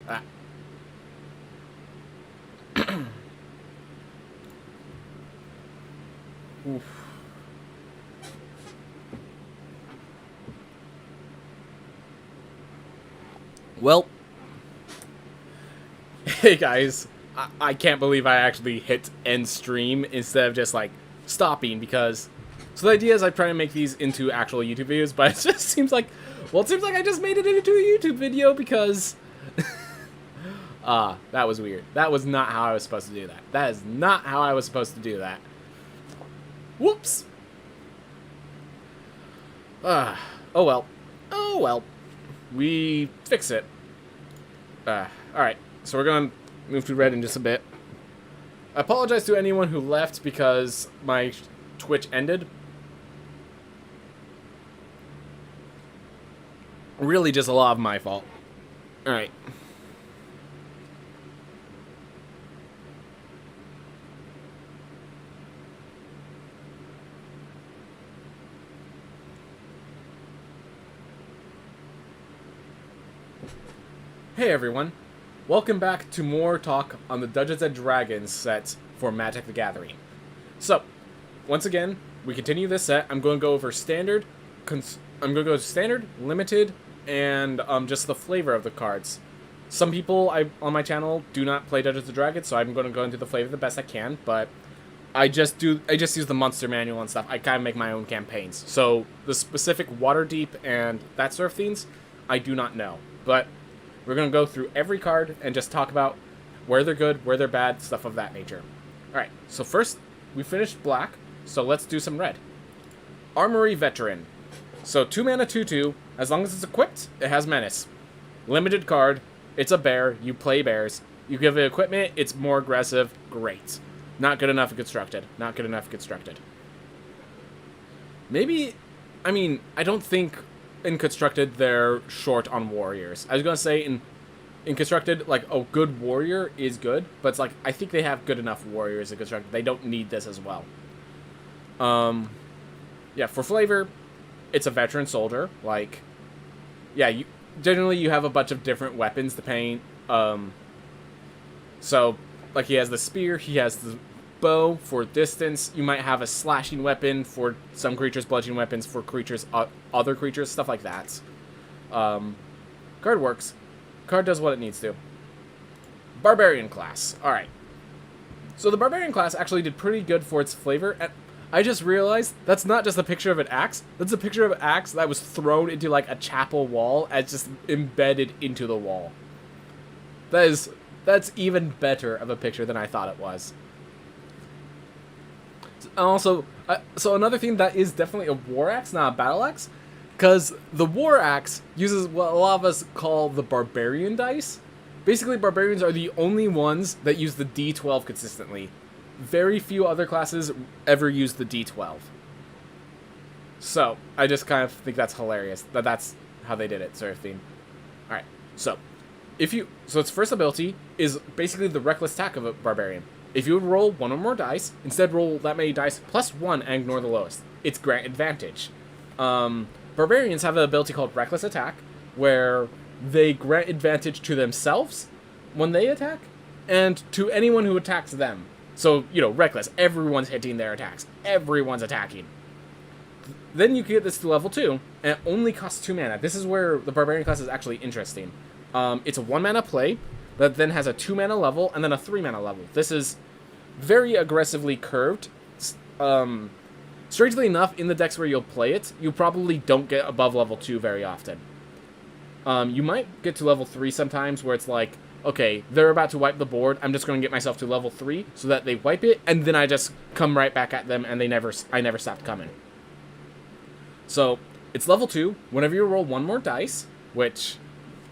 Ah. Oof. Well, hey guys, I can't believe I actually hit end stream instead of just like stopping because. So the idea is I try to make these into actual YouTube videos, but it just seems like, well, it seems like I just made it into a YouTube video because. That was weird. That was not how I was supposed to do that. That is not how I was supposed to do that. Whoops. Oh well. Oh well. We fix it. Alright. So we're gonna move to red in just a bit. I apologize to anyone who left because my Twitch ended. Really just a lot of my fault. Alright. Hey everyone, welcome back to more talk on the Dungeons & Dragons set for Magic the Gathering. So, once again, we continue this set. I'm going to go over standard, limited, and just the flavor of the cards. Some people on my channel do not play Dungeons & Dragons, so I'm going to go into the flavor the best I can, but I just use the monster manual and stuff. I kind of make my own campaigns. So, the specific Waterdeep and that sort of things, I do not know. But we're going to go through every card and just talk about where they're good, where they're bad, stuff of that nature. Alright, so first, we finished black, so let's do some red. Armory Veteran. So 2 mana 2/2, as long as it's equipped, it has menace. Limited card, it's a bear, you play bears. You give it equipment, it's more aggressive, great. Not good enough constructed. Not good enough constructed. Maybe, I mean, I don't think in constructed they're short on warriors. I was gonna say in constructed, like, a good warrior is good, but it's like I think they have good enough warriors in constructed. They don't need this as well. Yeah, for flavor, it's a veteran soldier. Like, yeah, you have a bunch of different weapons depending. So like he has the spear, he has the bow for distance. You might have a slashing weapon for some creatures, bludgeoning weapons for creatures, other creatures, stuff like that. Card works. Card does what it needs to. Barbarian class. Alright. So the Barbarian class actually did pretty good for its flavor. And I just realized that's not just a picture of an axe. That's a picture of an axe that was thrown into like a chapel wall and just embedded into the wall. That's even better of a picture than I thought it was. Also, so another thing that is definitely a war axe, not a battle axe, because the war axe uses what a lot of us call the barbarian dice. Basically, barbarians are the only ones that use the D12 consistently. Very few other classes ever use the D12. So, I just kind of think that's hilarious, that's how they did it, sort of thing. Alright, so its first ability is basically the reckless attack of a barbarian. If you would roll one or more dice, instead roll that many dice plus 1 and ignore the lowest. It's grant advantage. Barbarians have an ability called Reckless Attack, where they grant advantage to themselves when they attack, and to anyone who attacks them. So, Reckless, everyone's hitting their attacks. Everyone's attacking. Then you can get this to level 2, and it only costs 2 mana. This is where the Barbarian class is actually interesting. It's a 1 mana play, that then has a 2 mana level, and then a 3 mana level. This is very aggressively curved. Strangely enough, in the decks where you'll play it, you probably don't get above level 2 very often. You might get to level 3 sometimes, where it's like, okay, they're about to wipe the board, I'm just going to get myself to level 3, so that they wipe it, and then I just come right back at them, and I never stopped coming. So, it's level 2, whenever you roll 1 more dice, which,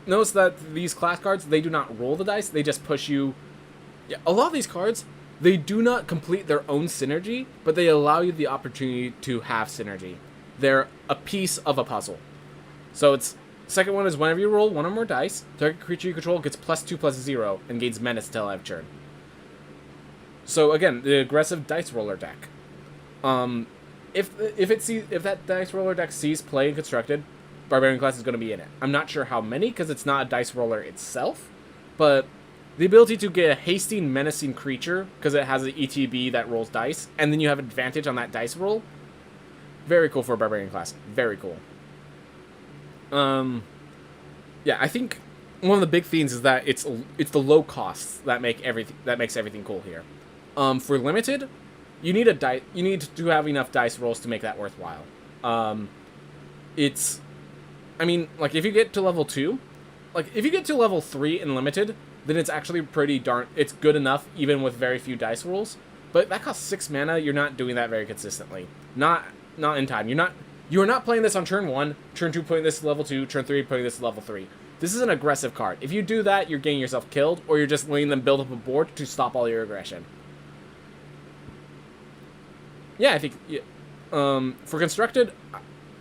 notice that these class cards, they do not roll the dice, they just push you. Yeah, a lot of these cards, they do not complete their own synergy, but they allow you the opportunity to have synergy. They're a piece of a puzzle. So it's, second one is whenever you roll 1 or more dice, target creature you control gets +2/+0 and gains menace till end of turn. So again, the aggressive dice roller deck. If that dice roller deck sees play and constructed, Barbarian class is going to be in it. I'm not sure how many, because it's not a dice roller itself, but the ability to get a hasting, menacing creature, because it has an ETB that rolls dice, and then you have advantage on that dice roll, very cool for a Barbarian class. Very cool. Yeah, I think one of the big themes is that it's the low costs that makes everything cool here. For limited, you need to have enough dice rolls to make that worthwhile. I mean, like, if you get to level 2, like, if you get to level 3 in limited, then it's actually it's good enough, even with very few dice rolls. But that costs 6 mana, you're not doing that very consistently. Not in time. You are not playing this on turn 1, turn 2 putting this to level 2, turn 3 putting this to level 3. This is an aggressive card. If you do that, you're getting yourself killed, or you're just letting them build up a board to stop all your aggression. Yeah, I think, for Constructed,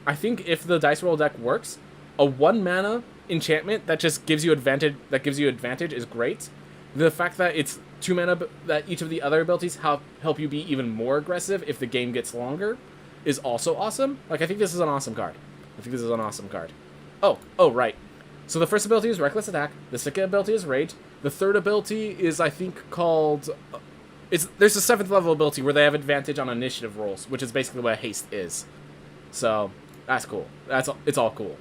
I think if the dice roll deck works, a 1 mana enchantment that just gives you advantage, is great. The fact that it's 2 mana, that each of the other abilities help you be even more aggressive if the game gets longer, is also awesome. Like, I think this is an awesome card. Oh, right. So the first ability is Reckless Attack. The second ability is Rage. The third ability is, I think, called... There's a 7th level ability where they have advantage on initiative rolls, which is basically what Haste is. So, that's cool. It's all cool.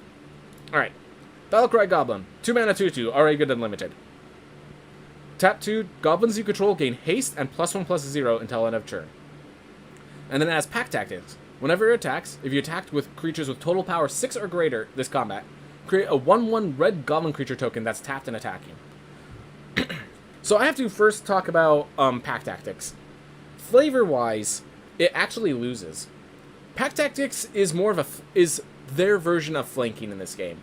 Alright. Battlecry Goblin. 2 mana 2/2, already good and limited. Tap 2, goblins you control gain haste and +1/+0 until end of turn. And then it has Pack Tactics. Whenever it attacks, if you attacked with creatures with total power 6 or greater this combat, create a 1/1 red goblin creature token that's tapped and attacking. So I have to first talk about Pack Tactics. Flavor-wise, it actually loses. Pack Tactics is their version of flanking in this game.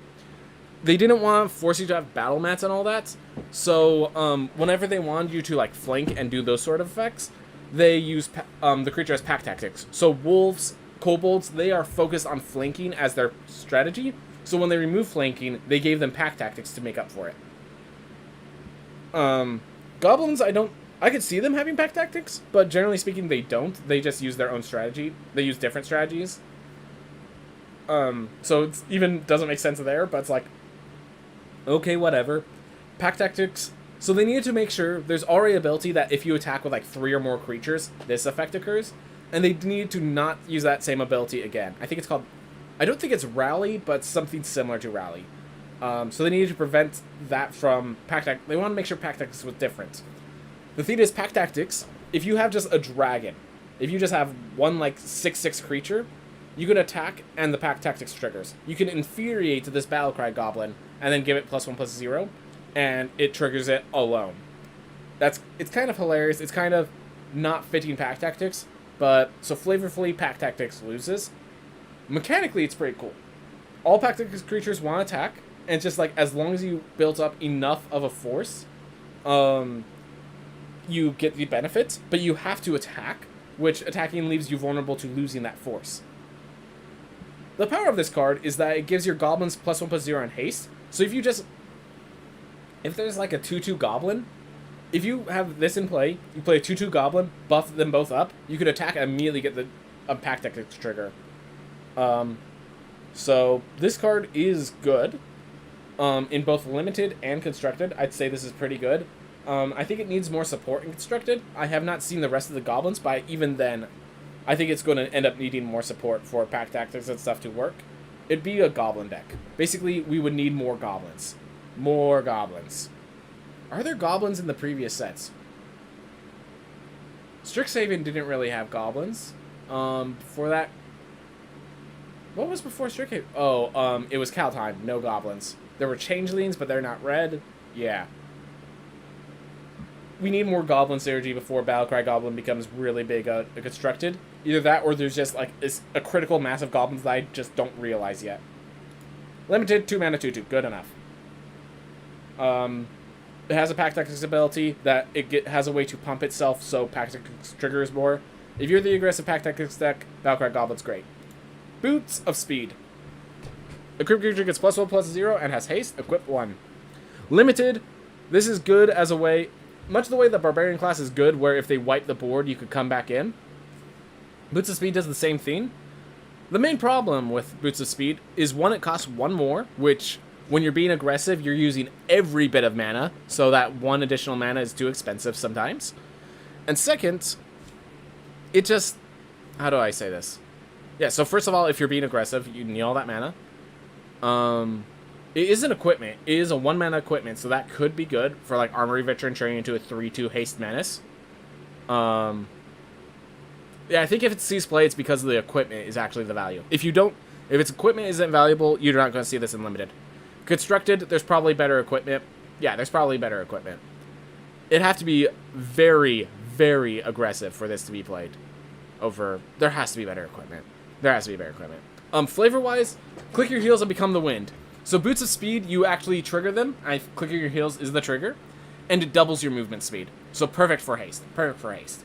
They didn't want to force you to have battle mats and all that, so whenever they wanted you to like flank and do those sort of effects, they use the creature as Pack Tactics. So wolves, kobolds, they are focused on flanking as their strategy, so when they remove flanking, they gave them Pack Tactics to make up for it. Goblins, I could see them having Pack Tactics, but generally speaking, they don't. They just use their own strategy. They use different strategies. So it even doesn't make sense there, but it's like, okay, whatever. Pack Tactics, so they needed to make sure there's already ability that if you attack with like 3 or more creatures, this effect occurs, and they needed to not use that same ability again. I don't think it's Rally, but something similar to Rally. So they needed to prevent that from Pack Tactics. They want to make sure Pack Tactics was different. The thing is, Pack Tactics, if you have just a dragon, if you just have one like 6/6 creature, you can attack and the Pack Tactics triggers. You can infuriate this Battlecry Goblin and then give it +1/+0, and it triggers it alone. It's kind of hilarious. It's kind of not fitting Pack Tactics, but so flavorfully Pack Tactics loses. Mechanically, it's pretty cool. All Pack Tactics creatures want to attack, and it's just like as long as you built up enough of a force, you get the benefits, but you have to attack, which attacking leaves you vulnerable to losing that force. The power of this card is that it gives your goblins +1/+0 and haste. So if there's like a 2/2 goblin, if you have this in play, you play a 2/2 goblin, buff them both up, you could attack and immediately get the Pack Tactics trigger. So this card is good. In both limited and constructed, I'd say this is pretty good. I think it needs more support in constructed. I have not seen the rest of the goblins, but even then, I think it's going to end up needing more support for Pack Tactics and stuff to work. It'd be a goblin deck. Basically, we would need more goblins. More goblins. Are there goblins in the previous sets? Strixhaven didn't really have goblins. Before that... What was before Strixhaven? Oh, it was Kaldheim. No goblins. There were changelings, but they're not red. Yeah. We need more goblin synergy before Battlecry Goblin becomes really big constructed. Either that, or there's just like a critical mass of goblins that I just don't realize yet. Limited, 2 mana 2/2, good enough. It has a Pack Tactics ability that it has a way to pump itself, so Pack Tactics triggers more. If you're the aggressive Pack Tactics deck, Battlecry Goblin's great. Boots of Speed. Equipped creature gets +1/+0 and has haste, equip 1. Limited, this is good as a way... Much the way the Barbarian class is good, where if they wipe the board, you could come back in. Boots of Speed does the same thing. The main problem with Boots of Speed is, one, it costs 1 more, which When you're being aggressive, you're using every bit of mana, so that one additional mana is too expensive sometimes. And second, it just... How do I say this? Yeah, so first of all, if you're being aggressive, you need all that mana. It is an equipment. It is a 1-mana equipment, so that could be good for, like, Armory Veteran turning into a 3/2 Haste Menace. Yeah, I think if it sees play, it's because of the equipment is actually the value. If its equipment isn't valuable, you're not going to see this in Limited. Constructed, there's probably better equipment. Yeah, there's probably better equipment. It'd have to be very, very aggressive for this to be played. There has to be better equipment. There has to be better equipment. Flavor-wise, click your heels and become the wind. So Boots of Speed, you actually trigger them. Clicking your heels is the trigger. And it doubles your movement speed. So perfect for haste. Perfect for haste.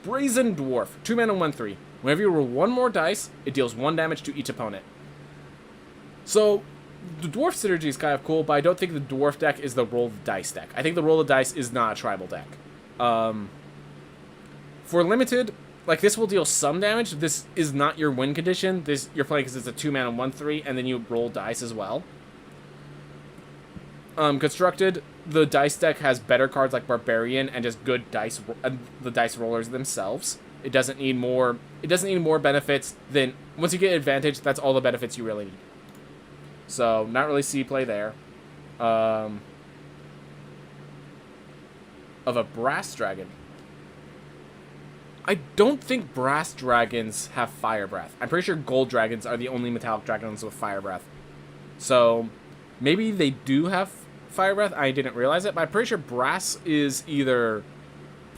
Brazen Dwarf. 2 mana, 1/3. Whenever you roll 1 more dice, it deals 1 damage to each opponent. So, the Dwarf synergy is kind of cool, but I don't think the Dwarf deck is the Roll the Dice deck. I think the Roll the Dice is not a tribal deck. For Limited, like, this will deal some damage. This is not your win condition. You're playing because it's a 2 mana, 1/3, and then you roll dice as well. Constructed, the dice deck has better cards like Barbarian and just good dice, the dice rollers themselves. It doesn't need more benefits than, once you get advantage, that's all the benefits you really need. So, not really see play there. Of a Brass Dragon. I don't think Brass Dragons have Fire Breath. I'm pretty sure Gold Dragons are the only metallic dragons with Fire Breath. So, maybe they do have Fire Breath. I didn't realize it, but I'm pretty sure Brass is either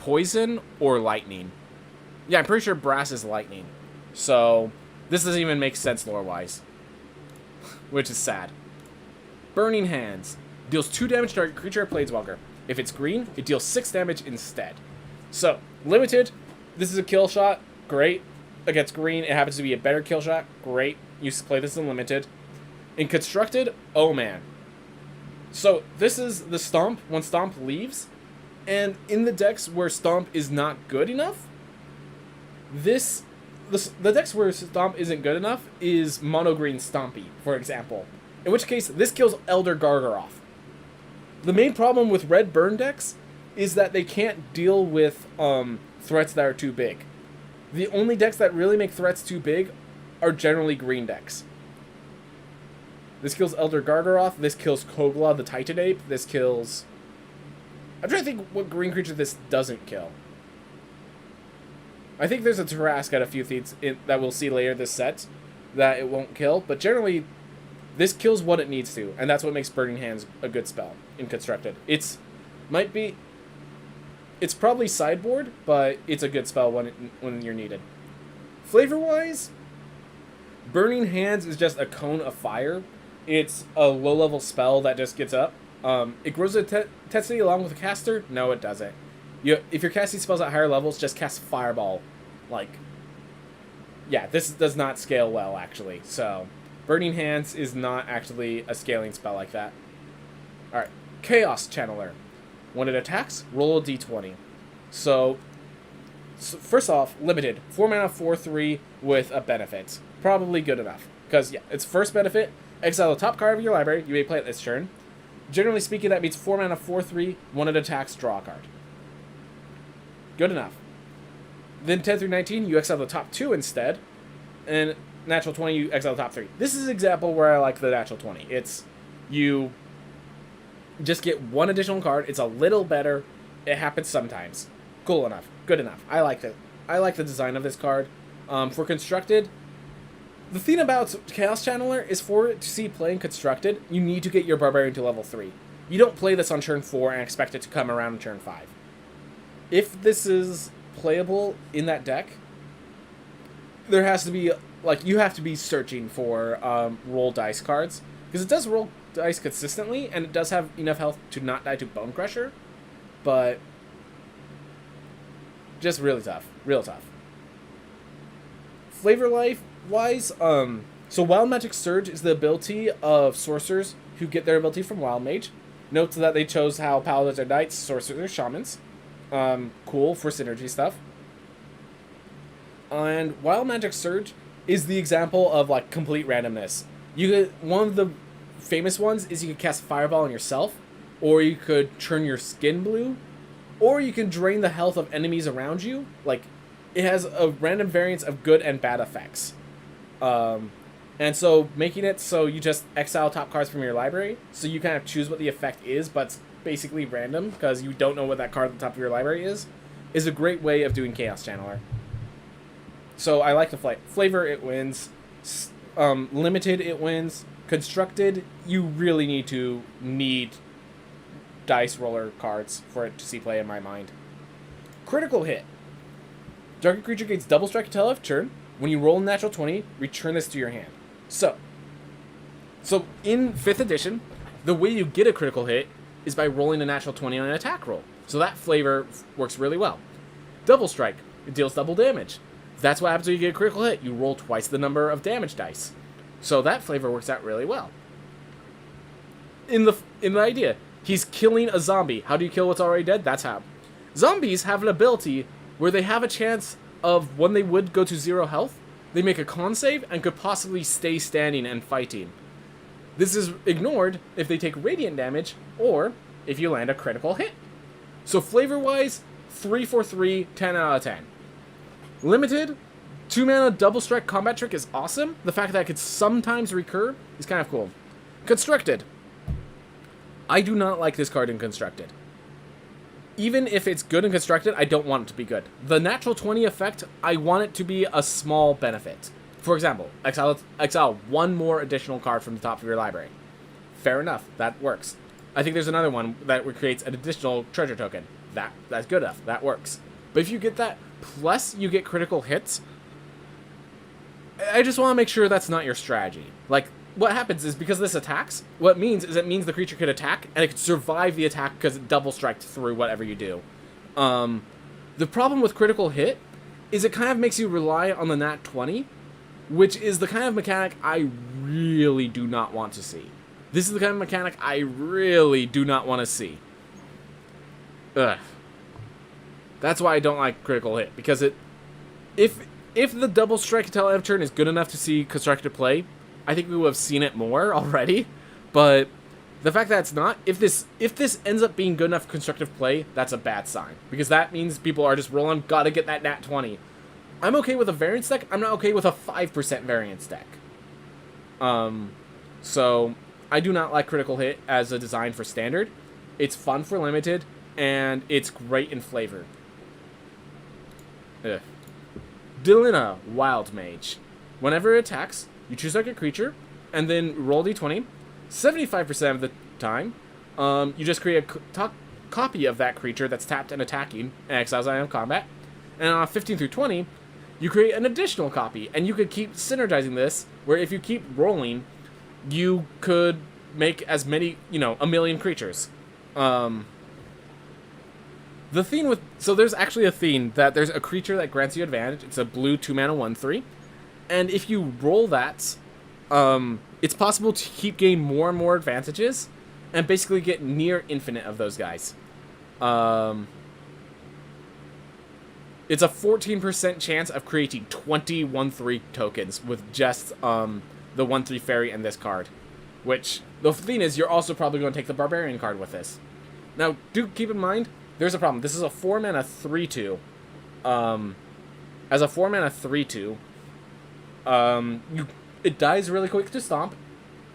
Poison or Lightning. Yeah, I'm pretty sure Brass is Lightning. So, this doesn't even make sense lore-wise. Which is sad. Burning Hands. Deals 2 damage to target creature or Planeswalker. If it's green, it deals 6 damage instead. So, Limited, this is a kill shot. Great. Against green, it happens to be a better kill shot. Great. You play this in Limited. In Constructed, oh man. So, this is the Stomp when Stomp leaves. And in the decks where Stomp is not good enough, the decks where Stomp isn't good enough is Mono Green Stompy, for example. In which case, this kills Elder Gargaroth. The main problem with red burn decks is that they can't deal with threats that are too big. The only decks that really make threats too big are generally green decks. This kills Elder Gargaroth, this kills Kogla the Titan Ape, this kills... I'm trying to think what green creature this doesn't kill. I think there's a Tarrasque at a few things that we'll see later this set that it won't kill, but generally, this kills what it needs to, and that's what makes Burning Hands a good spell in Constructed. It's probably sideboard, but it's a good spell when you're needed. Flavor-wise, Burning Hands is just a cone of fire. It's a low-level spell that just gets up. It grows intensity along with a caster? No, it doesn't. If you're casting spells at higher levels, just cast Fireball. Yeah, this does not scale well, actually. So, Burning Hands is not actually a scaling spell like that. Alright, Chaos Channeler. When it attacks, roll a d20. So first off, Limited. 4 mana, 4/3 with a benefit. Probably good enough. Because, yeah, its first benefit, exile the top card of your library. You may play it this turn. Generally speaking, that means 4 mana, 4/3. When it attacks, draw a card. Good enough. Then 10 through 19, you exile the top 2 instead. And natural 20, you exile the top 3. This is an example where I like the natural 20. It's, you just get 1 additional card. It's a little better. It happens sometimes. Cool enough. Good enough. I like it. I like the design of this card. For Constructed, the thing about Chaos Channeler is for it to see playing Constructed, you need to get your Barbarian to level 3. You don't play this on turn 4 and expect it to come around on turn 5. If this is playable in that deck, there has to be, you have to be searching for roll dice cards. Because it does roll dice consistently, and it does have enough health to not die to Bone Crusher. But, just really tough. Real tough. Flavor life-wise, so Wild Magic Surge is the ability of sorcerers who get their ability from Wild Mage. Note that they chose how Paladins are Knights, Sorcerers are Shamans. Cool for synergy stuff. And Wild Magic Surge is the example of complete randomness. One of the famous ones is you could cast Fireball on yourself, or you could turn your skin blue, or you can drain the health of enemies around you. Like, it has a random variance of good and bad effects. And so making it so you just exile top cards from your library, so you kind of choose what the effect is, but it's basically random because you don't know what that card at the top of your library is a great way of doing Chaos Channeler. So I like the flavor, it wins. Limited, it wins. Constructed, you really need dice roller cards for it to see play in my mind. Critical hit. Target creature gains double strike until end of turn. When you roll a natural 20, return this to your hand. So in 5th edition, the way you get a critical hit is by rolling a natural 20 on an attack roll. So that flavor works really well. Double strike, it deals double damage. That's what happens when you get a critical hit. You roll twice the number of damage dice. So that flavor works out really well. In the idea, he's killing a zombie. How do you kill what's already dead? That's how. Zombies have an ability where they have a chance of, when they would go to 0 health, they make a con save and could possibly stay standing and fighting. This is ignored if they take radiant damage or if you land a critical hit. So flavor-wise, 3 for 3, 10 out of 10. Limited, 2 mana double strike combat trick is awesome. The fact that it could sometimes recur is kind of cool. Constructed. I do not like this card in Constructed. Even if it's good and constructed, I don't want it to be good. The natural 20 effect, I want it to be a small benefit. For example, exile 1 more additional card from the top of your library. Fair enough, that works. I think there's another one that creates an additional treasure token. That's good enough, that works. But if you get that, plus you get critical hits, I just want to make sure that's not your strategy. Like, what happens is, because this attacks, what it means is the creature could attack, and it could survive the attack because it double striked through whatever you do. The problem with critical hit is it kind of makes you rely on the nat 20, which is the kind of mechanic I really do not want to see. This is the kind of mechanic I really do not want to see. Ugh. That's why I don't like critical hit, because if the double strike until end of turn is good enough to see constructed play, I think we would have seen it more already. But the fact that it's not, if this ends up being good enough constructive play, that's a bad sign, because that means people are just rolling, gotta get that nat 20. I'm okay with a variance deck. I'm not okay with a 5% variance deck. So I do not like critical hit as a design for standard. It's fun for limited, and it's great in flavor. Ugh. Delina, Wild Mage. Whenever it attacks, you choose like a creature, and then roll d20. 75% of the time, you just create a copy of that creature that's tapped and attacking, and exiles item combat. And on 15 through 20, you create an additional copy, and you could keep synergizing this, where if you keep rolling, you could make as many, a million creatures. The theme so there's actually a theme that there's a creature that grants you advantage. It's a blue 2-mana 1/3. And if you roll that, it's possible to keep getting more and more advantages and basically get near infinite of those guys. It's a 14% chance of creating 20 1/3 tokens with just the 1/3 fairy and this card. Which, the thing is, you're also probably going to take the barbarian card with this. Now, do keep in mind, there's a problem. This is a 4-mana 3/2. As a 4-mana 3/2, it dies really quick to stomp.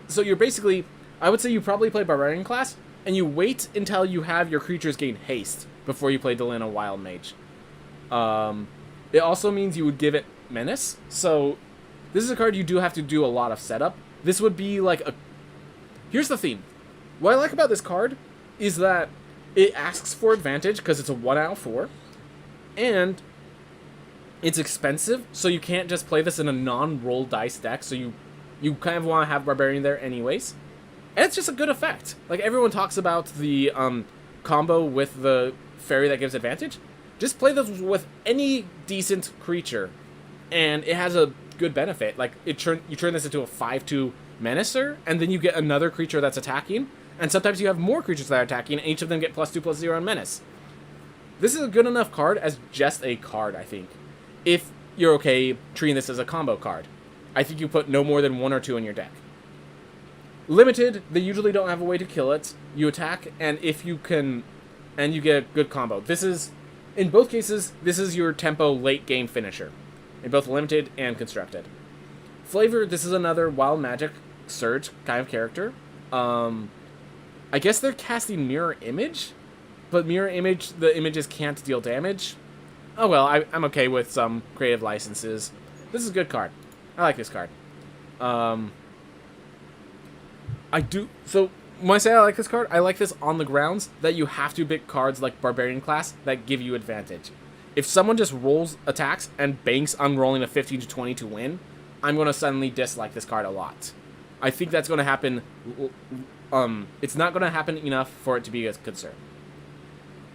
So you're basically, I would say you probably play Barbarian class, and you wait until you have your creatures gain haste before you play Delina Wild Mage. It also means you would give it Menace. So this is a card you do have to do a lot of setup. This would be like a... Here's the theme. What I like about this card is that it asks for advantage because it's a 1 out of 4. And it's expensive, so you can't just play this in a non-roll dice deck, so you kind of want to have Barbarian there anyways. And it's just a good effect. Like, everyone talks about the combo with the fairy that gives advantage. Just play this with any decent creature, and it has a good benefit. Like, you turn this into a 5/2 Menacer, and then you get another creature that's attacking, and sometimes you have more creatures that are attacking, and each of them get +2/+0 on Menace. This is a good enough card as just a card, I think. If you're okay treating this as a combo card. I think you put no more than 1 or 2 in your deck. Limited, they usually don't have a way to kill it. You attack, and if you can, and you get a good combo. This is, in both cases, this is your tempo late game finisher, in both limited and constructed. Flavor, this is another wild magic surge kind of character. I guess they're casting Mirror Image, but Mirror Image, the images can't deal damage. Oh well, I'm okay with some creative licenses. This is a good card. I like this card. I do. So when I say I like this card, I like this on the grounds that you have to pick cards like Barbarian class that give you advantage. If someone just rolls attacks and banks on rolling a 15 to 20 to win, I'm going to suddenly dislike this card a lot. I think that's going to happen. It's not going to happen enough for it to be a concern.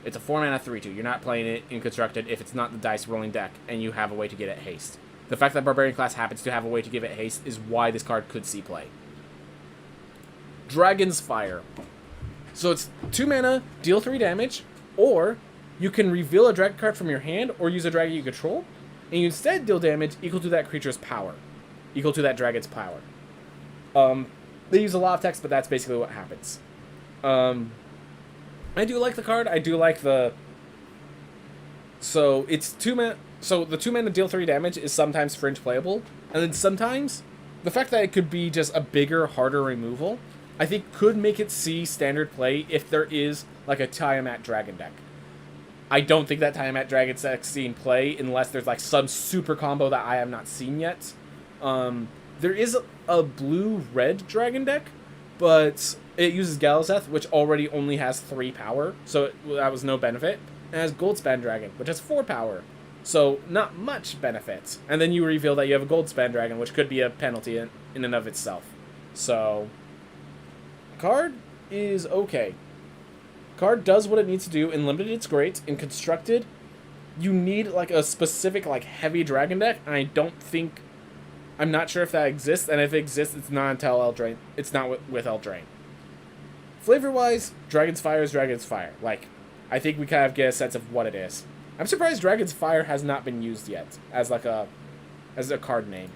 It's a 4-mana 3/2. You're not playing it in constructed if it's not the dice rolling deck and you have a way to get it haste. The fact that Barbarian class happens to have a way to give it haste is why this card could see play. Dragon's Fire. So it's 2 mana, deal 3 damage, or you can reveal a dragon card from your hand or use a dragon you control, and you instead deal damage equal to that creature's power. Equal to that dragon's power. They use a lot of text, but that's basically what happens. I do like the card. I do like the... So it's 2 mana... So the 2 mana deal 3 damage is sometimes fringe playable, and then sometimes the fact that it could be just a bigger, harder removal, I think could make it see standard play if there is like a Tiamat Dragon deck. I don't think that Tiamat Dragon deck's seen play unless there's like some super combo that I have not seen yet. There is a blue-red Dragon deck, but it uses Galazeth, which already only has 3 power, so that was no benefit. And it has Goldspan Dragon, which has 4 power, so not much benefit. And then you reveal that you have a Goldspan Dragon, which could be a penalty in and of itself. So... card is okay. Card does what it needs to do. In limited, it's great. In constructed, you need like a specific like heavy dragon deck, and I don't think, I'm not sure if that exists, and if it exists, it's not until Eldraine. It's not with Eldraine. Flavor-wise, Dragon's Fire is Dragon's Fire. Like, I think we kind of get a sense of what it is. I'm surprised Dragon's Fire has not been used yet as like a card name.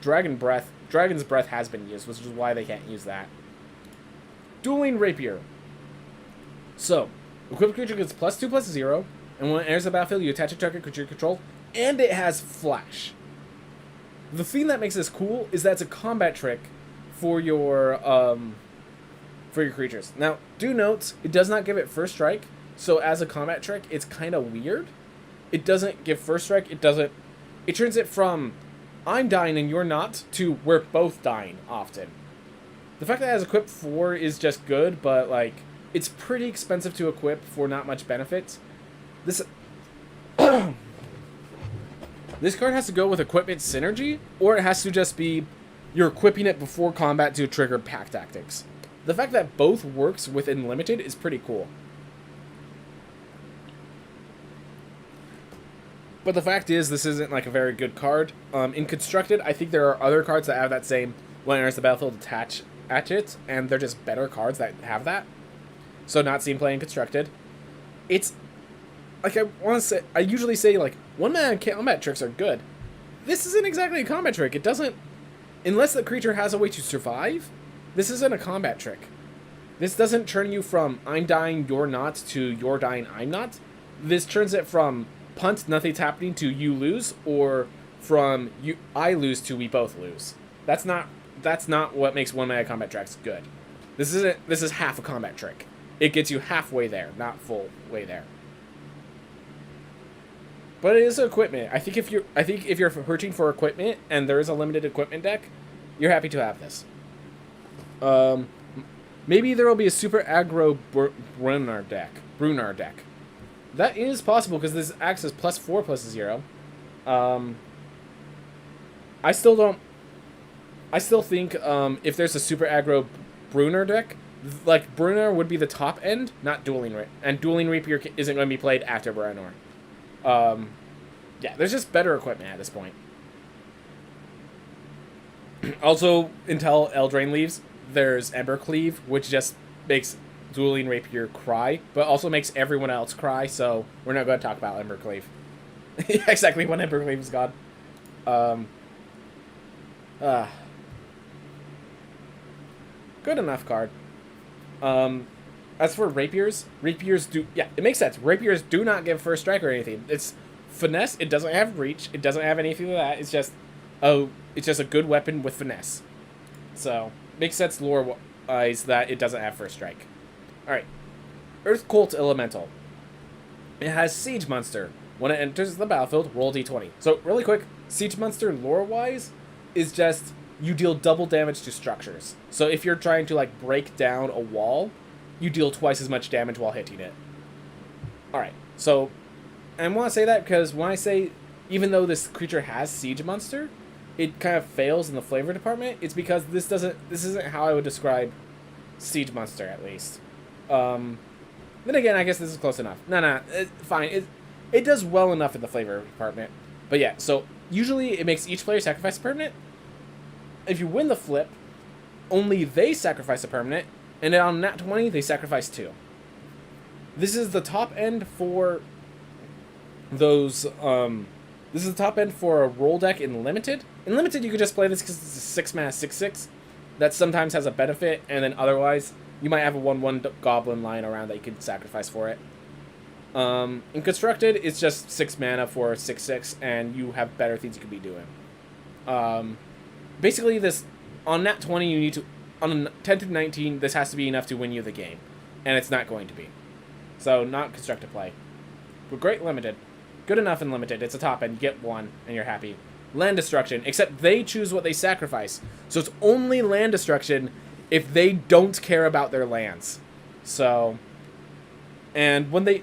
Dragon's Breath has been used, which is why they can't use that. Dueling Rapier. So, equipped creature gets +2/+0, and when it enters the battlefield, you attach a target creature you control, and it has Flash. The thing that makes this cool is that it's a combat trick for your creatures. Now, do note, it does not give it first strike, so as a combat trick, it's kind of weird. It doesn't give first strike, it turns it from, I'm dying and you're not, to we're both dying often. The fact that it has equip 4 is just good, but like it's pretty expensive to equip for not much benefit. This this card has to go with equipment synergy, or it has to just be you're equipping it before combat to trigger pack tactics. The fact that both works within limited is pretty cool. But the fact is, this isn't like a very good card. In constructed, I think there are other cards that have that same when it enters the battlefield attach it, and they're just better cards that have that. So not seen play in constructed. It's like I usually say like 1-mana combat tricks are good. This isn't exactly a combat trick. It doesn't, unless the creature has a way to survive. This isn't a combat trick. This doesn't turn you from I'm dying, you're not to you're dying, I'm not. This turns it from punt, nothing's happening to you lose, or from I lose to we both lose. That's not what makes 1-mana combat tricks good. This is half a combat trick. It gets you halfway there, not full way there. But it is equipment. I think if you're searching for equipment and there is a limited equipment deck, you're happy to have this. Maybe there will be a super aggro Brunar deck. That is possible because this acts as +4/+0. I still think if there's a super aggro Brunar deck, like Brunar would be the top end, not Dueling Rapier, and Dueling Rapier isn't going to be played after Brunar. Yeah, there's just better equipment at this point. Also, until Eldraine leaves, there's Embercleave, which just makes Dueling Rapier cry, but also makes everyone else cry, so we're not going to talk about Embercleave. Exactly when Embercleave is gone. good enough card. As for rapiers do, yeah, it makes sense. Rapiers do not give first strike or anything. It's finesse. It doesn't have reach. It doesn't have anything like that. It's just a good weapon with finesse. So makes sense lore-wise that it doesn't have first strike. All right, Earth Cult Elemental. It has Siege Monster. When it enters the battlefield, roll d20. So really quick, Siege Monster lore-wise is just you deal double damage to structures. So if you're trying to like break down a wall, you deal twice as much damage while hitting it. Alright, so, and I want to say that because when I say, even though this creature has Siege Monster, it kind of fails in the flavor department, it's because this isn't how I would describe Siege Monster, at least. Then again, I guess this is close enough. No, fine. It does well enough in the flavor department. But yeah, so, usually it makes each player sacrifice a permanent. If you win the flip, only they sacrifice a permanent, and then on nat 20, they sacrifice 2. This is the top end for those, this is the top end for a roll deck in Limited. In Limited, you could just play this because it's a 6 mana 6/6 that sometimes has a benefit, and then otherwise, you might have a 1/1 goblin lying around that you could sacrifice for it. In Constructed, it's just 6 mana for 6/6, and you have better things you could be doing. Basically, this, on nat 20, you need to, on 10 to 19, this has to be enough to win you the game. And it's not going to be. So, not Constructed play. But great Limited. Good enough in Limited. It's a top end. You get 1, and you're happy. Land Destruction. Except they choose what they sacrifice. So, it's only Land Destruction if they don't care about their lands. So, and when they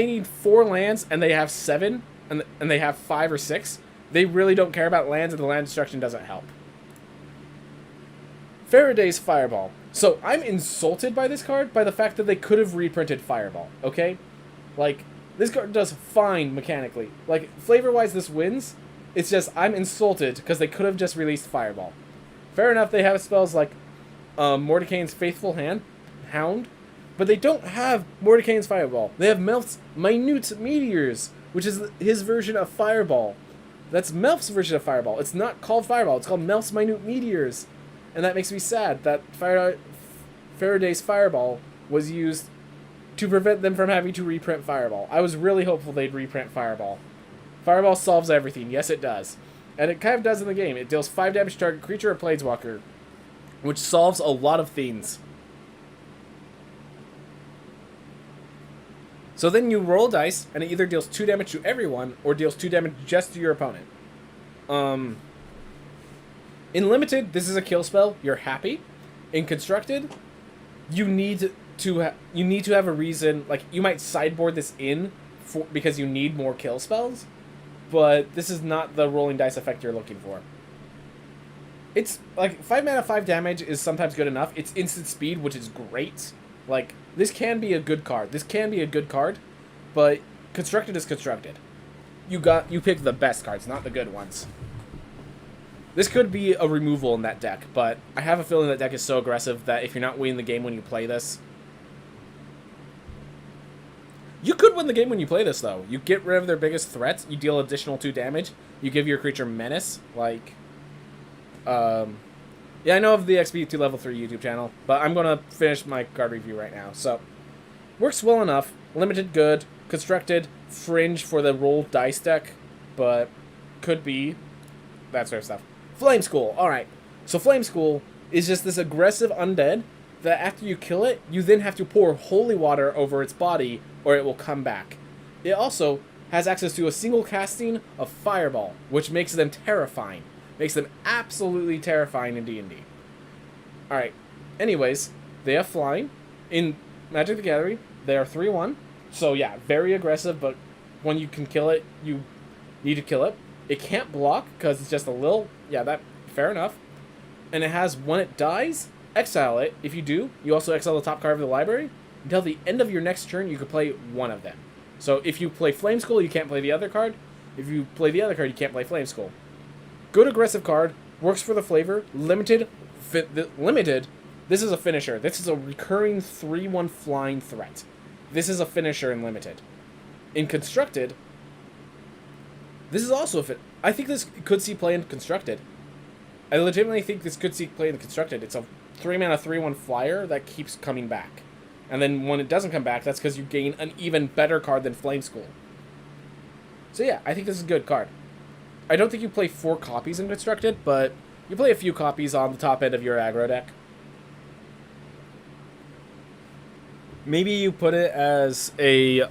need 4 lands, and they have 7, and they have 5 or 6, they really don't care about lands, and the Land Destruction doesn't help. Faraday's Fireball. So, I'm insulted by this card by the fact that they could have reprinted Fireball, okay? Like, this card does fine mechanically. Like, flavor-wise, this wins. It's just, I'm insulted because they could have just released Fireball. Fair enough, they have spells like Mordekain's Faithful Hound, but they don't have Mordekain's Fireball. They have Melf's Minute Meteors, which is his version of Fireball. That's Melf's version of Fireball. It's not called Fireball, it's called Melf's Minute Meteors. And that makes me sad that Faraday's Fireball was used to prevent them from having to reprint Fireball. I was really hopeful they'd reprint Fireball. Fireball solves everything. Yes, it does. And it kind of does in the game. It deals 5 damage to target creature or planeswalker, which solves a lot of things. So then you roll dice, and it either deals 2 damage to everyone, or deals 2 damage just to your opponent. In Limited, this is a kill spell. You're happy. In Constructed, you need to have a reason. Like, you might sideboard this in because you need more kill spells, but this is not the rolling dice effect you're looking for. It's like 5 mana, 5 damage is sometimes good enough. It's instant speed, which is great. Like, this can be a good card. But Constructed is Constructed. You pick the best cards, not the good ones. This could be a removal in that deck, but I have a feeling that deck is so aggressive that if you're not winning the game when you play this... You could win the game when you play this, though. You get rid of their biggest threats, you deal additional 2 damage, you give your creature Menace, like... Yeah, I know of the XP2 Level 3 YouTube channel, but I'm going to finish my card review right now. So, works well enough. Limited, good. Constructed, fringe for the rolled dice deck, but could be that sort of stuff. Flame School, alright. So Flame School is just this aggressive undead that after you kill it, you then have to pour holy water over its body or it will come back. It also has access to a single casting of Fireball, which makes them terrifying. Makes them absolutely terrifying in D&D. Alright, anyways, they have flying. In Magic the Gathering, they are 3/1. So yeah, very aggressive, but when you can kill it, you need to kill it. It can't block, because it's just a little... Yeah, that fair enough. And it has, when it dies, exile it. If you do, you also exile the top card of the library. Until the end of your next turn, you can play one of them. So if you play Flame Skull, you can't play the other card. If you play the other card, you can't play Flame Skull. Good aggressive card. Works for the flavor. Limited. This is a finisher. This is a recurring 3/1 flying threat. This is a finisher in Limited. In Constructed... This is also a fit. I think this could see play in Constructed. I legitimately think this could see play in Constructed. It's a 3 mana 3/1 flyer that keeps coming back. And then when it doesn't come back, that's because you gain an even better card than Flame School. So yeah, I think this is a good card. I don't think you play 4 copies in Constructed, but you play a few copies on the top end of your aggro deck. Maybe you put it as a...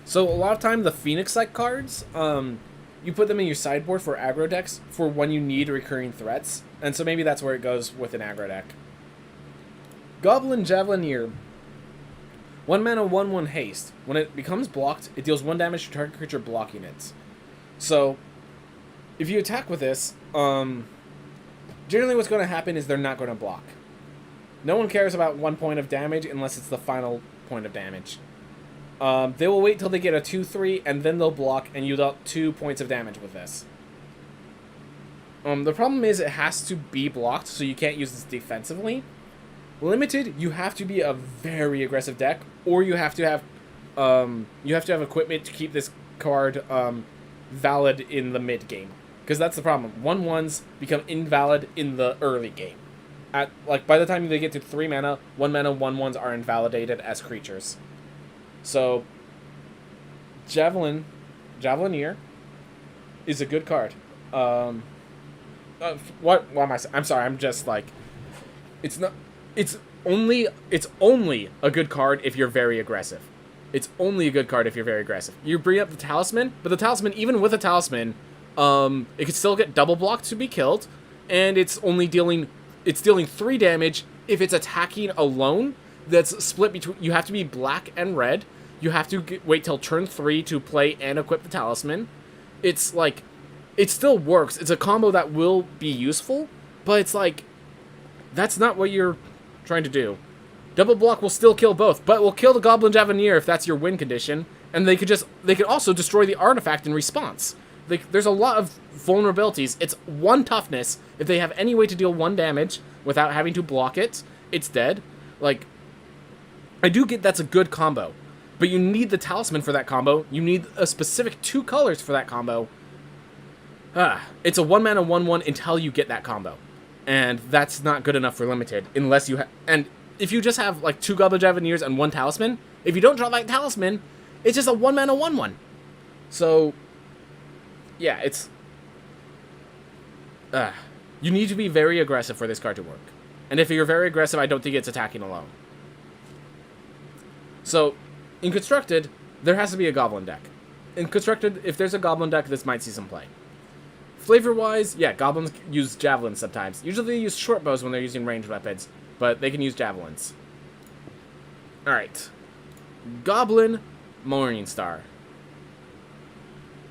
So a lot of time the Phoenix-like cards, you put them in your sideboard for aggro decks for when you need recurring threats. And so maybe that's where it goes with an aggro deck. Goblin Javelineer. 1 mana, 1/1 haste. When it becomes blocked, it deals 1 damage to target creature blocking it. So, if you attack with this, generally what's going to happen is they're not going to block. No one cares about 1 point of damage unless it's the final point of damage. They will wait till they get a 2/3, and then they'll block, and you dealt 2 points of damage with this. The problem is it has to be blocked, so you can't use this defensively. Limited, you have to be a very aggressive deck, or you have to have equipment to keep this card valid in the mid game, because that's the problem. 1/1s become invalid in the early game. By the time they get to 3 mana, 1 mana 1/1s are invalidated as creatures. So, Javelineer is a good card. What am I saying? I'm sorry. I'm just like, it's not. It's only a good card if you're very aggressive. It's only a good card if you're very aggressive. You bring up the Talisman, but the Talisman, even with a Talisman, it could still get double blocked to be killed, and it's dealing 3 damage if it's attacking alone. That's split between. You have to be black and red. You have to wait till turn 3 to play and equip the Talisman. It's like, it still works. It's a combo that will be useful, but it's like, that's not what you're trying to do. Double block will still kill both, but will kill the Goblin Javelineer if that's your win condition, and they could also destroy the artifact in response. There's a lot of vulnerabilities. It's 1 toughness. If they have any way to deal 1 damage without having to block it, it's dead. Like, I do get that's a good combo, but you need the Talisman for that combo. You need a specific 2 colors for that combo. It's a 1 mana 1/1 until you get that combo. And that's not good enough for Limited, unless you and if you just have, like, 2 Goblin Javelineers and 1 Talisman, if you don't draw that Talisman, it's just a 1 mana 1/1. So, yeah, it's... you need to be very aggressive for this card to work. And if you're very aggressive, I don't think it's attacking alone. So, in Constructed, there has to be a Goblin deck. In Constructed, if there's a Goblin deck, this might see some play. Flavor-wise, yeah, Goblins use Javelins sometimes. Usually they use short bows when they're using ranged weapons, but they can use Javelins. Alright. Goblin Morningstar.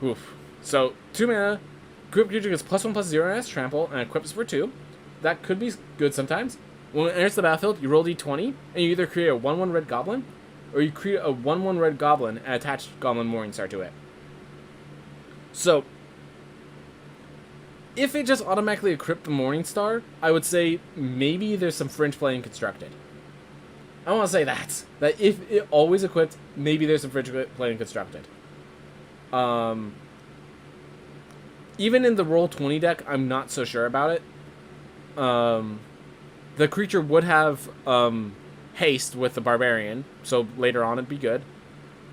Oof. So, 2 mana, equip creature gets +1/+0 and has trample, and equips for 2. That could be good sometimes. When it enters the battlefield, you roll d20, and you either create a 1/1 red goblin, or you create a 1/1 red goblin and attach Goblin Morningstar to it. So, if it just automatically equipped the Morningstar, I would say maybe there's some fringe play in Constructed. I want to say that if it always equipped, maybe there's some fringe play in Constructed. Even in the Roll20 deck, I'm not so sure about it. The creature would have haste with the Barbarian, so later on it'd be good.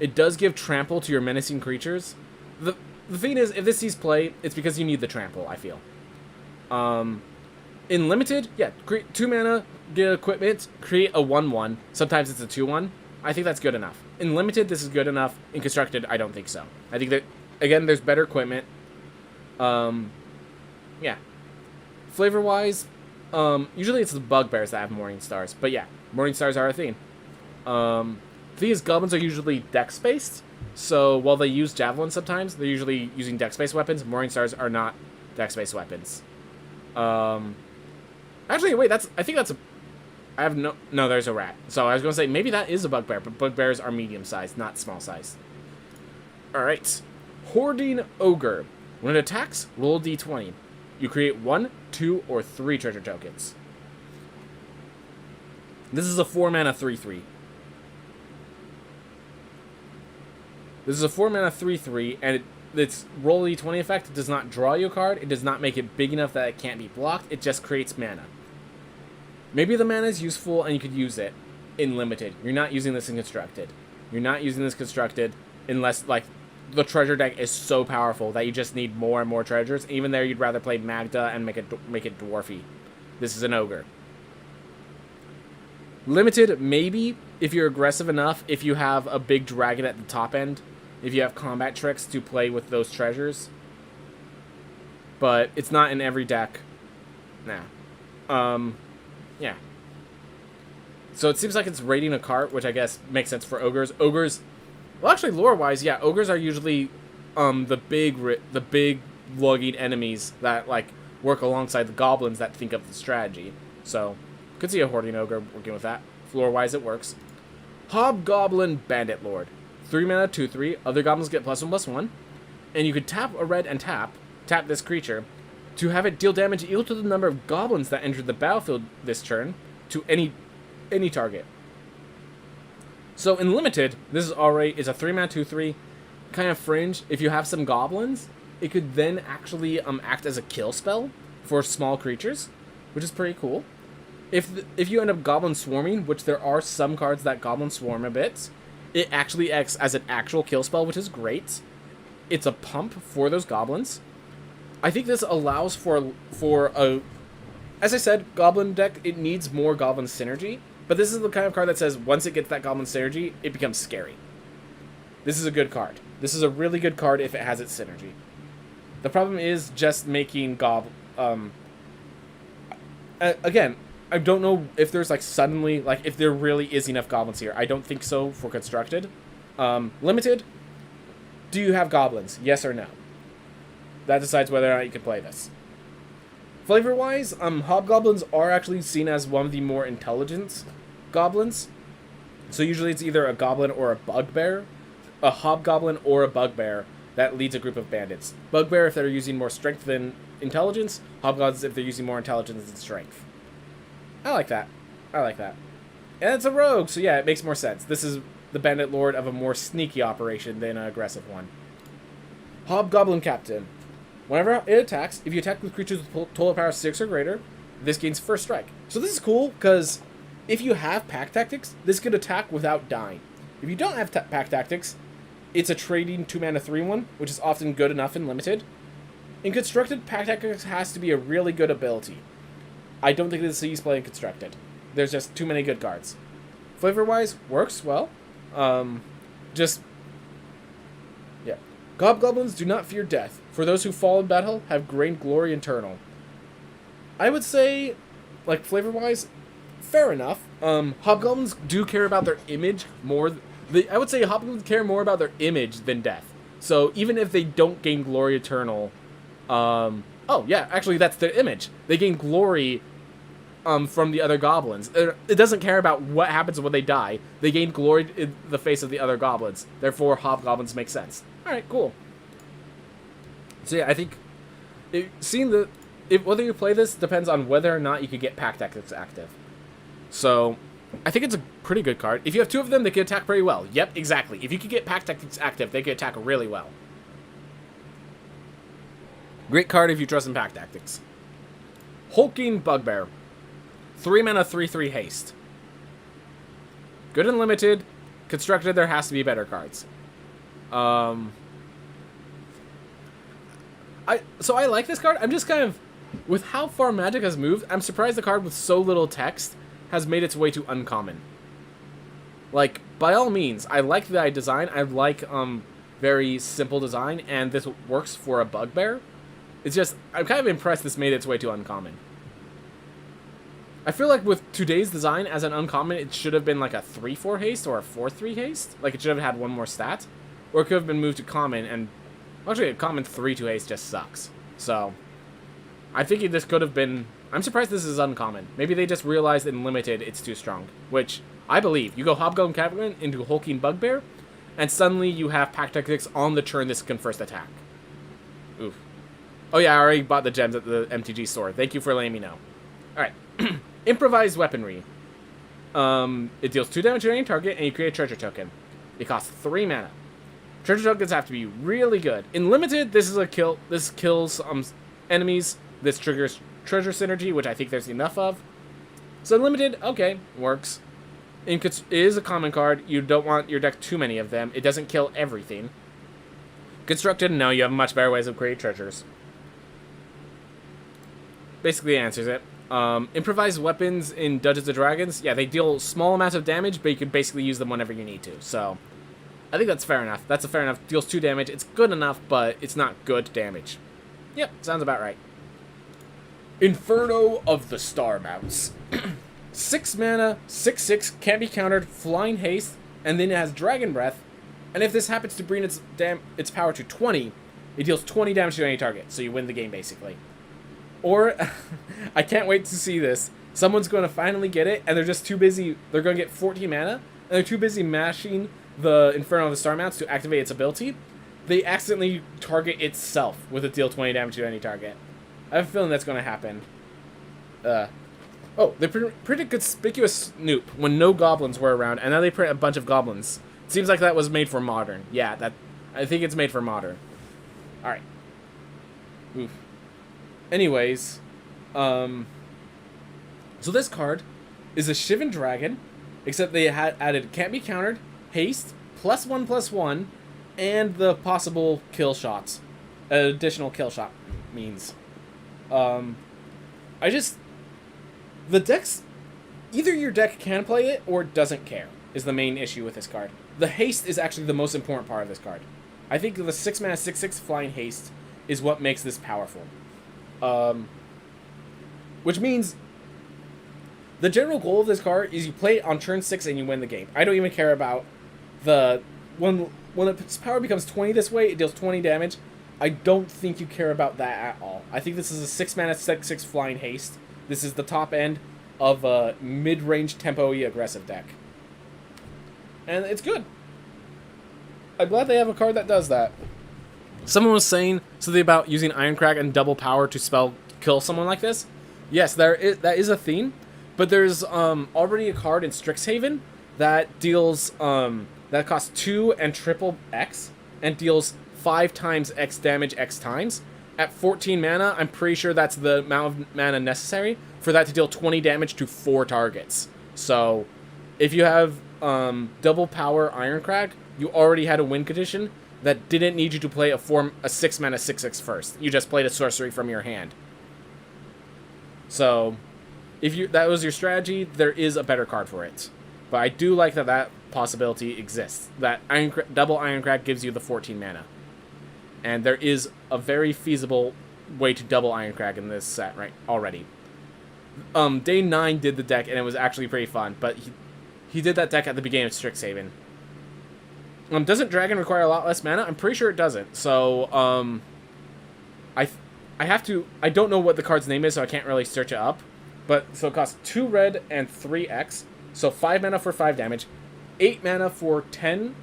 It does give trample to your menacing creatures. The thing is, if this sees play, it's because you need the trample, I feel. In Limited, yeah, create 2 mana, get equipment, create a 1/1. Sometimes it's a 2/1. I think that's good enough. In Limited, this is good enough. In Constructed, I don't think so. I think that, again, there's better equipment. Yeah. Flavor-wise, usually it's the Bugbears that have Morningstars. But yeah, Morningstars are a thing. These goblins are usually dex-based. So while they use Javelin sometimes, they're usually using dex-based weapons. Morningstars are not dex-based weapons. Actually, wait, there's a rat. So I was going to say, maybe that is a Bugbear, but Bugbears are medium-sized, not small-sized. Alright. Hoarding Ogre. When it attacks, roll d20. You create 1, 2, or 3 treasure tokens. This is a 4 mana 3/3. This is a 4 mana 3/3, and its roll d20 effect does not draw you a card. It does not make it big enough that it can't be blocked. It just creates mana. Maybe the mana is useful and you could use it in limited. You're not using this in constructed. You're not using this constructed unless, like, the treasure deck is so powerful that you just need more and more treasures. Even there, you'd rather play Magda and make it dwarfy. This is an ogre. Limited, maybe, if you're aggressive enough, if you have a big dragon at the top end, if you have combat tricks to play with those treasures. But it's not in every deck. Nah. Yeah. So it seems like it's raiding a cart, which I guess makes sense for ogres. Ogres, well, actually, lore-wise, yeah, ogres are usually the big lugging enemies that, like, work alongside the goblins that think of the strategy. So, could see a hoarding ogre working with that. Lore-wise, it works. Hobgoblin Bandit Lord. 3 mana, 2/3. Other goblins get +1/+1. And you could tap a red and tap this creature to have it deal damage equal to the number of goblins that entered the battlefield this turn to any target. So in limited, this is already a 3 mana 2/3 kind of fringe. If you have some goblins, it could then actually act as a kill spell for small creatures, which is pretty cool. If you end up goblin swarming, which there are some cards that goblin swarm a bit, it actually acts as an actual kill spell, which is great. It's a pump for those goblins. I think this allows for a, as I said, goblin deck, it needs more goblin synergy, but this is the kind of card that says once it gets that goblin synergy, it becomes scary. This is a good card. This is a really good card if it has its synergy. The problem is just making again, I don't know if there's, like, suddenly, like, if there really is enough goblins here. I don't think so for constructed. Limited, do you have goblins? Yes or no? That decides whether or not you can play this. Flavor-wise, hobgoblins are actually seen as one of the more intelligent goblins. So usually it's either a goblin or a bugbear. A hobgoblin or a bugbear that leads a group of bandits. Bugbear if they're using more strength than intelligence. Hobgoblins if they're using more intelligence than strength. I like that. I like that. And it's a rogue, so yeah, it makes more sense. This is the Bandit Lord of a more sneaky operation than an aggressive one. Hobgoblin Captain. Whenever it attacks, if you attack with creatures with total power 6 or greater, this gains first strike. So this is cool, because if you have Pack Tactics, this could attack without dying. If you don't have Pack Tactics, it's a trading 2 mana 3/1, which is often good enough in limited. In constructed, Pack Tactics has to be a really good ability. I don't think this is playing constructed. There's just too many good cards. Flavor-wise, works well. Yeah. Hobgoblins do not fear death. For those who fall in battle, have gained glory eternal. I would say, like, flavor-wise, fair enough. Hobgoblins do care about their image more. I would say hobgoblins care more about their image than death. So even if they don't gain glory eternal, oh yeah, actually that's their image. They gain glory from the other goblins. It doesn't care about what happens when they die. They gain glory in the face of the other goblins. Therefore, hobgoblins make sense. All right, cool. So yeah, I think whether you play this depends on whether or not you could get Pack Tactics active. So I think it's a pretty good card. If you have 2 of them, they can attack pretty well. Yep, exactly. If you could get Pack Tactics active, they can attack really well. Great card if you trust in Pack Tactics. Hulking Bugbear. 3 mana, 3/3 haste. Good and limited. Constructed, there has to be better cards. So I like this card. I'm just kind of, with how far Magic has moved, I'm surprised the card with so little text has made its way to uncommon. Like, by all means, I like the design. I like very simple design, and this works for a Bugbear. It's just, I'm kind of impressed this made its way to uncommon. I feel like with today's design as an uncommon, it should have been like a 3/4 haste or a 4/3 haste. Like, it should have had one more stat. Or it could have been moved to common, and actually a common 3/2 haste just sucks. So, I'm thinking this could have been, I'm surprised this is uncommon. Maybe they just realized in limited it's too strong. Which, I believe. You go Hobgoblin Captain into Hulking Bugbear, and suddenly you have Pack Tactics on the turn this can first attack. Oof. Oh yeah, I already bought the gems at the MTG store. Thank you for letting me know. Alright. Improvised Weaponry. It deals 2 damage to any target, and you create a treasure token. It costs 3 mana. Treasure tokens have to be really good. In limited, this is a kill. This kills enemies. This triggers treasure synergy, which I think there's enough of. So Unlimited, okay, works. It is a common card. You don't want your deck too many of them. It doesn't kill everything. Constructed, no, you have much better ways of creating treasures. Basically answers it. Improvised weapons in Dungeons & Dragons, yeah, they deal small amounts of damage, but you can basically use them whenever you need to. So, I think that's fair enough. That's a fair enough. Deals 2 damage. It's good enough, but it's not good damage. Yep, sounds about right. Inferno of the Star Mounts. 6 mana, 6/6, can't be countered, flying haste, and then it has Dragon Breath. And if this happens to bring its power to 20, it deals 20 damage to any target, so you win the game basically. Or, I can't wait to see this. Someone's going to finally get it, and they're just too busy. They're going to get 14 mana, and they're too busy mashing the Inferno of the Star Mounts to activate its ability. They accidentally target itself with a deal 20 damage to any target. I have a feeling that's going to happen. Oh, they printed Conspicuous Snoop when no goblins were around, and now they print a bunch of goblins. It seems like that was made for Modern. Yeah, I think it's made for Modern. Alright. Oof. Anyways, so this card is a Shivan Dragon, except they had added can't be countered, haste, +1/+1, and the possible kill shots. Additional kill shot means. The decks, either your deck can play it or doesn't care, is the main issue with this card. The haste is actually the most important part of this card. I think the 6 mana 6/6 flying haste is what makes this powerful. Which means the general goal of this card is you play it on turn 6 and you win the game. I don't even care about when its power becomes 20 this way, it deals 20 damage. I don't think you care about that at all. I think this is a 6 mana 6/6 flying haste. This is the top end of a mid-range tempo-y aggressive deck. And it's good. I'm glad they have a card that does that. Someone was saying something about using Ironcrag and double power to kill someone like this. Yes, that is a theme, but there's already a card in Strixhaven that deals that costs 2 and triple X and deals 5 times X damage X times. At 14 mana, I'm pretty sure that's the amount of mana necessary for that to deal 20 damage to 4 targets. So, if you have double power Ironcrag, you already had a win condition that didn't need you to play a 6 mana 6/6 first. You just played a sorcery from your hand. So, if that was your strategy, there is a better card for it. But I do like that possibility exists. That double Ironcrag gives you the 14 mana. And there is a very feasible way to double Ironcrag in this set already. Day 9 did the deck, and it was actually pretty fun. But he did that deck at the beginning of Strixhaven. Doesn't Dragon require a lot less mana? I'm pretty sure it doesn't. So, I don't know what the card's name is, so I can't really search it up. But, so it costs 2 red and 3 X. So 5 mana for 5 damage. 8 mana for 10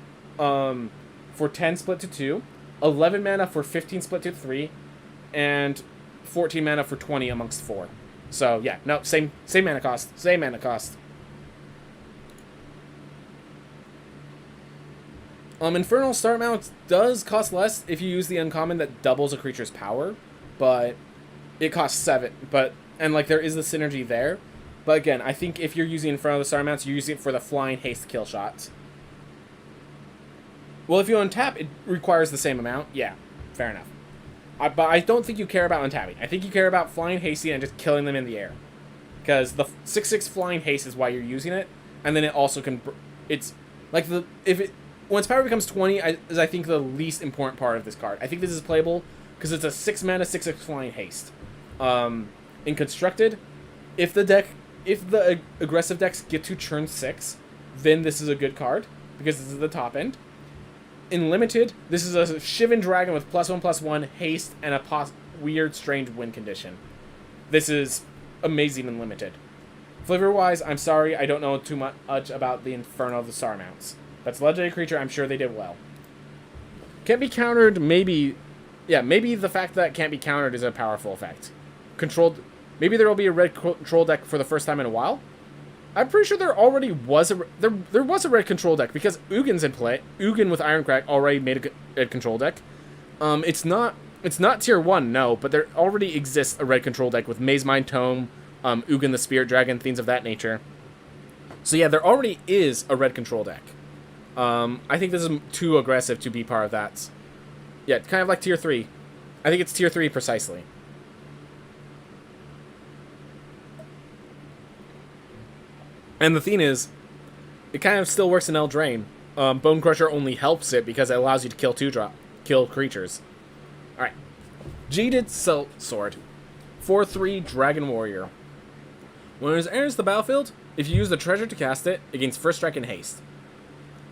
split to 2. 11 mana for 15 split to 3. And 14 mana for 20 amongst 4. So, yeah, no, same mana cost. Same mana cost. Infernal Star Mount does cost less if you use the uncommon that doubles a creature's power, but it costs 7. And there is the synergy there. But again, I think if you're using Infernal Star Mounts, you're using it for the flying haste kill shots. Well, if you untap, it requires the same amount. Yeah, fair enough. But I don't think you care about untapping. I think you care about flying hasty and just killing them in the air. Because the 6/6 flying haste is why you're using it, and then it also can. It's like when its power becomes 20 is I think the least important part of this card. I think this is playable because it's a 6 mana 6/6 flying haste. In constructed, if the aggressive decks get to turn 6, then this is a good card because this is the top end. In limited, this is a Shivan Dragon with +1/+1 haste and a weird strange win condition. This is amazing in limited. Flavor-wise, I'm sorry, I don't know too much about the Inferno of the Star Mounts. That's a legendary creature, I'm sure they did well. Can't be countered, maybe. Yeah, maybe the fact that it can't be countered is a powerful effect. Maybe there will be a red control deck for the first time in a while. I'm pretty sure there already was there was a red control deck because Ugin's in play. Ugin with Ironcrag already made a control deck. It's not tier 1, no, but there already exists a red control deck with Maze Mind Tome, Ugin the Spirit Dragon, things of that nature. So yeah, there already is a red control deck. I think this is too aggressive to be part of that. Yeah, kind of like tier 3. I think it's tier 3 precisely. And the thing is, it kind of still works in Eldraine. Bone Crusher only helps it because it allows you to kill creatures. Alright. Jaded Sellsword. 4/3 Dragon Warrior. When it enters the battlefield, if you use the treasure to cast it, it gains first strike and haste.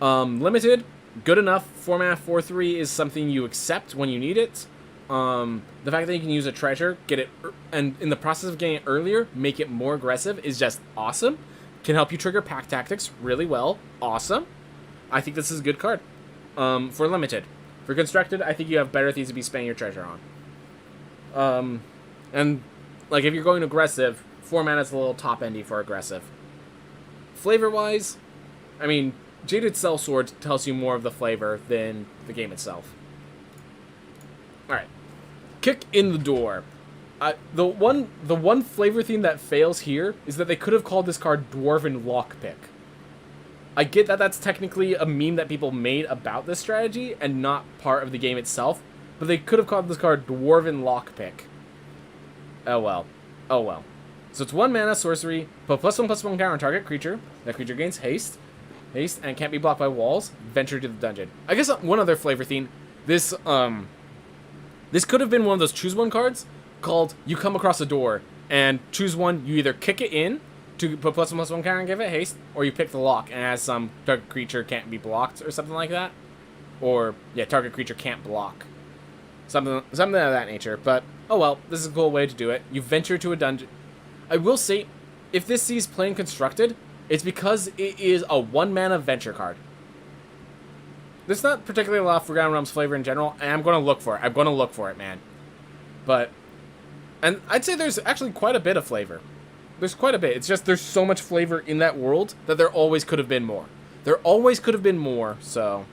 Limited, good enough. 4-mana 4/3 is something you accept when you need it. The fact that you can use a treasure, get it, and in the process of getting it earlier, make it more aggressive is just awesome. Can help you trigger pack tactics really well. Awesome. I think this is a good card. For limited. For constructed, I think you have better things to be spending your treasure on. And like if you're going aggressive, 4 mana is a little top endy for aggressive. Flavor wise, I mean, Jaded Sellsword tells you more of the flavor than the game itself. Alright. Kick in the door. The one flavor theme that fails here is that they could have called this card Dwarven Lockpick. I get that that's technically a meme that people made about this strategy and not part of the game itself, but they could have called this card Dwarven Lockpick. Oh well. Oh well. So it's 1 mana sorcery, put +1/+1 counter on target creature. That creature gains haste, and can't be blocked by walls. Venture to the dungeon. I guess one other flavor theme. This could have been one of those choose one cards called you come across a door and choose one. You either kick it in to put +1/+1 counter and give it haste, or you pick the lock and it has some target creature can't be blocked or something like that. Or yeah, target creature can't block. Something of that nature. But oh well, this is a cool way to do it. You venture to a dungeon. I will say, if this sees plain constructed, it's because it is a 1 mana venture card. There's not particularly a lot of Forgotten Realms flavor in general, and I'm going to look for it. I'm going to look for it, man. But, and I'd say there's actually quite a bit of flavor. There's quite a bit. It's just there's so much flavor in that world that there always could have been more. There always could have been more, so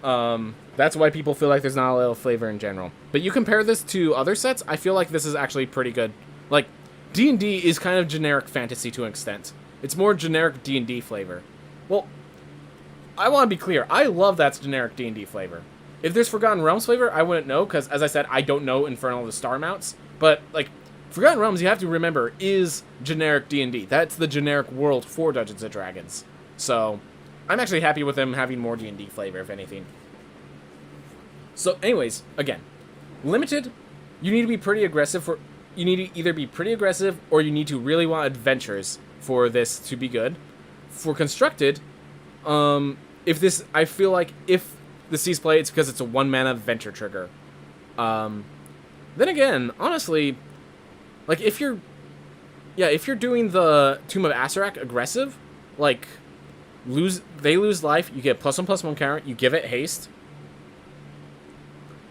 that's why people feel like there's not a little flavor in general. But you compare this to other sets, I feel like this is actually pretty good. Like, D&D is kind of generic fantasy to an extent. It's more generic D&D flavor. Well, I want to be clear. I love that's generic D&D flavor. If there's Forgotten Realms flavor, I wouldn't know, because, as I said, I don't know Infernal the Star Mounts. But, like, Forgotten Realms, you have to remember, is generic D&D. That's the generic world for Dungeons & Dragons. So, I'm actually happy with them having more D&D flavor, if anything. So, anyways, again, limited, you need to be pretty aggressive for... You need to either be pretty aggressive, or you need to really want adventures for this to be good. For constructed, if this... I feel like if the sees play, it's because it's a 1 mana venture trigger. Then again, honestly, like, if you're... Yeah, if you're doing the Tomb of Asarak aggressive, like, they lose life, you get +1/+1 counter, you give it haste.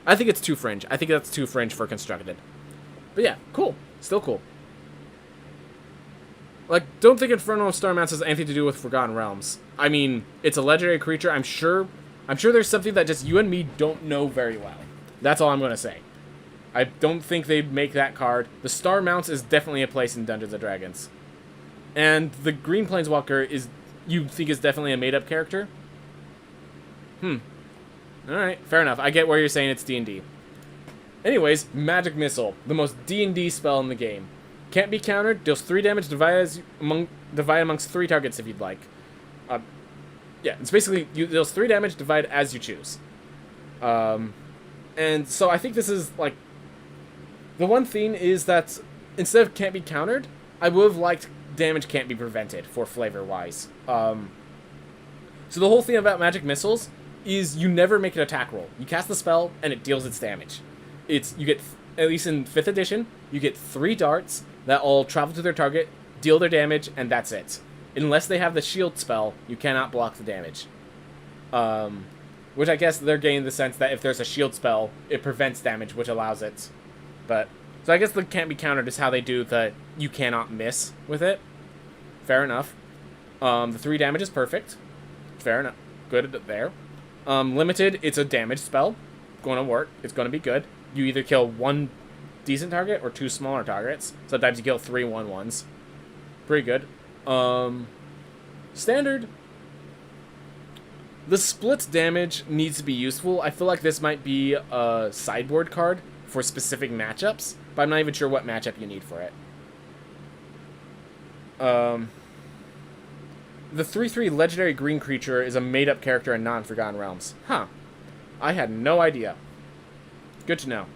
I think it's too fringe. I think that's too fringe for constructed. But yeah, cool. Still cool. Like, don't think Infernal Star Mounts has anything to do with Forgotten Realms. I mean, it's a legendary creature. I'm sure there's something that just you and me don't know very well. That's all I'm going to say. I don't think they'd make that card. The Star Mounts is definitely a place in Dungeons & Dragons. And the Green Planeswalker is, you think, is definitely a made-up character? Alright, fair enough. I get where you're saying it's D&D. Anyways, Magic Missile, the most D&D spell in the game. Can't be countered, deals 3 damage, divide amongst 3 targets if you'd like. Yeah, it's basically, deals 3 damage, divide as you choose. And so I think this is, like, the one thing is that instead of can't be countered, I would have liked damage can't be prevented for flavor-wise. So the whole thing about Magic Missiles is you never make an attack roll. You cast the spell, and it deals its damage. You get, at least in 5th edition, you get 3 darts that all travel to their target, deal their damage, and that's it. Unless they have the shield spell, you cannot block the damage. Which I guess they're getting the sense that if there's a shield spell, it prevents damage, which allows it. But, so I guess the can't be countered is how they do the you cannot miss with it. Fair enough. The 3 damage is perfect. Fair enough. Good there. Limited, it's a damage spell. Going to work. It's going to be good. You either kill 1 decent target or 2 smaller targets. Sometimes you kill 3 1/1s. Pretty good. Standard. The split damage needs to be useful. I feel like this might be a sideboard card for specific matchups, but I'm not even sure what matchup you need for it. The 3/3 legendary green creature is a made-up character in non-Forgotten Realms. Huh. I had no idea. Good to know.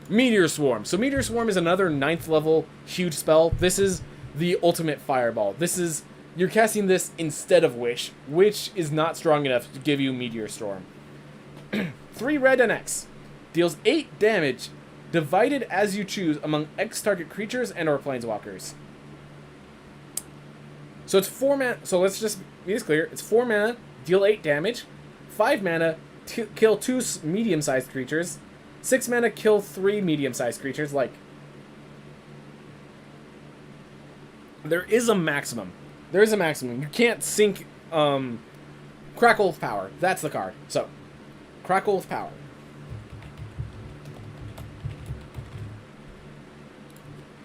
Meteor Swarm. So Meteor Swarm is another 9th level huge spell. This is the ultimate fireball. This is... You're casting this instead of Wish. Wish is not strong enough to give you Meteor Storm. 3 red and X. Deals 8 damage, divided as you choose among X target creatures and or planeswalkers. So it's 4 mana. So let's just be this clear. It's 4 mana, deal 8 damage. 5 mana, kill 2 medium-sized creatures. 6 mana, kill 3 medium-sized creatures. Like, there is a maximum. There is a maximum. You can't sink Crackle with Power. That's the card. So, Crackle with Power.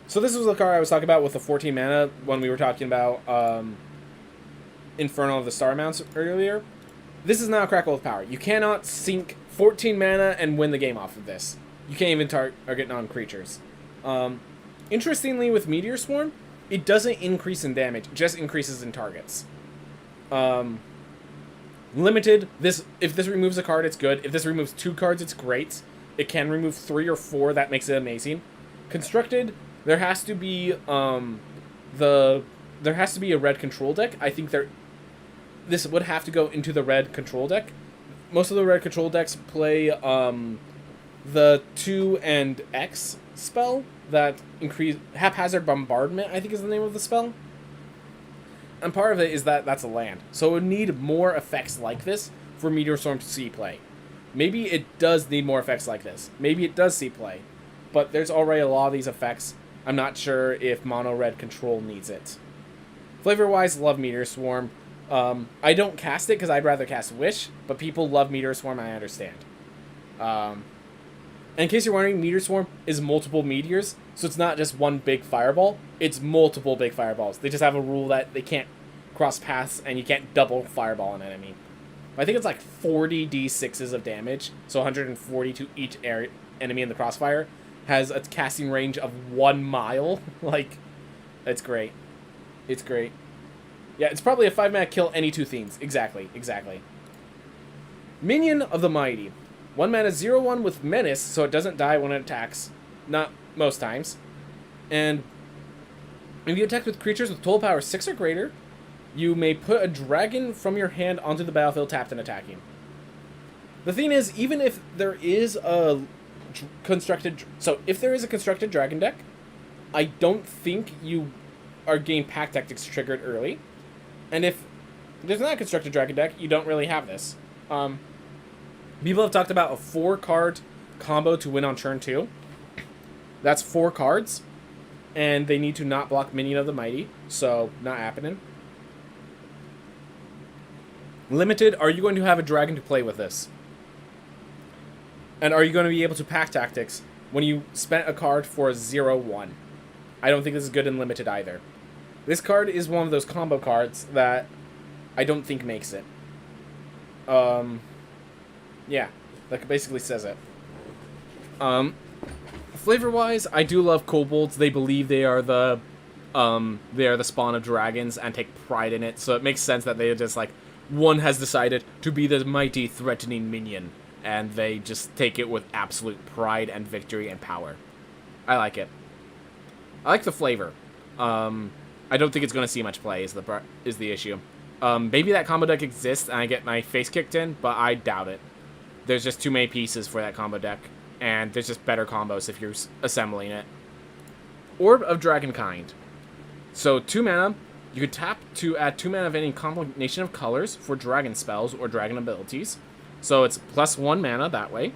So this was the card I was talking about with the 14 mana when we were talking about Infernal of the Star Mounts earlier. This is now Crackle with Power. You cannot sink 14 mana and win the game off of this. You can't even target non-creatures. Interestingly, with Meteor Swarm, it doesn't increase in damage, it just increases in targets. Limited, if this removes a card, it's good. If this removes 2 cards, it's great. It can remove 3 or 4, that makes it amazing. Constructed, there has to be there has to be a red control deck. I think this would have to go into the red control deck. Most of the red control decks play the 2 and X spell that increase Haphazard Bombardment, I think is the name of the spell. And part of it is that that's a land. So it would need more effects like this for Meteor Storm to see play. Maybe it does need more effects like this. Maybe it does see play. But there's already a lot of these effects. I'm not sure if Mono Red Control needs it. Flavor-wise, love Meteor Swarm. I don't cast it because I'd rather cast Wish, but people love Meteor Swarm, I understand. And in case you're wondering, Meteor Swarm is multiple meteors, so it's not just one big fireball, it's multiple big fireballs. They just have a rule that they can't cross paths, and you can't double fireball an enemy. I think it's like 40 d6s of damage, so 140 to each enemy in the crossfire, has a casting range of 1 mile. Like, it's great. It's great. Yeah, it's probably a 5-mana kill any 2 themes. Exactly. Minion of the Mighty. 1 mana 0/1 with Menace, so it doesn't die when it attacks. Not most times. And if you attack with creatures with total power 6 or greater, you may put a dragon from your hand onto the battlefield tapped and attacking. The thing is, even if there is a constructed... So, if there is a constructed dragon deck, I don't think you are getting Pack Tactics triggered early. And if there's not a constructed dragon deck, you don't really have this. People have talked about a 4-card combo to win on turn 2. That's 4 cards. And they need to not block Minion of the Mighty. So, not happening. Limited, are you going to have a dragon to play with this? And are you going to be able to Pack Tactics when you spent a card for a 0/1? I don't think this is good in Limited either. This card is one of those combo cards that I don't think makes it. Yeah, that basically says it. Flavor-wise, I do love kobolds. They believe they are the spawn of dragons and take pride in it. So it makes sense that they just like, one has decided to be the mighty threatening minion, and they just take it with absolute pride and victory and power. I like it. I like the flavor. I don't think it's going to see much play is the issue. Maybe that combo deck exists and I get my face kicked in, but I doubt it. There's just too many pieces for that combo deck, and there's just better combos if you're assembling it. Orb of Dragonkind. So 2 mana, you could tap to add 2 mana of any combination of colors for dragon spells or dragon abilities. So it's +1 mana that way.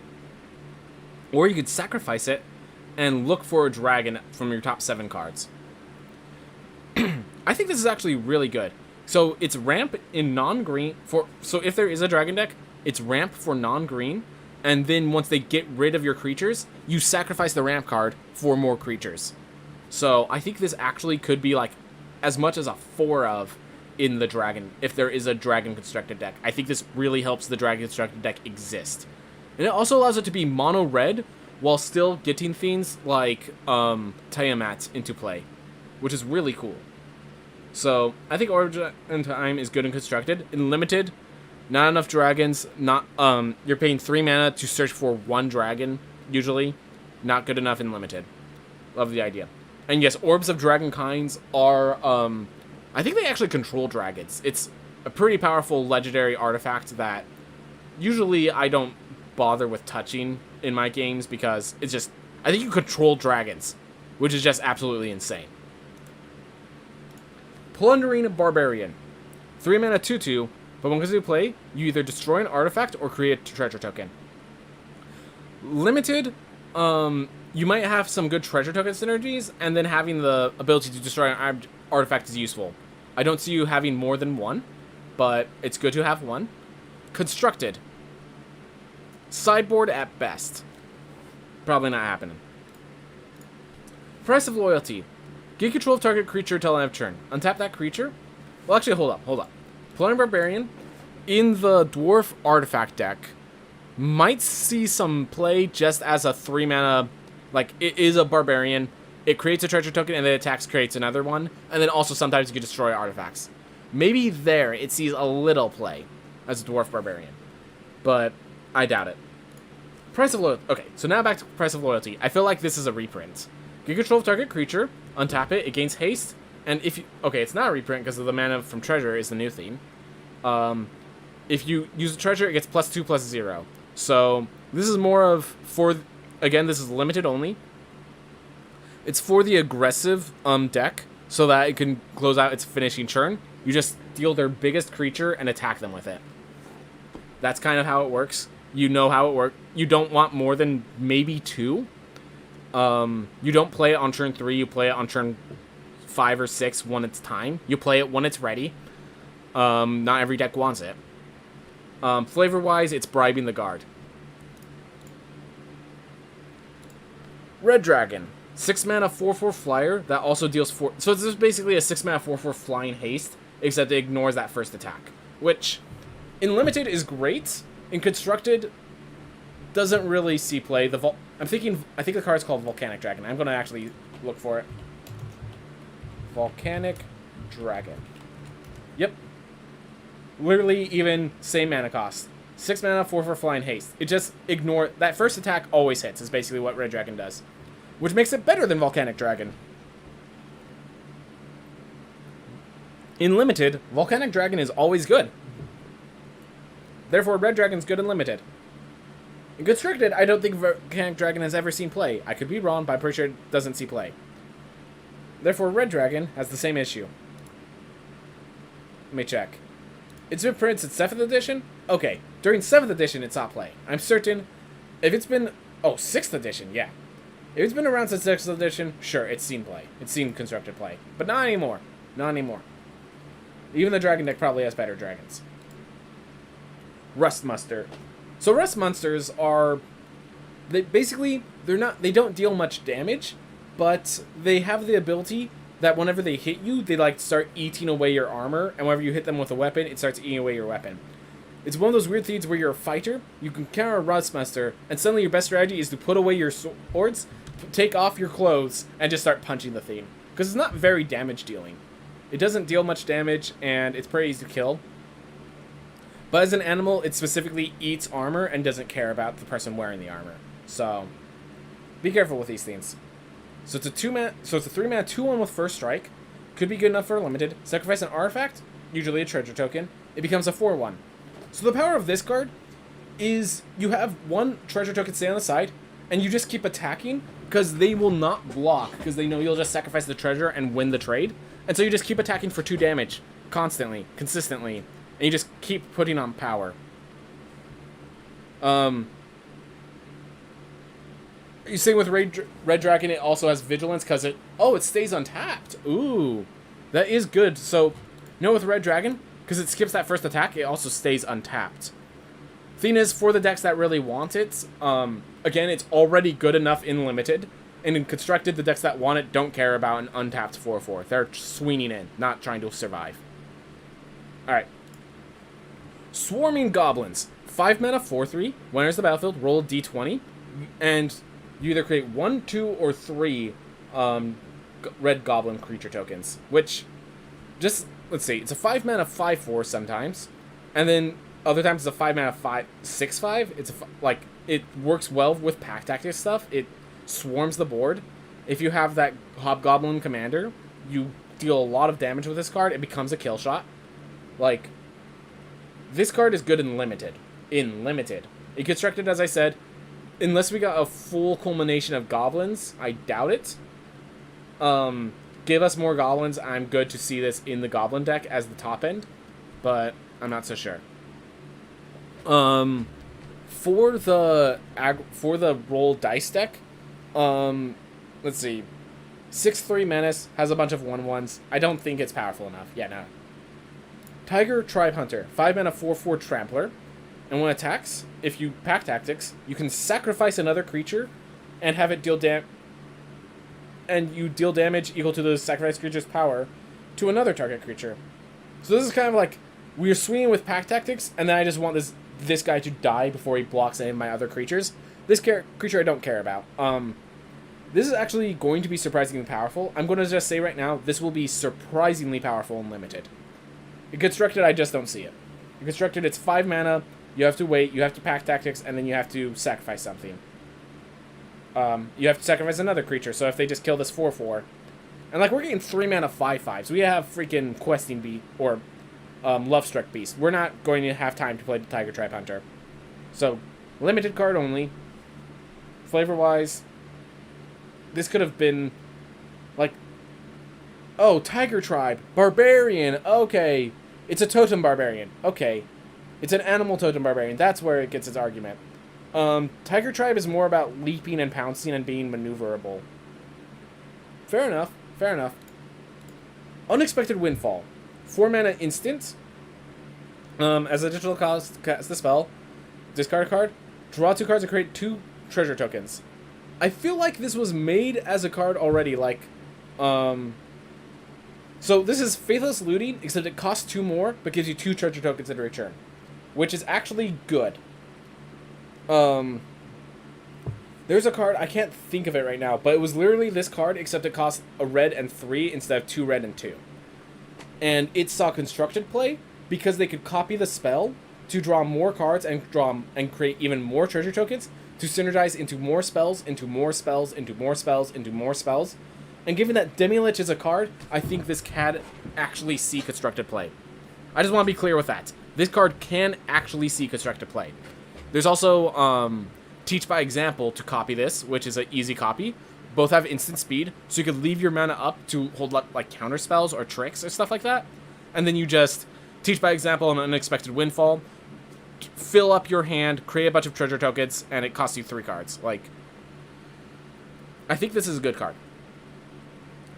Or you could sacrifice it and look for a dragon from your top 7 cards. I think this is actually really good. So it's ramp in non-green so if there is a dragon deck, it's ramp for non-green, and then once they get rid of your creatures, you sacrifice the ramp card for more creatures. So I think this actually could be like as much as a 4 of in the dragon, if there is a dragon constructed deck. I think this really helps the dragon constructed deck exist. And it also allows it to be mono red while still getting things like Tiamat into play, which is really cool. So I think Origin in Time is good and constructed. In limited, not enough dragons. Not you're paying 3 mana to search for 1 dragon. Usually, not good enough in limited. Love the idea. And yes, Orbs of Dragon Kinds are I think they actually control dragons. It's a pretty powerful legendary artifact that usually I don't bother with touching in my games because it's just, I think you control dragons, which is just absolutely insane. Plundering Barbarian. 3 mana 2/2, but when it comes to play, you either destroy an artifact or create a treasure token. Limited, you might have some good treasure token synergies, and then having the ability to destroy an artifact is useful. I don't see you having more than 1, but it's good to have 1. Constructed. Sideboard at best. Probably not happening. Price of Loyalty. Gain control of target creature until end of turn. Untap that creature. Well, actually, hold up. Plundering Barbarian in the Dwarf Artifact deck might see some play just as a 3 mana, like, it is a Barbarian. It creates a treasure token, and then attacks, creates another one. And then also sometimes you can destroy artifacts. Maybe there it sees a little play as a Dwarf Barbarian. But I doubt it. Price of Loyalty. Okay, so now back to Price of Loyalty. I feel like this is a reprint. Get control of target creature, untap it, it gains haste. And if you... Okay, it's not a reprint because of the mana from treasure is the new theme. If you use a treasure, it gets +2/+0. So this is more of... for again, this is limited only. It's for the aggressive deck, so that it can close out its finishing turn. You just steal their biggest creature and attack them with it. That's kind of how it works. You know how it works. You don't want more than maybe 2. You don't play it on turn 3. You play it on turn 5 or 6 when it's time. You play it when it's ready. Not every deck wants it. Flavor-wise, it's bribing the guard. Red Dragon. 6 mana 4/4 flyer that also deals 4. So this is basically a 6 mana 4/4 flying haste, except it ignores that first attack, which in limited is great. In constructed, doesn't really see play. I think the card's called Volcanic Dragon. I'm gonna actually look for it. Volcanic Dragon. Yep. Literally even same mana cost. 6 mana 4/4 flying haste. It just ignore that first attack always hits. Is basically what Red Dragon does. Which makes it better than Volcanic Dragon. In limited, Volcanic Dragon is always good. Therefore, Red Dragon's good in limited. In constructed, I don't think Volcanic Dragon has ever seen play. I could be wrong, but I'm pretty sure it doesn't see play. Therefore, Red Dragon has the same issue. Let me check. It's been printed since 7th edition? Okay, during 7th edition it saw play. I'm certain if it's been... Oh, 6th edition, yeah. If it's been around since 6th edition, sure, it's seen play. It's seen constructed play. But not anymore. Not anymore. Even the Dragon deck probably has better dragons. Rust Monster. So Rust Monsters are... They don't deal much damage, but they have the ability that whenever they hit you, they like start eating away your armor, and whenever you hit them with a weapon, it starts eating away your weapon. It's one of those weird things where you're a fighter, you can counter a Rust Monster, and suddenly your best strategy is to put away your swords, take off your clothes, and just start punching the thing. Because it's not very damage dealing. It doesn't deal much damage, and it's pretty easy to kill. But as an animal, it specifically eats armor and doesn't care about the person wearing the armor. So, be careful with these things. So it's a 3-mana 2/1 with first strike. Could be good enough for a limited. Sacrifice an artifact, usually a treasure token. It becomes a 4/1. So the power of this card is you have 1 treasure token stay on the side, and you just keep attacking because they will not block because they know you'll just sacrifice the treasure and win the trade. And so you just keep attacking for 2 damage constantly, consistently, and you just keep putting on power. You saying with Red Dragon it also has Vigilance because it stays untapped. Ooh, that is good. So, with Red Dragon, because it skips that first attack, it also stays untapped. Thing is, for the decks that really want it, again, it's already good enough in limited. And in constructed, the decks that want it don't care about an untapped 4/4. They're swinging in, not trying to survive. Alright. Swarming Goblins. 5 mana, 4/3. When enters the battlefield, roll a d20. And you either create 1, 2, or 3 red goblin creature tokens. Which, just, let's see, it's a 5 mana, 5/4 sometimes. And then other times it's a 5 mana, 6/5. It's like, it works well with pack tactics stuff. It swarms the board. If you have that Hobgoblin commander, you deal a lot of damage with this card. It becomes a kill shot. Like, this card is good in limited. In constructed, as I said, unless we got a full culmination of goblins, I doubt it. Give us more goblins. I'm good to see this in the goblin deck as the top end, but I'm not so sure. For the roll dice deck, let's see. 6/3 Menace has a bunch of 1/1s. I don't think it's powerful enough. Yeah, no. Tiger Tribe Hunter. 5 mana, 4/4 Trampler. And when it attacks, if you pack tactics, you can sacrifice another creature and have it deal damage equal to the sacrificed creature's power to another target creature. So this is kind of like, we're swinging with pack tactics, and then I just want this guy to die before he blocks any of my other creatures. This creature I don't care about. This is actually going to be surprisingly powerful. I'm going to just say right now, this will be surprisingly powerful and limited. In constructed, I just don't see it. In constructed, it's 5 mana, you have to wait, you have to pack tactics, and then you have to sacrifice something. You have to sacrifice another creature, so if they just kill this 4/4... And, like, we're getting 3 mana 5/5s. We have freaking Questing Beast, or Lovestruck Beast. We're not going to have time to play the Tiger Tribe Hunter. So, limited card only. Flavor-wise, this could have been, like, oh, Tiger Tribe, Barbarian, okay. It's a Totem Barbarian, okay. It's an Animal Totem Barbarian, that's where it gets its argument. Tiger Tribe is more about leaping and pouncing and being maneuverable. Fair enough, fair enough. Unexpected Windfall. 4 mana instant. As additional cost, cast the spell. Discard a card. Draw 2 cards and create 2 treasure tokens. I feel like this was made as a card already, like, so this is Faithless Looting, except it costs 2 more, but gives you 2 treasure tokens in return. Which is actually good. There's a card, I can't think of it right now, but it was literally this card, except it cost a red and 3 instead of 2 red and 2. And it saw constructed play, because they could copy the spell to draw more cards and create even more treasure tokens, to synergize into more spells, into more spells, into more spells, into more spells. And given that Demi-Lich is a card, I think this can actually see constructed play. I just want to be clear with that. This card can actually see constructed play. There's also Teach by Example to copy this, which is an easy copy. Both have instant speed, so you could leave your mana up to hold up like counter spells or tricks or stuff like that. And then you just Teach by Example an Unexpected Windfall, fill up your hand, create a bunch of treasure tokens, and it costs you 3 cards. Like, I think this is a good card.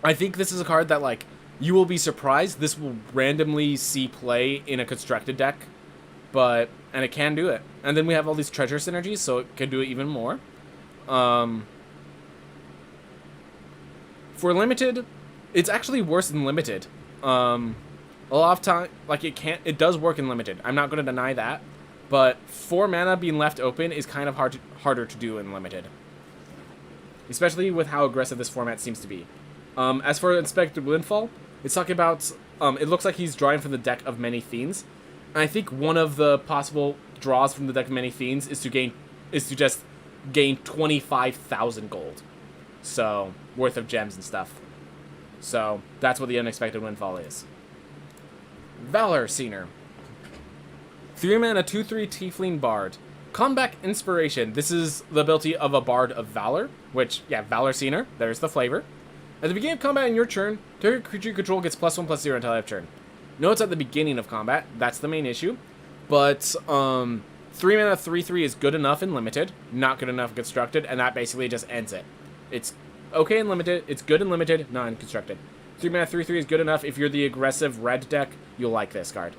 I think this is a card that, like, you will be surprised. This will randomly see play in a constructed deck, and it can do it. And then we have all these treasure synergies, so it can do it even more. For limited, it's actually worse than limited. A lot of time, like, it does work in limited. I'm not going to deny that. But 4 mana being left open is kind of harder to do in limited. Especially with how aggressive this format seems to be. As for Unexpected Windfall, it's talking about, it looks like he's drawing from the deck of Many Fiends. And I think one of the possible draws from the deck of Many Fiends is to just gain 25,000 gold. So, worth of gems and stuff. So, that's what the Unexpected Windfall is. Valor Scener. 3 mana, 2/3 Tiefling Bard. Combat Inspiration. This is the ability of a Bard of Valor, which, yeah, Valor Scener. There's the flavor. At the beginning of combat in your turn, target creature you control gets +1/+0 until end of turn. Note it's at the beginning of combat. That's the main issue. But 3 mana, 3/3 is good enough in limited, not good enough in constructed, and that basically just ends it. It's okay in limited, it's good in limited, not in constructed. 3 mana, 3/3 is good enough. If you're the aggressive red deck, you'll like this card.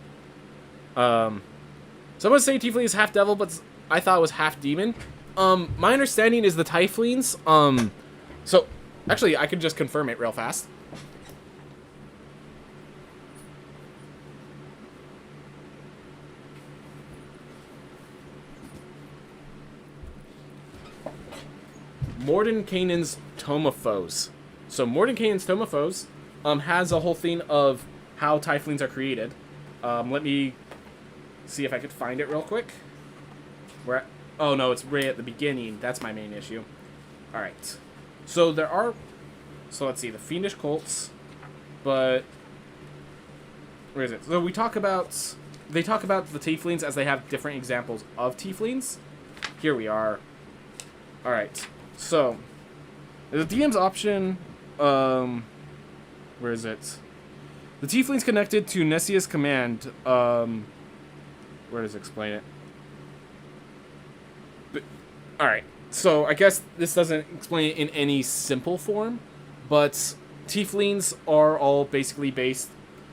Someone say Tiefling is half devil, but I thought it was half demon. My understanding is the Tieflings, so actually I could just confirm it real fast. Mordenkainen's Tome of Foes. So Mordenkainen's Tome of Foes has a whole thing of how Tieflings are created. Let me see if I could find it real quick. Oh no, it's right at the beginning. That's my main issue. Alright. So there are... So let's see, the Fiendish Cults. But... Where is it? So we talk about... They talk about the Tieflings as they have different examples of Tieflings. Here we are. Alright. So, the DM's option, where is it? The Tiefling's connected to Nessia's command, where does it explain it? But, alright, so I guess this doesn't explain it in any simple form, but Tieflings are all basically based,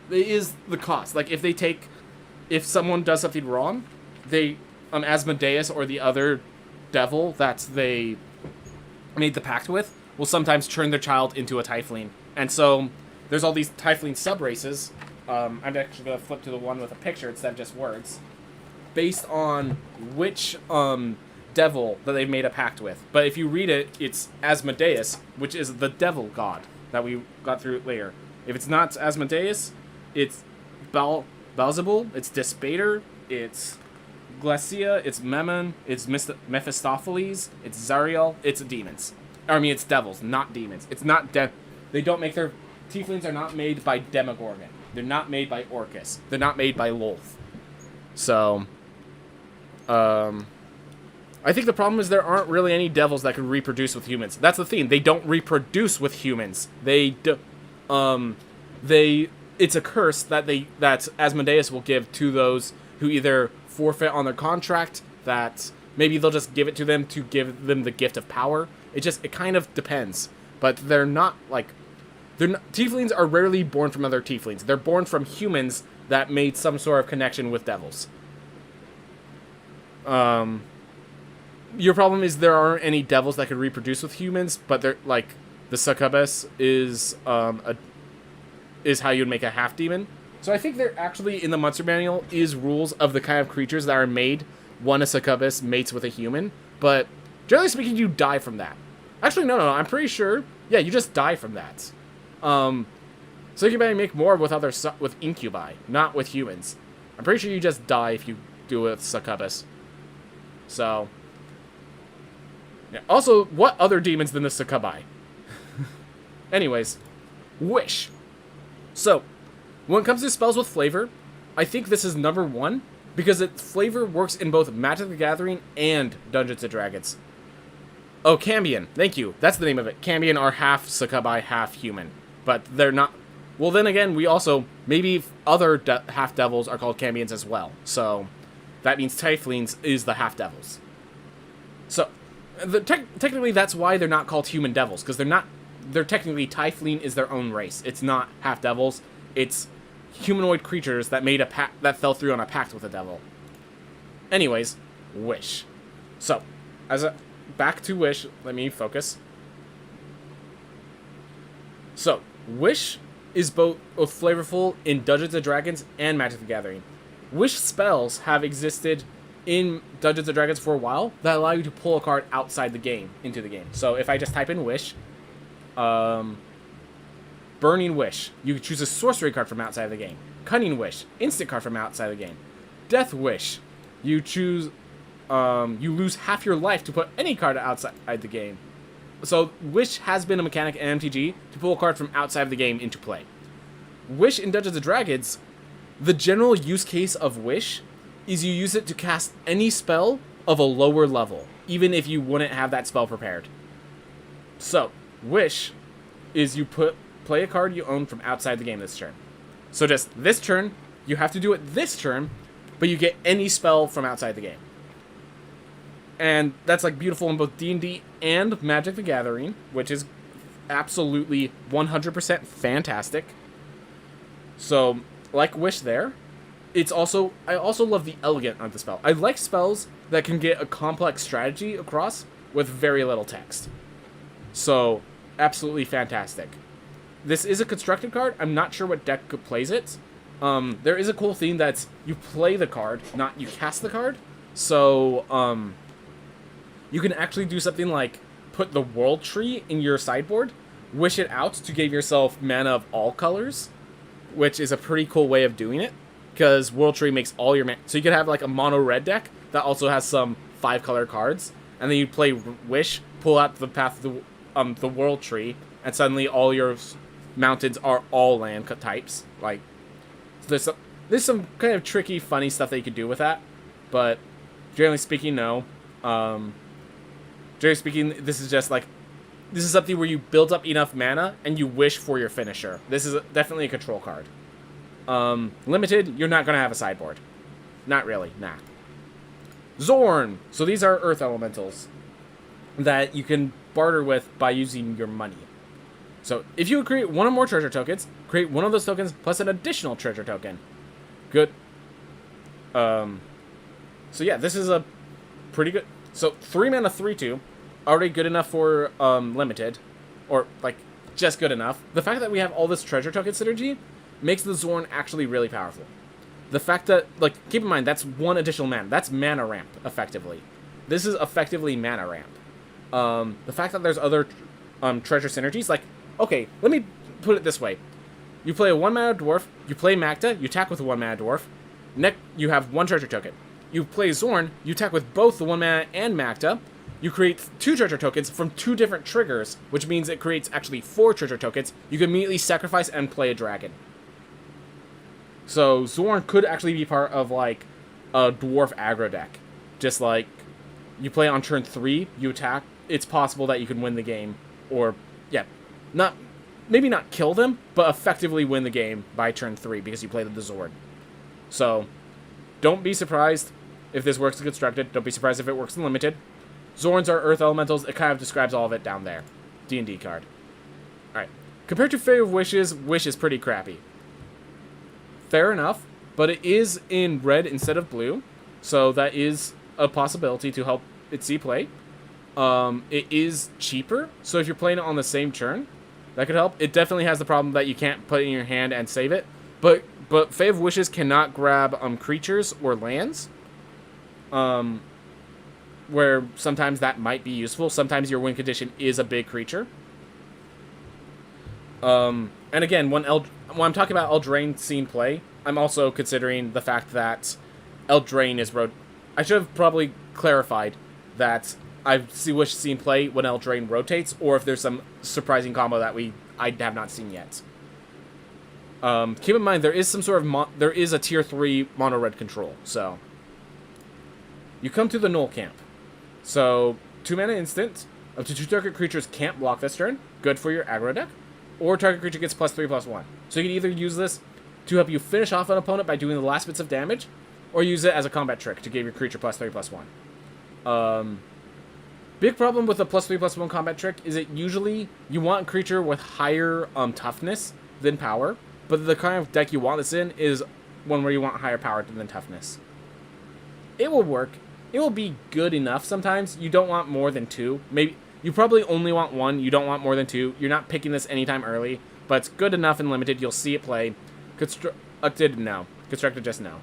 it is the cost. Like, if someone does something wrong, they, Asmodeus or the other devil that they made the pact with will sometimes turn their child into a Tiefling. And so there's all these Tiefling sub-races. I'm actually going to flip to the one with a picture instead of just words. Based on which devil that they've made a pact with. But if you read it, it's Asmodeus, which is the devil god that we got through later. If it's not Asmodeus, it's Beelzebul, it's Despater, it's Glacia, it's Memon, it's Mephistopheles, it's Zariel, it's demons. It's devils, not demons. It's not they don't make their... Tieflings are not made by Demogorgon. They're not made by Orcus. They're not made by Lolth. So, I think the problem is there aren't really any devils that can reproduce with humans. That's the thing. They don't reproduce with humans. It's a curse that Asmodeus will give to those who either forfeit on their contract, that maybe they'll just give it to them to give them the gift of power. It kind of depends. But they're not, Tieflings are rarely born from other Tieflings. They're born from humans that made some sort of connection with devils. Your problem is there aren't any devils that could reproduce with humans, but they're, the succubus is how you'd make a half-demon. So I think there actually, in the Monster Manual, is rules of the kind of creatures that are made when a succubus mates with a human. But, generally speaking, you die from that. Actually, no, I'm pretty sure, yeah, you just die from that. Succubi make more with incubi, not with humans. I'm pretty sure you just die if you do it with succubus. So, yeah. Also, what other demons than the succubi? Anyways, Wish. So, when it comes to spells with flavor, I think this is number one, because flavor works in both Magic the Gathering and Dungeons & Dragons. Oh, Cambion. Thank you. That's the name of it. Cambion are half succubi, half human. But they're not... Well, then again, we also... Maybe other half-devils are called Cambions as well. So, that means Tieflings is the half-devils. So, technically that's why they're not called human devils, because they're technically... Tiefling is their own race. It's not half-devils. It's humanoid creatures that made that fell through on a pact with a devil. Anyways, Wish. So, back to Wish. Let me focus. So, Wish is both flavorful in Dungeons & Dragons and Magic the Gathering. Wish spells have existed in Dungeons & Dragons for a while that allow you to pull a card outside the game, into the game. So, if I just type in Wish, Burning Wish, you choose a sorcery card from outside of the game. Cunning Wish, instant card from outside of the game. Death Wish, you choose, you lose half your life to put any card outside the game. So, Wish has been a mechanic in MTG to pull a card from outside of the game into play. Wish in Dungeons & Dragons, the general use case of Wish is you use it to cast any spell of a lower level, even if you wouldn't have that spell prepared. So, Wish is you play a card you own from outside the game this turn. So just this turn, you have to do it this turn, but you get any spell from outside the game. And that's beautiful in both D&D and Magic the Gathering, which is absolutely 100% fantastic. So, like Wish there. it's also, I also love the elegant of the spell. I like spells that can get a complex strategy across with very little text. So, absolutely fantastic. This is a constructed card. I'm not sure what deck plays it. There is a cool theme that's you play the card, not you cast the card. So, you can actually do something like put the World Tree in your sideboard, wish it out to give yourself mana of all colors, which is a pretty cool way of doing it, because World Tree makes all your mana. So you could have like a mono red deck that also has some 5-color cards, and then you play Wish, pull out the path of the World Tree, and suddenly all your mountains are all land types. Like, so there's some kind of tricky, funny stuff that you could do with that, but generally speaking, no. Generally speaking, this is just like, this is something where you build up enough mana and you wish for your finisher. This is definitely a control card. Limited, you're not going to have a sideboard. Not really, nah. Zorn! So these are earth elementals that you can barter with by using your money. So if you create one or more treasure tokens, create one of those tokens plus an additional treasure token. Good. So yeah, this is a pretty good... So 3 mana, 3/2. Already good enough for limited. Or, like, just good enough. The fact that we have all this treasure token synergy makes the Zorn actually really powerful. The fact that, like, keep in mind, that's one additional mana. That's mana ramp, effectively. This is effectively mana ramp. The fact that there's other treasure synergies, like, okay, let me put it this way. You play a 1-mana dwarf, you play Magda, you attack with a 1-mana dwarf, next you have 1 treasure token. You play Zorn, you attack with both the 1-mana and Magda, you create 2 treasure tokens from 2 different triggers, which means it creates actually 4 treasure tokens. You can immediately sacrifice and play a dragon. So Zorn could actually be part of, like, a dwarf aggro deck. Just like, you play on turn 3, you attack, it's possible that you can win the game, or, yeah, maybe not kill them, but effectively win the game by turn 3 because you played the Zorn. So, don't be surprised if this works in constructed, don't be surprised if it works in limited. Zorns are earth elementals, it kind of describes all of it down there. D&D card. Alright, compared to Fae of Wishes, Wish is pretty crappy. Fair enough, but it is in red instead of blue, so that is a possibility to help it see play. It is cheaper, so if you're playing it on the same turn, that could help. It definitely has the problem that you can't put it in your hand and save it, but Fae of Wishes cannot grab creatures or lands, where sometimes that might be useful. Sometimes your win condition is a big creature. And again, when I'm talking about Eldraine scene play, I'm also considering the fact that Eldraine is I should have probably clarified that I wish seen play when Eldraine rotates, or if there's some surprising combo that I have not seen yet. Keep in mind there is some sort of there is a tier 3 mono red control. So you come to the Null Camp. So 2 mana instant. Up to 2 target creatures can't block this turn. Good for your aggro deck. Or target creature gets +3/+1. So you can either use this to help you finish off an opponent by doing the last bits of damage, or use it as a combat trick to give your creature +3/+1. Big problem with the +3/+1 combat trick is it usually you want a creature with higher toughness than power, but the kind of deck you want this in is one where you want higher power than toughness. It will work. It will be good enough sometimes. You don't want more than 2. Maybe you probably only want 1. You don't want more than 2. You're not picking this anytime early, but it's good enough and limited. You'll see it play. Constructed now. Constructed just now.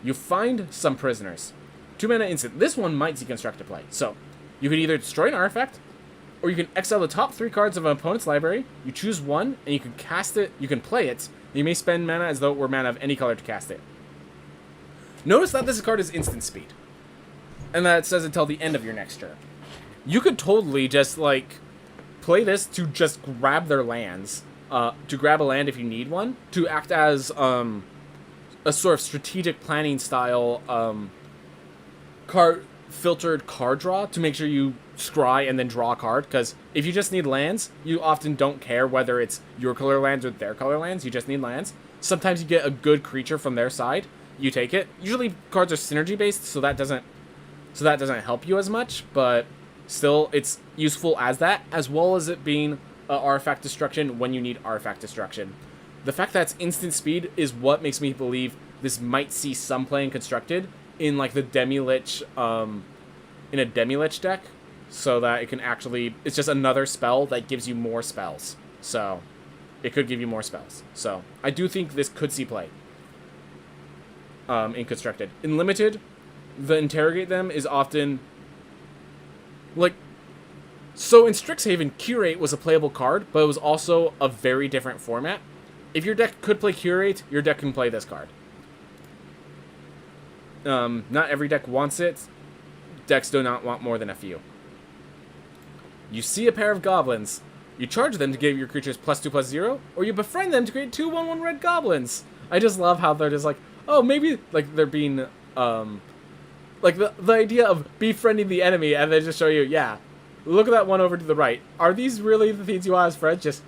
You find some prisoners. 2 mana instant. This one might see constructed play. So, you can either destroy an artifact, or you can exile the top 3 cards of an opponent's library. You choose one, and you can cast it. You can play it. You may spend mana as though it were mana of any color to cast it. Notice that this card is instant speed, and that it says until the end of your next turn. You could totally just, like, play this to just grab their lands, to grab a land if you need one, to act as a sort of strategic planning style filtered card draw to make sure you scry and then draw a card, because if you just need lands, you often don't care whether it's your color lands or their color lands, you just need lands. Sometimes you get a good creature from their side, you take it. Usually cards are synergy based, so that doesn't help you as much, but still it's useful as that, as well as it being artifact destruction when you need artifact destruction. the fact that it's instant speed is what makes me believe this might see some play in Constructed in like the Demi-Lich, in a Demi-Lich deck, so that it can actually, it's just another spell that gives you more spells. So, it could give you more spells. So, I do think this could see play in Constructed. In Limited, the Interrogate them is often, like, so in Strixhaven, Curate was a playable card, but it was also a very different format. If your deck could play Curate, your deck can play this card. Not every deck wants it. Decks do not want more than a few. You see a pair of goblins. You charge them to give your creatures +2/+0, or you befriend them to create 2/1/1 red goblins. I just love how they're just like, oh, maybe, like, they're being, like, the idea of befriending the enemy, and they just show you, yeah, look at that one over to the right. Are these really the things you want as friends? Just,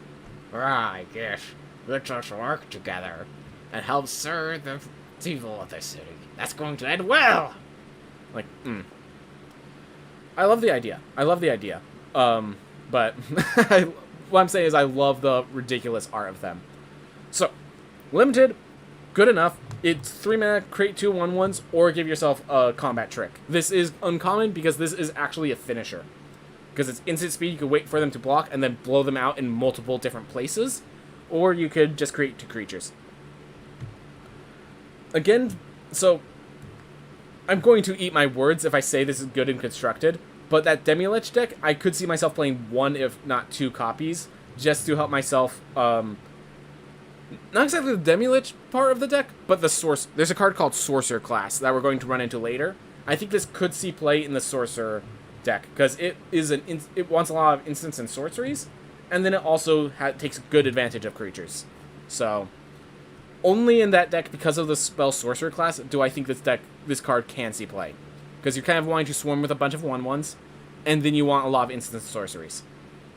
I guess, let's us work together and help serve the evil of the city. That's going to end well! Like, I love the idea. But what I'm saying is I love the ridiculous art of them. So, Limited, good enough. It's 3 mana, create 2/1/1s, or give yourself a combat trick. This is uncommon because this is actually a finisher. Because it's instant speed, you can wait for them to block and then blow them out in multiple different places. Or you could just create 2 creatures. Again, so I'm going to eat my words if I say this is good and constructed, but that Demi-Lich deck, I could see myself playing 1 if not 2 copies, just to help myself, not exactly the Demi-Lich part of the deck, but the source. There's a card called Sorcerer Class that we're going to run into later. I think this could see play in the Sorcerer deck, because it wants a lot of instants and sorceries, and then it also takes good advantage of creatures. So, only in that deck, because of the spell Sorcerer Class, do I think this card can see play. Because you're kind of wanting to swarm with a bunch of 1/1s, and then you want a lot of instant sorceries.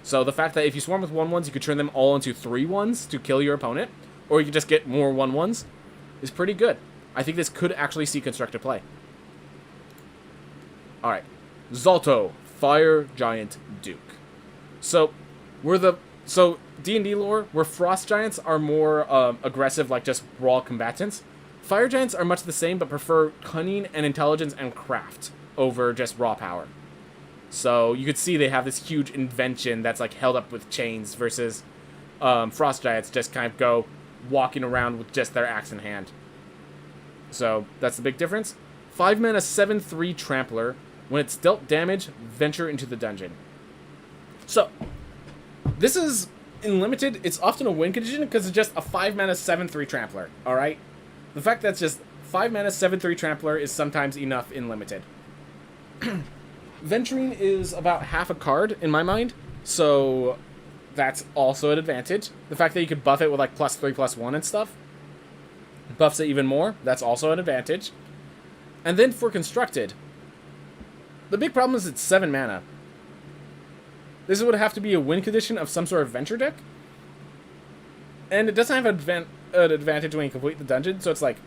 So the fact that if you swarm with 1/1s, you could turn them all into 3/1s to kill your opponent, or you could just get more 1/1s, is pretty good. I think this could actually see constructed play. Alright. Zalto, Fire Giant Duke. So, D&D lore, where Frost Giants are more aggressive, like just raw combatants, Fire Giants are much the same, but prefer cunning and intelligence and craft over just raw power. So you could see they have this huge invention that's like held up with chains versus Frost Giants just kind of go walking around with just their axe in hand. So that's the big difference. 5 mana, 7/3 Trampler. When it's dealt damage, venture into the dungeon. So this is, in Limited, it's often a win condition because it's just a 5 mana, 7/3 Trampler, alright? The fact that it's just 5 mana, 7/3 Trampler is sometimes enough in Limited. Venturing is about half a card, in my mind, so that's also an advantage. The fact that you could buff it with like +3/+1 and stuff buffs it even more. That's also an advantage. And then for Constructed, the big problem is it's 7 mana. This would have to be a win condition of some sort of venture deck. And it doesn't have an advantage when you complete the dungeon, so it's like...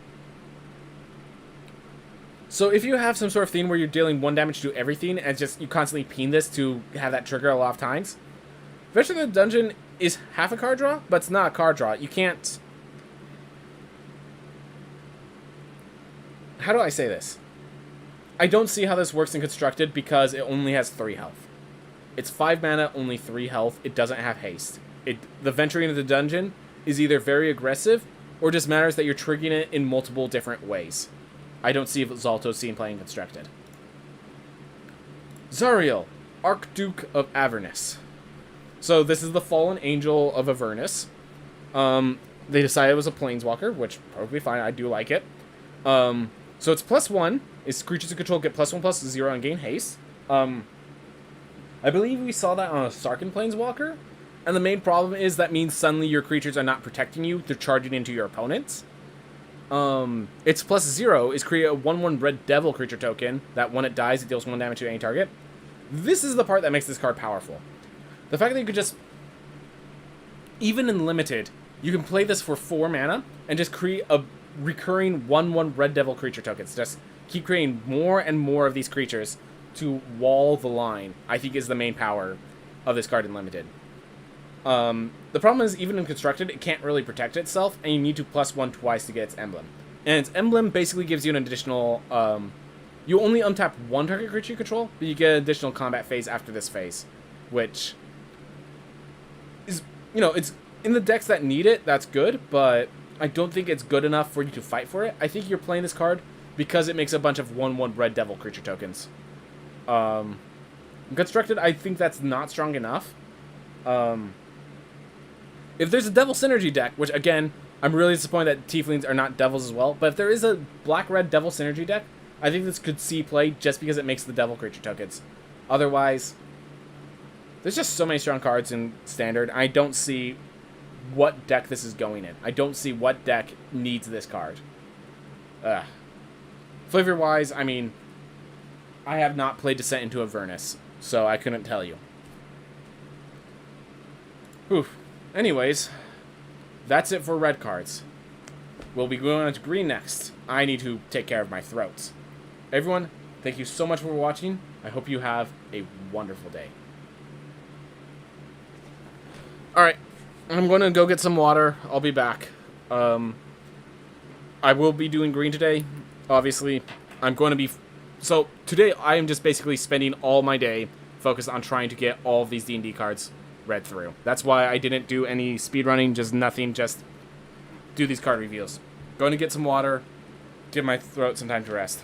So if you have some sort of thing where you're dealing 1 damage to everything, and just you constantly peen this to have that trigger a lot of times, Venture the Dungeon is half a card draw, but it's not a card draw. You can't... How do I say this? I don't see how this works in Constructed because it only has 3 health. It's 5 mana, only 3 health. It doesn't have haste. The Venturing into the Dungeon is either very aggressive, or just matters that you're triggering it in multiple different ways. I don't see Zalto seen playing Constructed. Zariel, Archduke of Avernus. So this is the fallen angel of Avernus. They decided it was a planeswalker, which probably fine. I do like it. So it's +1. Its creatures you control get +1/+0 and gain haste. I believe we saw that on a Sarkhan planeswalker. And the main problem is that means suddenly your creatures are not protecting you. They're charging into your opponents. Its +0 is create a 1/1 red devil creature token that when it dies, it deals 1 damage to any target. This is the part that makes this card powerful. The fact that you could just... Even in Limited, you can play this for 4 mana and just create a recurring 1/1 red devil creature tokens. Just keep creating more and more of these creatures to wall the line, I think is the main power of this card in Limited. The problem is, even in constructed, it can't really protect itself, and you need to +1 twice to get its emblem. And its emblem basically gives you an additional, you only untap one target creature you control, but you get an additional combat phase after this phase, which is, you know, it's in the decks that need it, that's good, but I don't think it's good enough for you to fight for it. I think you're playing this card because it makes a bunch of 1/1 Red Devil creature tokens. Constructed, I think that's not strong enough. If there's a Devil Synergy deck, which, again, I'm really disappointed that Tieflings are not Devils as well, but if there is a Black-Red Devil Synergy deck, I think this could see play just because it makes the Devil creature tokens. Otherwise, there's just so many strong cards in Standard. I don't see what deck this is going in. I don't see what deck needs this card. Flavor-wise, I mean, I have not played Descent into Avernus, so I couldn't tell you. Oof. Anyways, that's it for red cards. We'll be going on to green next. I need to take care of my throat. Everyone, thank you so much for watching. I hope you have a wonderful day. Alright, I'm going to go get some water. I'll be back. I will be doing green today. Obviously, I'm going to be... So, today I am just basically spending all my day focused on trying to get all of these D&D cards read through. That's why I didn't do any speedrunning, just nothing, just do these card reviews. Going to get some water, give my throat some time to rest.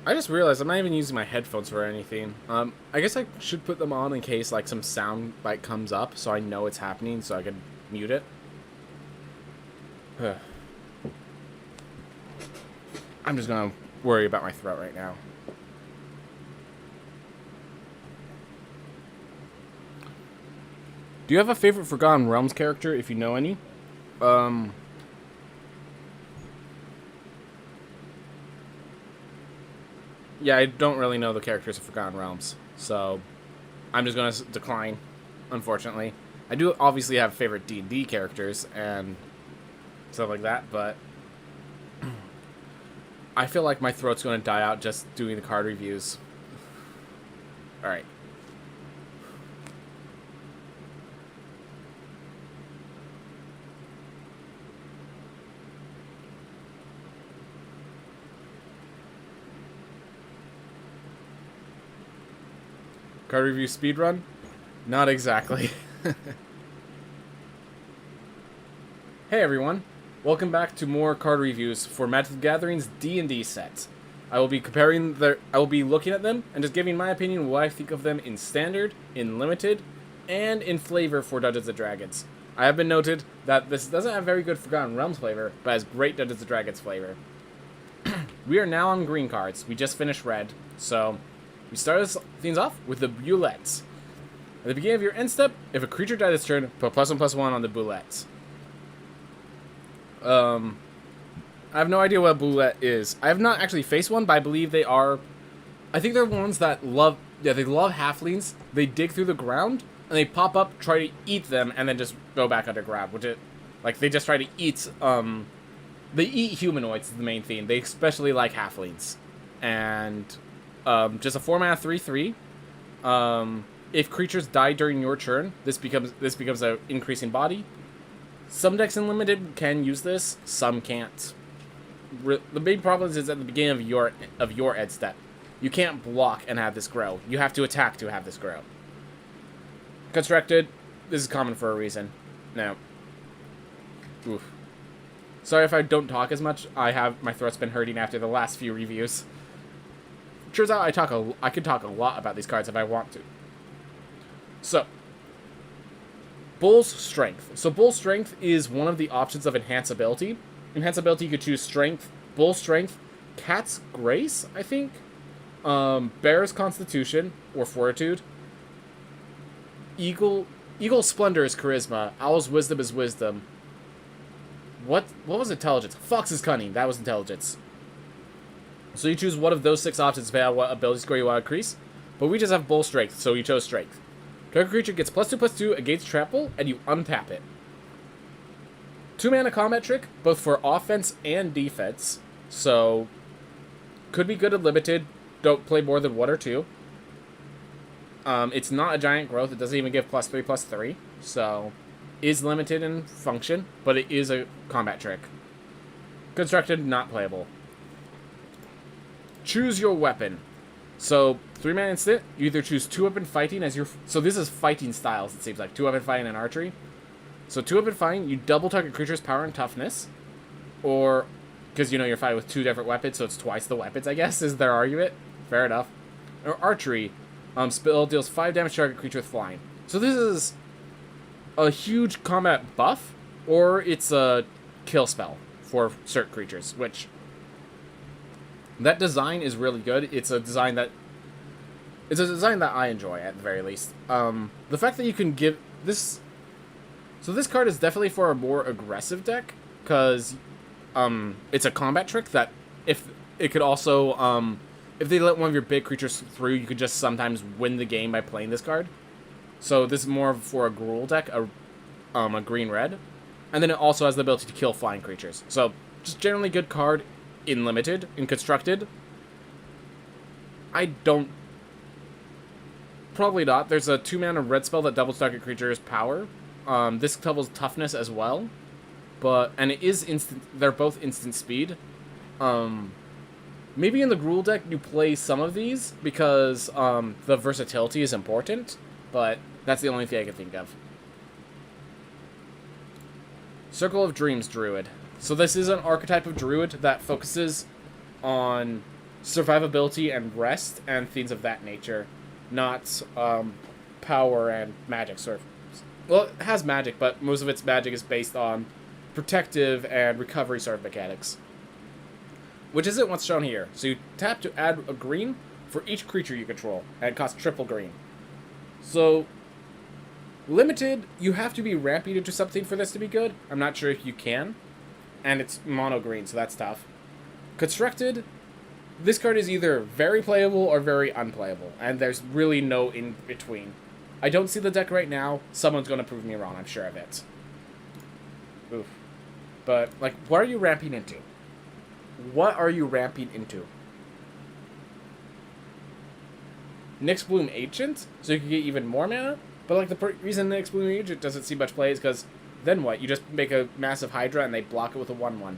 I just realized I'm not even using my headphones for anything. I guess I should put them on in case like some sound like comes up so I know it's happening so I can mute it. I'm just gonna worry about my throat right now. Do you have a favorite Forgotten Realms character, if you know any? Yeah, I don't really know the characters of Forgotten Realms, so I'm just gonna decline, unfortunately. I do obviously have favorite D&D characters and stuff like that, but I feel like my throat's gonna die out just doing the card reviews. Alright. Card review speedrun? Not exactly. Hey everyone, welcome back to more card reviews for Magic the Gathering's D&D sets. I will be looking at them and just giving my opinion what I think of them in Standard, in Limited, and in flavor for Dungeons & Dragons. I have been noted that this doesn't have very good Forgotten Realms flavor, but has great Dungeons & Dragons flavor. We are now on green cards. We just finished red, so we start things off with the Boulettes. At the beginning of your end step, if a creature died this turn, put +1/+1 on the Boulettes. I have no idea what a Boulette is. I have not actually faced one, but I believe they are... I think they're ones that love... Yeah, they love halflings. They dig through the ground, and they pop up, try to eat them, and then just go back underground. Which it... Like, they just try to eat... They eat humanoids is the main theme. They especially like halflings. And... just a 4-mana 3/3. If creatures die during your turn, this becomes an increasing body. Some decks in Limited can use this, some can't. The big problem is at the beginning of your end step. You can't block and have this grow. You have to attack to have this grow. Constructed, this is common for a reason. Now, oof. Sorry if I don't talk as much. My throat's been hurting after the last few reviews. Turns out I could talk a lot about these cards if I want to. So, Bull's Strength. So Bull's Strength is one of the options of Enhance Ability. Enhance Ability, you could choose Strength, Bull's Strength, Cat's Grace, I think, Bear's Constitution, or Fortitude, Eagle's Splendor is Charisma, Owl's Wisdom is Wisdom. What was Intelligence? Fox's Cunning, that was Intelligence. So you choose one of those 6 options depending on what ability score you want to increase. But we just have Bull Strength, so we chose Strength. Target creature gets +2/+2 against trample, and you untap it. 2-mana combat trick, both for offense and defense. So, could be good at Limited. Don't play more than 1 or 2. It's not a giant growth. It doesn't even give +3/+3. So, is limited in function, but it is a combat trick. Constructed, not playable. Choose your weapon. So, 3-mana instant, you either choose 2-weapon fighting as your... So this is fighting styles, it seems like. 2-weapon fighting and archery. So 2-weapon fighting, you double target creature's power and toughness. Or, because you're fighting with 2 different weapons, so it's twice the weapons, I guess, is their argument. Fair enough. Or archery, spell deals 5 damage to target creature with flying. So this is a huge combat buff, or it's a kill spell for certain creatures, which... That design is really good. It's a design that I enjoy at the very least. The fact that you can give this, so this card is definitely for a more aggressive deck because it's a combat trick that if it could also if they let one of your big creatures through, you could just sometimes win the game by playing this card. So this is more for a Gruul deck, a green-red, and then it also has the ability to kill flying creatures. So just generally good card. In Limited, in Constructed, probably not. There's a 2-mana red spell that doubles target creature's power. This doubles toughness as well, and it is instant. They're both instant speed. Maybe in the Gruul deck you play some of these because the versatility is important, but that's the only thing I can think of. Circle of Dreams Druid. So this is an archetype of druid that focuses on survivability and rest and things of that nature, not power and magic sort of. Well, it has magic, but most of its magic is based on protective and recovery sort of mechanics, which isn't what's shown here. So you tap to add a green for each creature you control, and it costs triple green. So, limited, you have to be ramping into something for this to be good. I'm not sure if you can, and it's mono green, so that's tough. Constructed, this card is either very playable or very unplayable, and there's really no in between. I don't see the deck right now. Someone's going to prove me wrong, I'm sure of it. Oof. But, like, what are you ramping into? What are you ramping into? Nyx Bloom Ancient, so you can get even more mana? But, like, the reason Nyx Bloom Ancient doesn't see much play is because then what? You just make a massive Hydra and they block it with a 1/1.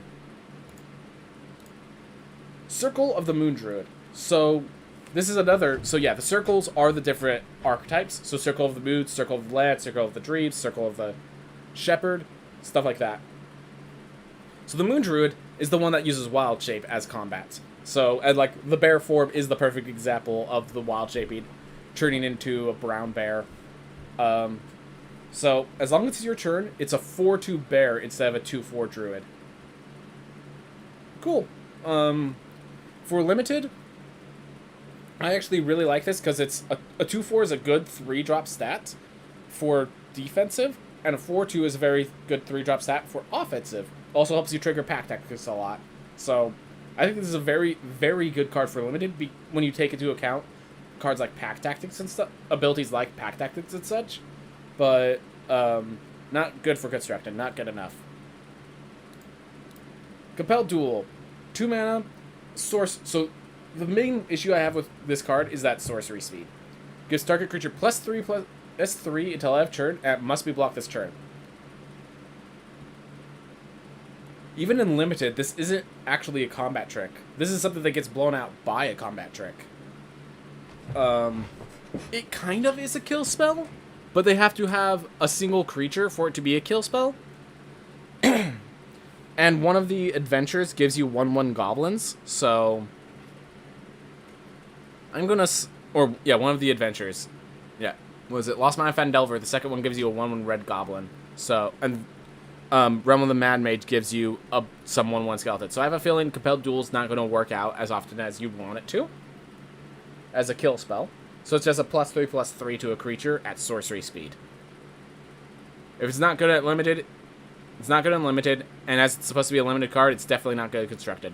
Circle of the Moon Druid. So, this is another... So, yeah, the circles are the different archetypes. So, Circle of the Moon, Circle of the Land, Circle of the Dreams, Circle of the Shepherd, stuff like that. So, the Moon Druid is the one that uses Wild Shape as combat. So, and like, the bear form is the perfect example of the wild shaping, turning into a brown bear. So, as long as it's your turn, it's a 4/2 bear instead of a 2/4 druid. Cool. For limited, I actually really like this because it's a 2/4 is a good 3-drop stat for defensive, and a 4/2 is a very good 3-drop stat for offensive. Also helps you trigger Pack Tactics a lot. So, I think this is a very, very good card for limited when you take into account cards like Pack Tactics and stuff, abilities like Pack Tactics and such, but not good for constructed, not good enough. Compelled Duel, 2 mana, source. So the main issue I have with this card is that sorcery speed. Gives target creature +3/+3 until end of turn, and it must be blocked this turn. Even in limited, this isn't actually a combat trick. This is something that gets blown out by a combat trick. It kind of is a kill spell, but they have to have a single creature for it to be a kill spell. And one of the adventures gives you 1/1 goblins, so... I'm gonna... one of the adventures. Yeah. Was it Lost Mine Fandelver? The second one gives you a 1/1 red goblin. So, and... Realm of the Mad Mage gives you some 1/1 skeleton. So I have a feeling Compelled Duel is not going to work out as often as you want it to. As a kill spell. So it's just a +3/+3 to a creature at sorcery speed. If it's not good at limited, it's not good at limited, and as it's supposed to be a limited card, it's definitely not good at constructed.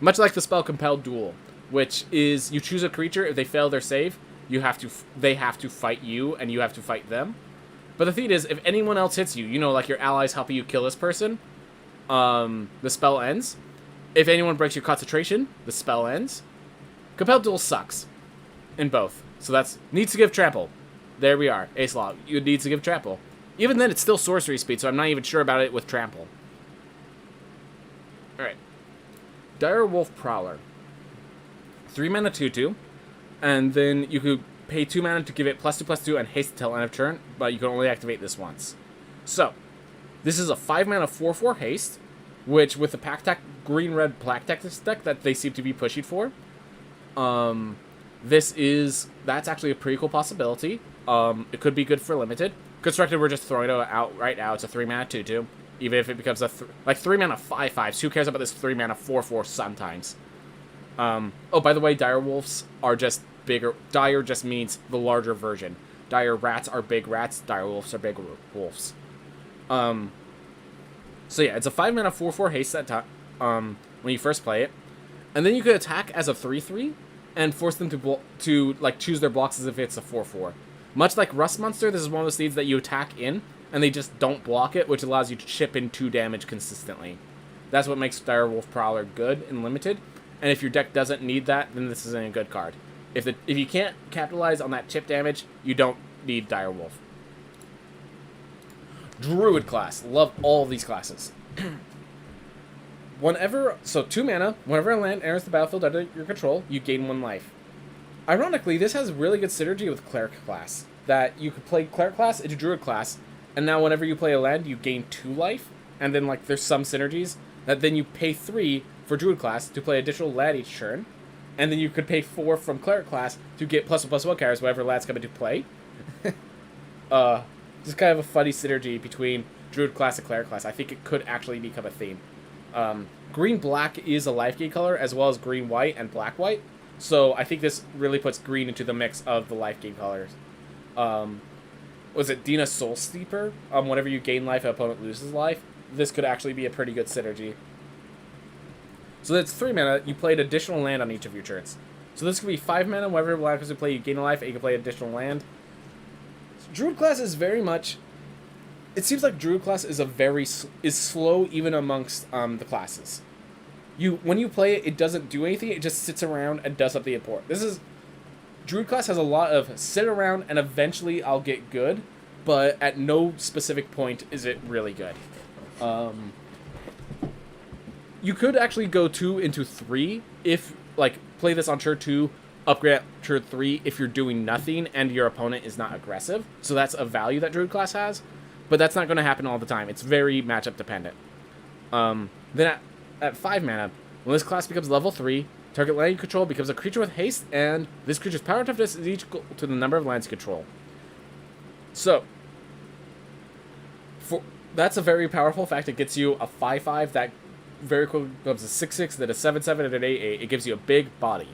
Much like the spell Compelled Duel, which is you choose a creature, if they fail their save, they have to fight you, and you have to fight them. But the thing is, if anyone else hits you, like your allies helping you kill this person, the spell ends. If anyone breaks your concentration, the spell ends. Compelled Duel sucks. In both. So that's... Needs to give trample. There we are. Ace Law. You need to give trample. Even then, it's still sorcery speed, so I'm not even sure about it with trample. Alright. Dire Wolf Prowler. 3 mana 2/2. And then you could... pay 2 mana to give it +2/+2 and haste until end of turn, but you can only activate this once. So, this is a 5 mana 4/4 haste, which with the green-red Pack Tactics deck that they seem to be pushing for, that's actually a pretty cool possibility. It could be good for limited. Constructed, we're just throwing it out right now. It's a 3 mana 2/2, even if it becomes a 3 mana 5/5. Who cares about this 3 mana 4/4 sometimes? Oh, by the way, dire wolves are just bigger. Dire just means the larger version. Dire rats are big rats. Dire wolves are big wolves. So yeah, it's a 5 mana 4/4 haste that when you first play it, and then you could attack as a 3/3 and force them to choose their blocks as if it's a 4/4. Much like Rust Monster, this is one of those things that you attack in and they just don't block it, which allows you to chip in 2 damage consistently. That's what makes Dire Wolf Prowler good and limited. And if your deck doesn't need that, then this isn't a good card. If you can't capitalize on that chip damage, you don't need Dire Wolf. Druid class. Love all these classes. So 2 mana, whenever a land enters the battlefield under your control, you gain 1 life. Ironically, this has really good synergy with Cleric class. That you could play Cleric class into Druid class, and now whenever you play a land, you gain 2 life, and then there's some synergies that then you pay 3 for Druid class to play additional land each turn. And then you could pay 4 from Cleric class to get +1/+1 carries whenever lands come into play. Just kind of a funny synergy between Druid class and Cleric class. I think it could actually become a theme. Green-black is a life gain color, as well as green-white and black-white. So I think this really puts green into the mix of the life gain colors. Was it Dina Soul Steeper? Whenever you gain life, an opponent loses life. This could actually be a pretty good synergy. So that's 3 mana. You play an additional land on each of your turns. So this could be 5 mana. Whenever land comes to play, you gain a life, and you can play additional land. So Druid class is very much... It seems like Druid class is is slow even amongst the classes. When you play it, it doesn't do anything. It just sits around and does up the import. Druid class has a lot of sit around and eventually I'll get good, but at no specific point is it really good. You could actually go 2 into 3 if, like, play this on turn 2, upgrade at turn 3 if you're doing nothing and your opponent is not aggressive. So that's a value that Druid class has, but that's not going to happen all the time. It's very matchup dependent. Then at 5 mana, when this class becomes level 3, target land you control becomes a creature with haste, and this creature's power and toughness is equal to the number of lands you control. So, that's a very powerful fact. It gets you a 5/5 that very quickly becomes a 6/6, then a 7/7, and an 8/8. It gives you a big body.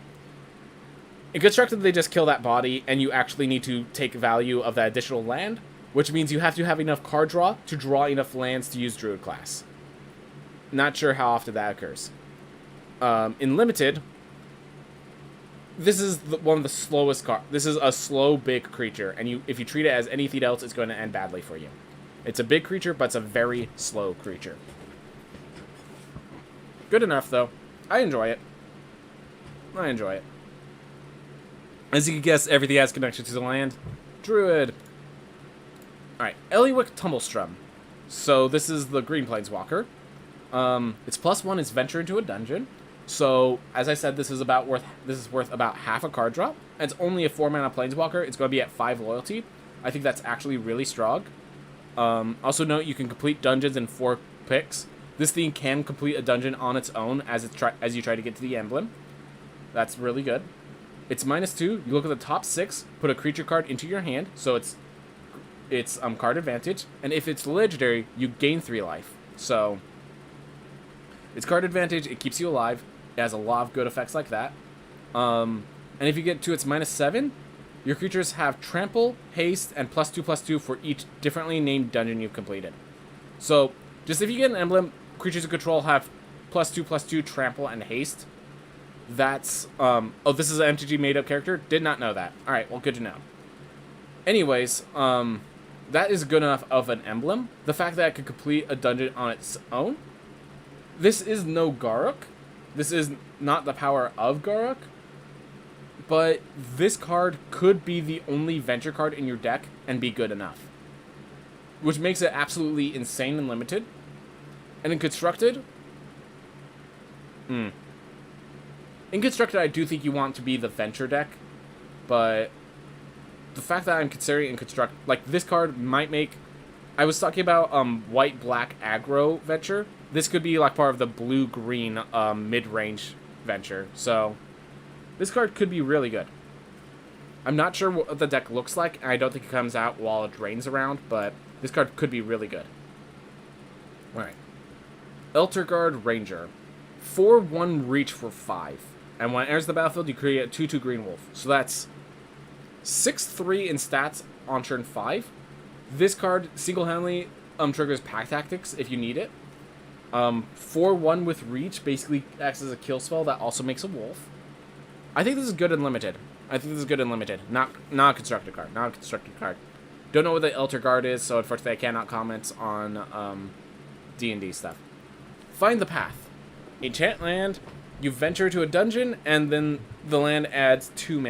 In Constructed, they just kill that body, and you actually need to take value of that additional land, which means you have to have enough card draw to draw enough lands to use Druid class. Not sure how often that occurs. In Limited, this is one of the slowest cards. This is a slow, big creature, and if you treat it as anything else, it's going to end badly for you. It's a big creature, but it's a very slow creature. Good enough, though. I enjoy it. As you can guess, everything has connection to the land. Druid. Alright, Eliwick Tumblestrum. So this is the Green Planeswalker. Its +1 is Venture into a Dungeon. So, as I said, this is worth about half a card drop. And it's only a 4-mana Planeswalker. It's going to be at 5 loyalty. I think that's actually really strong. Also note, you can complete dungeons in 4 picks. This thing can complete a dungeon on its own as you try to get to the emblem. That's really good. It's -2. You look at the top 6, put a creature card into your hand, so it's card advantage. And if it's legendary, you gain 3 life. So it's card advantage. It keeps you alive. It has a lot of good effects like that. And if you get to its -7, your creatures have trample, haste, and +2/+2 for each differently named dungeon you've completed. So just if you get an emblem, creatures you control have +2/+2 trample and haste. That's oh, this is an MTG made up character. Did not know that. All right, well, good to know. Anyways, that is good enough of an emblem. The fact that it could complete a dungeon on its own. This is no Garruk. This is not the power of Garruk. But this card could be the only venture card in your deck and be good enough. Which makes it absolutely insane and limited. And in Constructed... In Constructed, I do think you want to be the venture deck. But the fact that I'm considering in Construct... Like, this card might make... I was talking about white-black aggro venture. This could be like part of the blue-green mid-range venture. So this card could be really good. I'm not sure what the deck looks like, and I don't think it comes out while it drains around, but this card could be really good. Alright. Elterguard Ranger. 4/1 reach for 5. And when it enters the battlefield, you create a 2/2 green wolf. So that's 6/3 in stats on turn 5. This card single-handedly triggers Pack Tactics if you need it. 4/1 with reach basically acts as a kill spell that also makes a wolf. I think this is good and limited. Not a constructed card. Don't know what the Elterguard is, so unfortunately I cannot comment on D&D stuff. Find the Path. Enchant land. You venture to a dungeon, and then the land adds 2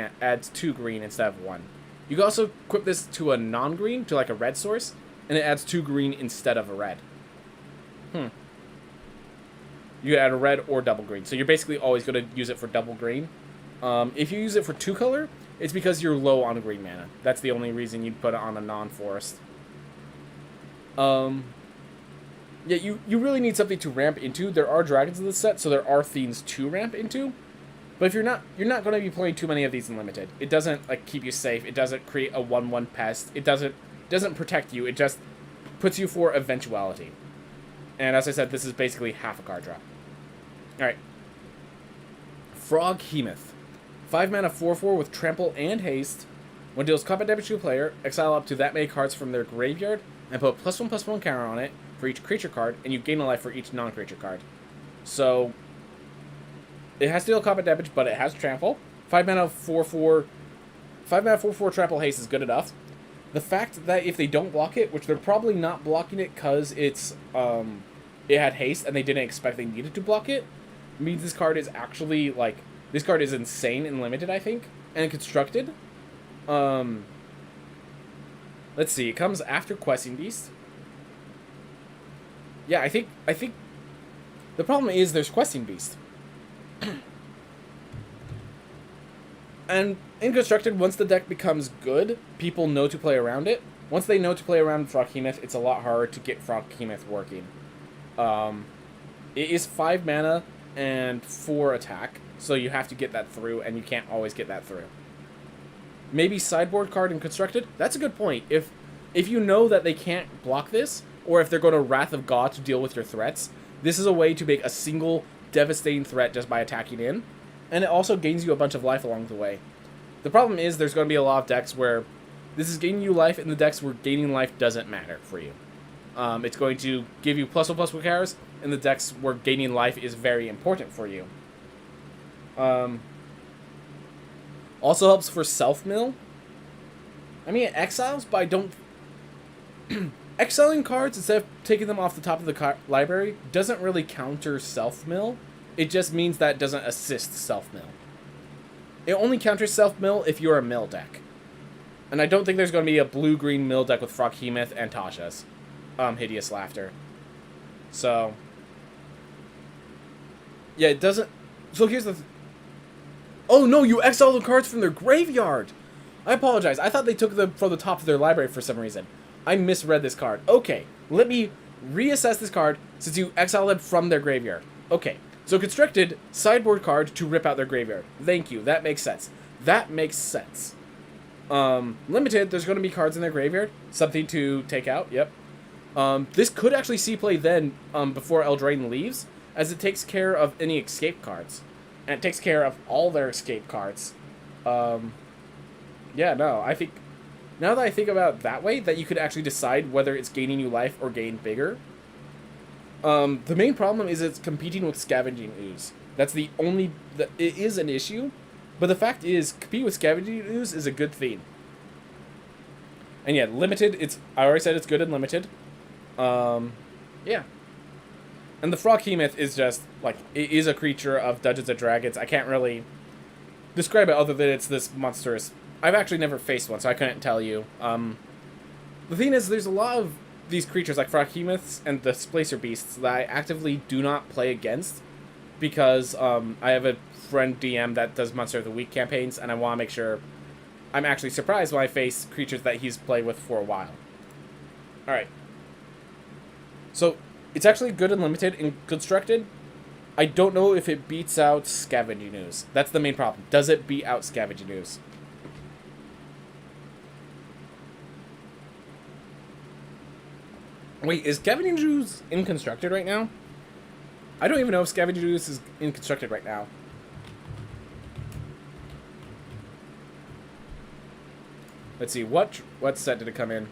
green instead of 1. You can also equip this to a non-green, to like a red source, and it adds 2 green instead of a red. You add a red or double green. So you're basically always going to use it for double green. If you use it for 2 color, it's because you're low on green mana. That's the only reason you'd put it on a non-forest. Yeah, you really need something to ramp into. There are dragons in this set, so there are things to ramp into. But if you're not going to be playing too many of these in limited. It doesn't like keep you safe. It doesn't create a 1/1 pest. It doesn't protect you. It just puts you for Eventuality. And as I said, this is basically half a card drop. Alright. Froghemoth. 5 mana 4/4 with trample and haste. When it deals combat damage to a player, exile up to that many cards from their graveyard and put +1/+1 counter on it for each creature card, and you gain a life for each non-creature card. So, it has to deal combat damage, but it has trample. 5 mana 4/4 trample haste is good enough. The fact that if they don't block it, which they're probably not blocking it because it's it had haste and they didn't expect they needed to block it, means this card is actually like this card is insane and limited, I think, and constructed. Let's see, it comes after Questing Beast. Yeah, I think the problem is there's Questing Beast. And in Constructed, once the deck becomes good, people know to play around it. Once they know to play around Froghemoth, it's a lot harder to get Froghemoth working. It is 5 mana and 4 attack, so you have to get that through, and you can't always get that through. Maybe sideboard card in Constructed? That's a good point. If you know that they can't block this, or if they're going to Wrath of God to deal with your threats, this is a way to make a single devastating threat just by attacking in, and it also gains you a bunch of life along the way. The problem is there's going to be a lot of decks where this is gaining you life, and the decks where gaining life doesn't matter for you. It's going to give you +1/+1 counters, and the decks where gaining life is very important for you. Also helps for self-mill. I mean, it exiles, but I don't... Exiling cards instead of taking them off the top of the library doesn't really counter self-mill. It just means that it doesn't assist self-mill. It only counters self-mill if you're a mill deck. And I don't think there's going to be a blue-green mill deck with Froghemoth and Tasha's Hideous Laughter. So... yeah, it doesn't... So here's the... Oh no, you exile the cards from their graveyard! I apologize, I thought they took them from the top of their library for some reason. I misread this card. Okay, let me reassess this card since you exile them from their graveyard. Okay, so Constructed, sideboard card to rip out their graveyard. Thank you, that makes sense. That makes sense. Limited, there's going to be cards in their graveyard. Something to take out, yep. This could actually see play then, before Eldraine leaves, as it takes care of any escape cards. And it takes care of all their escape cards. Yeah, no, I think... Now that I think about it that way, that you could actually decide whether it's gaining you life or gain bigger. The main problem is it's competing with Scavenging Ooze. That's the only... It is an issue, but the fact is, compete with Scavenging Ooze is a good thing. And yeah, limited, it's... I already said it's good and limited. Yeah. And the Froghemoth is just, like, it is a creature of Dungeons & Dragons. I can't really describe it other than it's this monstrous... I've actually never faced one, so I couldn't tell you. The thing is, there's a lot of these creatures, like Froghemoths and the Displacer Beasts, that I actively do not play against, because I have a friend DM that does Monster of the Week campaigns, and I want to make sure I'm actually surprised when I face creatures that he's played with for a while. Alright. So, it's actually good and limited and constructed. I don't know if it beats out Scavenging Ooze. That's the main problem. Does it beat out Scavenging Ooze? Wait, is Scavenging Ooze in Constructed right now? I don't even know if Scavenging Ooze is in Constructed right now. Let's see, what set did it come in?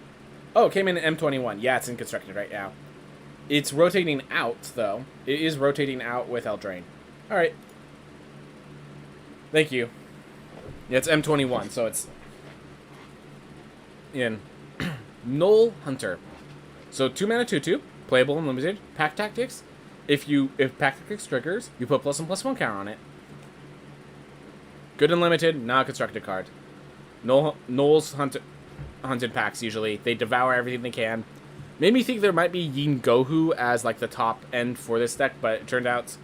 Oh, it came in M21. Yeah, it's in Constructed right now. It's rotating out, though. It is rotating out with Eldraine. Alright. Thank you. Yeah, it's M21, so it's in Null Hunter. So 2 mana 2/2, playable and limited. Pack Tactics. If Pack Tactics triggers, you put +1/+1 counter on it. Good and limited, not a constructed card. Null's hunted packs usually. They devour everything they can. Made me think there might be Yin Gohu as like the top end for this deck, but it turned out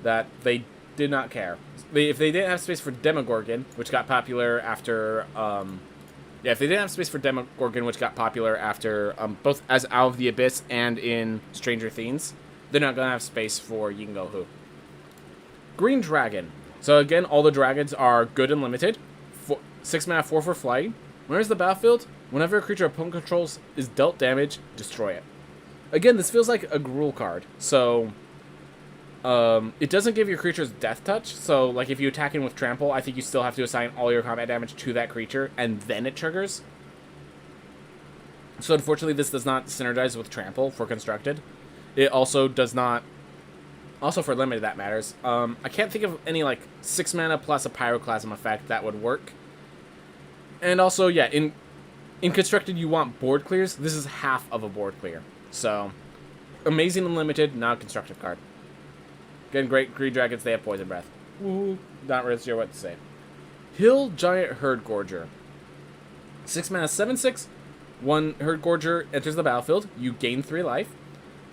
that they did not care. If they didn't have space for Demogorgon, which got popular after yeah, if they didn't have space for Demogorgon, which got popular after both as Out of the Abyss and in Stranger Things, they're not going to have space for Yin Gohu. Green Dragon. So again, all the dragons are good and limited. 6 mana 4 for flight. When it enters the battlefield, whenever a creature opponent controls is dealt damage, destroy it. Again, this feels like a Gruul card, so it doesn't give your creatures death touch, so like if you attack in with trample, I think you still have to assign all your combat damage to that creature, and then it triggers. So unfortunately, this does not synergize with trample for constructed. It also does not, also for limited that matters. I can't think of any like 6 mana plus a pyroclasm effect that would work. And also, yeah, in constructed you want board clears. This is half of a board clear. So, amazing and limited, not a constructed card. Again, great green dragons, they have poison breath. Woo, not really sure what to say. Hill Giant Herd Gorger. 6 mana, 7/6. 1 Herd Gorger enters the battlefield. You gain 3 life.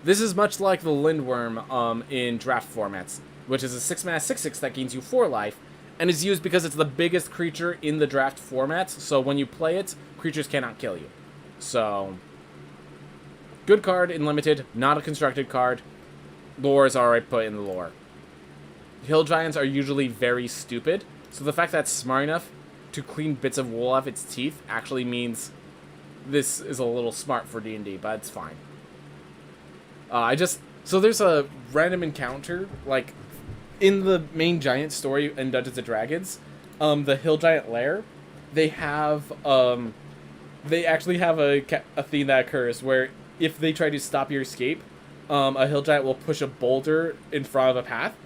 This is much like the Lindworm in draft formats, which is a 6 mana, 6/6 that gains you 4 life, and is used because it's the biggest creature in the draft formats. So when you play it, creatures cannot kill you. So, good card in limited, not a constructed card. Lore is alright put in the lore. Hill Giants are usually very stupid, so the fact that it's smart enough to clean bits of wool off its teeth actually means this is a little smart for D&D, but it's fine. So there's a random encounter, like, in the main giant story in Dungeons & Dragons, the Hill Giant Lair, they actually have a theme that occurs where if they try to stop your escape, a Hill Giant will push a boulder in front of a path,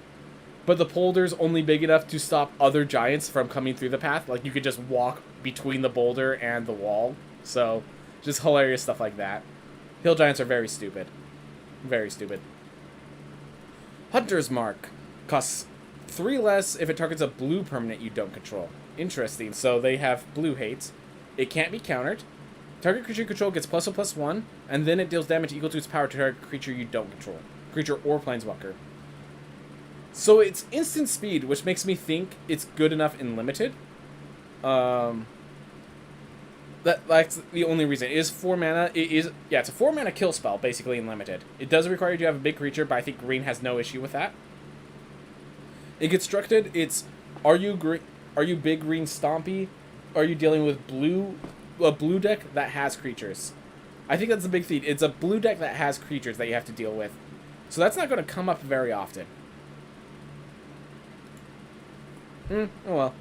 but the boulder's only big enough to stop other giants from coming through the path. Like, you could just walk between the boulder and the wall. So, just hilarious stuff like that. Hill Giants are very stupid. Very stupid. Hunter's Mark. Costs 3 less if it targets a blue permanent you don't control. Interesting. So, they have blue hates. It can't be countered. Target creature you control gets +1/+1, and then it deals damage equal to its power to target creature you don't control. Creature or planeswalker. So it's instant speed, which makes me think it's good enough in limited. That's the only reason. It is 4 mana. It's a 4 mana kill spell, basically, in limited. It does require you to have a big creature, but I think green has no issue with that. In constructed, it's are you big green stompy? Are you dealing with a blue deck that has creatures? I think that's the big thing. It's a blue deck that has creatures that you have to deal with. So that's not going to come up very often. Oh well.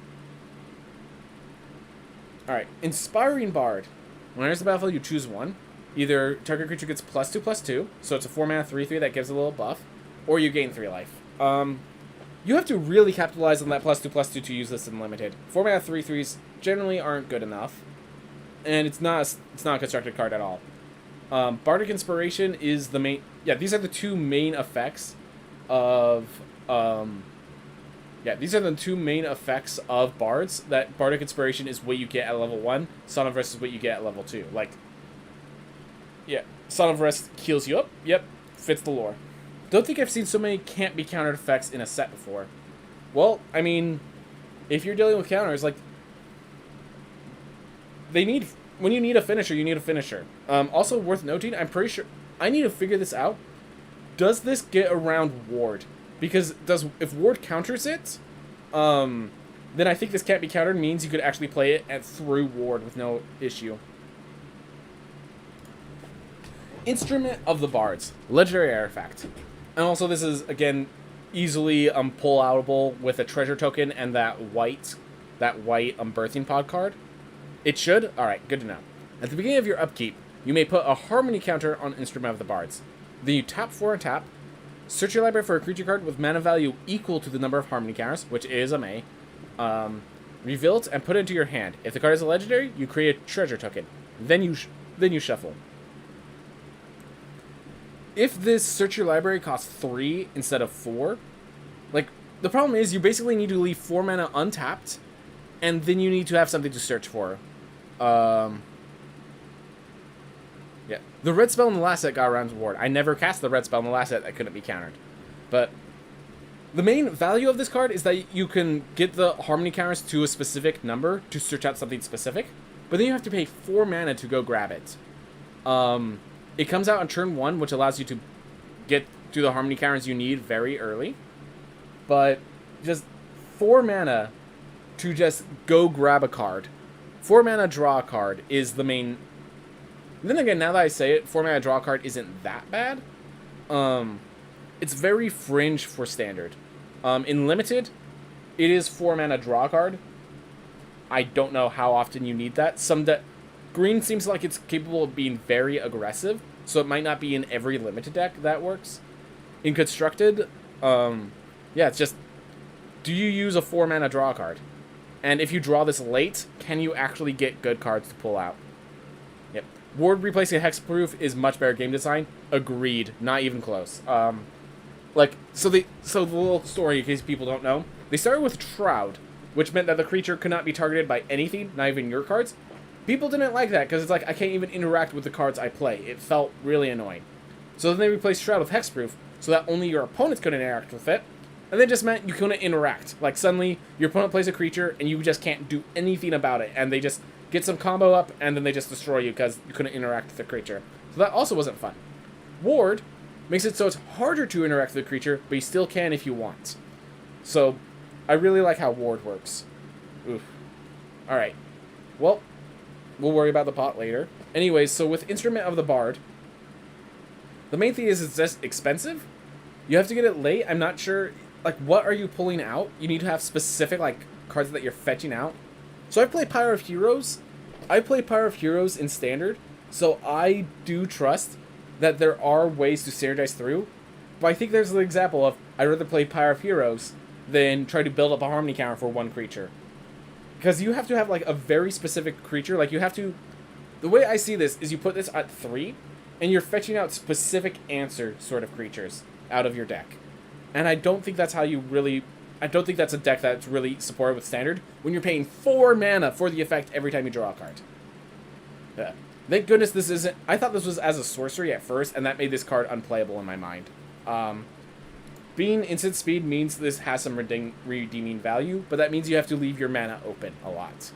Alright, Inspiring Bard. When it enters the battlefield, you choose 1. Either target creature gets +2/+2, so it's a 4 mana 3/3 that gives a little buff, or you gain 3 life. You have to really capitalize on that +2/+2 to use this in limited. 4 mana 3/3s generally aren't good enough, and it's not a constructed card at all. Bardic Inspiration is the main. Yeah, these are the 2 main effects of. These are the 2 main effects of Bards. That Bardic Inspiration is what you get at level 1. Son of Rest is what you get at level 2. Like, yeah, Son of Rest heals you up. Yep, fits the lore. Don't think I've seen so many can't be countered effects in a set before. Well, I mean, if you're dealing with counters, like, when you need a finisher, you need a finisher. Also worth noting, I'm pretty sure I need to figure this out. Does this get around Ward? Because if Ward counters it, then I think this can't be countered means you could actually play it through Ward with no issue. Instrument of the Bards, legendary artifact, and also this is again easily pull-outable with a treasure token and that white birthing pod card. It should. All right, good to know. At the beginning of your upkeep, you may put a Harmony counter on Instrument of the Bards. Then you tap 4 and tap. Search your library for a creature card with mana value equal to the number of Harmony counters, which is a May. Reveal it and put it into your hand. If the card is a legendary, you create a treasure token. Then you shuffle. If this search your library costs 3 instead of 4, like, the problem is you basically need to leave 4 mana untapped, and then you need to have something to search for. Yeah. The red spell in the last set got around to Ward. I never cast the red spell in the last set that couldn't be countered. But the main value of this card is that you can get the Harmony counters to a specific number to search out something specific, but then you have to pay 4 mana to go grab it. It comes out on turn 1, which allows you to get to the Harmony counters you need very early. But just 4 mana to just go grab a card 4 mana draw a card is the main. Then again, now that I say it, 4 mana draw a card isn't that bad. It's very fringe for standard. In limited, it is 4 mana draw a card. I don't know how often you need that. Green seems like it's capable of being very aggressive, so it might not be in every limited deck that works. In constructed, yeah, it's just, do you use a 4 mana draw card? And if you draw this late, can you actually get good cards to pull out? Yep. Ward replacing Hexproof is much better game design. Agreed. Not even close. So the little story, in case people don't know, they started with Shroud, which meant that the creature could not be targeted by anything, not even your cards. People didn't like that, because it's like, I can't even interact with the cards I play. It felt really annoying. So then they replaced Shroud with Hexproof, so that only your opponents could interact with it. And that just meant you couldn't interact. Like, suddenly, your opponent plays a creature, and you just can't do anything about it. And they just get some combo up, and then they just destroy you because you couldn't interact with the creature. So that also wasn't fun. Ward makes it so it's harder to interact with the creature, but you still can if you want. So, I really like how Ward works. Oof. Alright. Well, we'll worry about the pot later. Anyways, so with Instrument of the Bard, the main thing is it's just expensive. You have to get it late. I'm not sure, like, what are you pulling out? You need to have specific, like, cards that you're fetching out. So I play Pyre of Heroes. I play Pyre of Heroes in Standard, so I do trust that there are ways to standardize through. But I think there's an example of, I'd rather play Pyre of Heroes than try to build up a Harmony counter for one creature. Because you have to have, like, a very specific creature. Like, you have to... The way I see this is you put this at 3, and you're fetching out specific answer sort of creatures out of your deck. And I don't think that's how you really... I don't think that's a deck that's really supported with Standard when you're paying 4 mana for the effect every time you draw a card. Yeah. Thank goodness this isn't... I thought this was as a sorcery at first, and that made this card unplayable in my mind. Being instant speed means this has some redeeming value, but that means you have to leave your mana open a lot.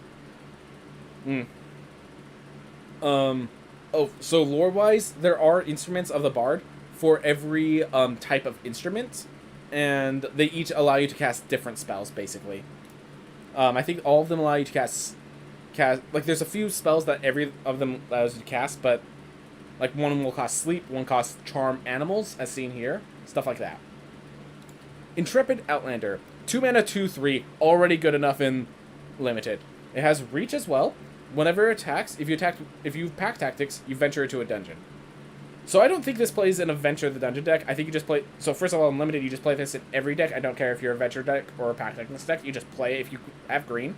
Oh, so lore-wise, there are instruments of the Bard for every type of instrument, and they each allow you to cast different spells, basically. I think all of them allow you to cast... Like, there's a few spells that every of them allows you to cast, but, like, one will cost Sleep, one costs Charm Animals, as seen here, stuff like that. Intrepid Outlander, 2 mana, 2/3, already good enough in Limited. It has Reach as well. Whenever it attacks, if you pack Tactics, you venture into a dungeon. So I don't think this plays in a Venture the Dungeon deck. I think you just play... So first of all, in Limited, you just play this in every deck. I don't care if you're a Venture deck or a pack Tactics deck. You just play if you have green.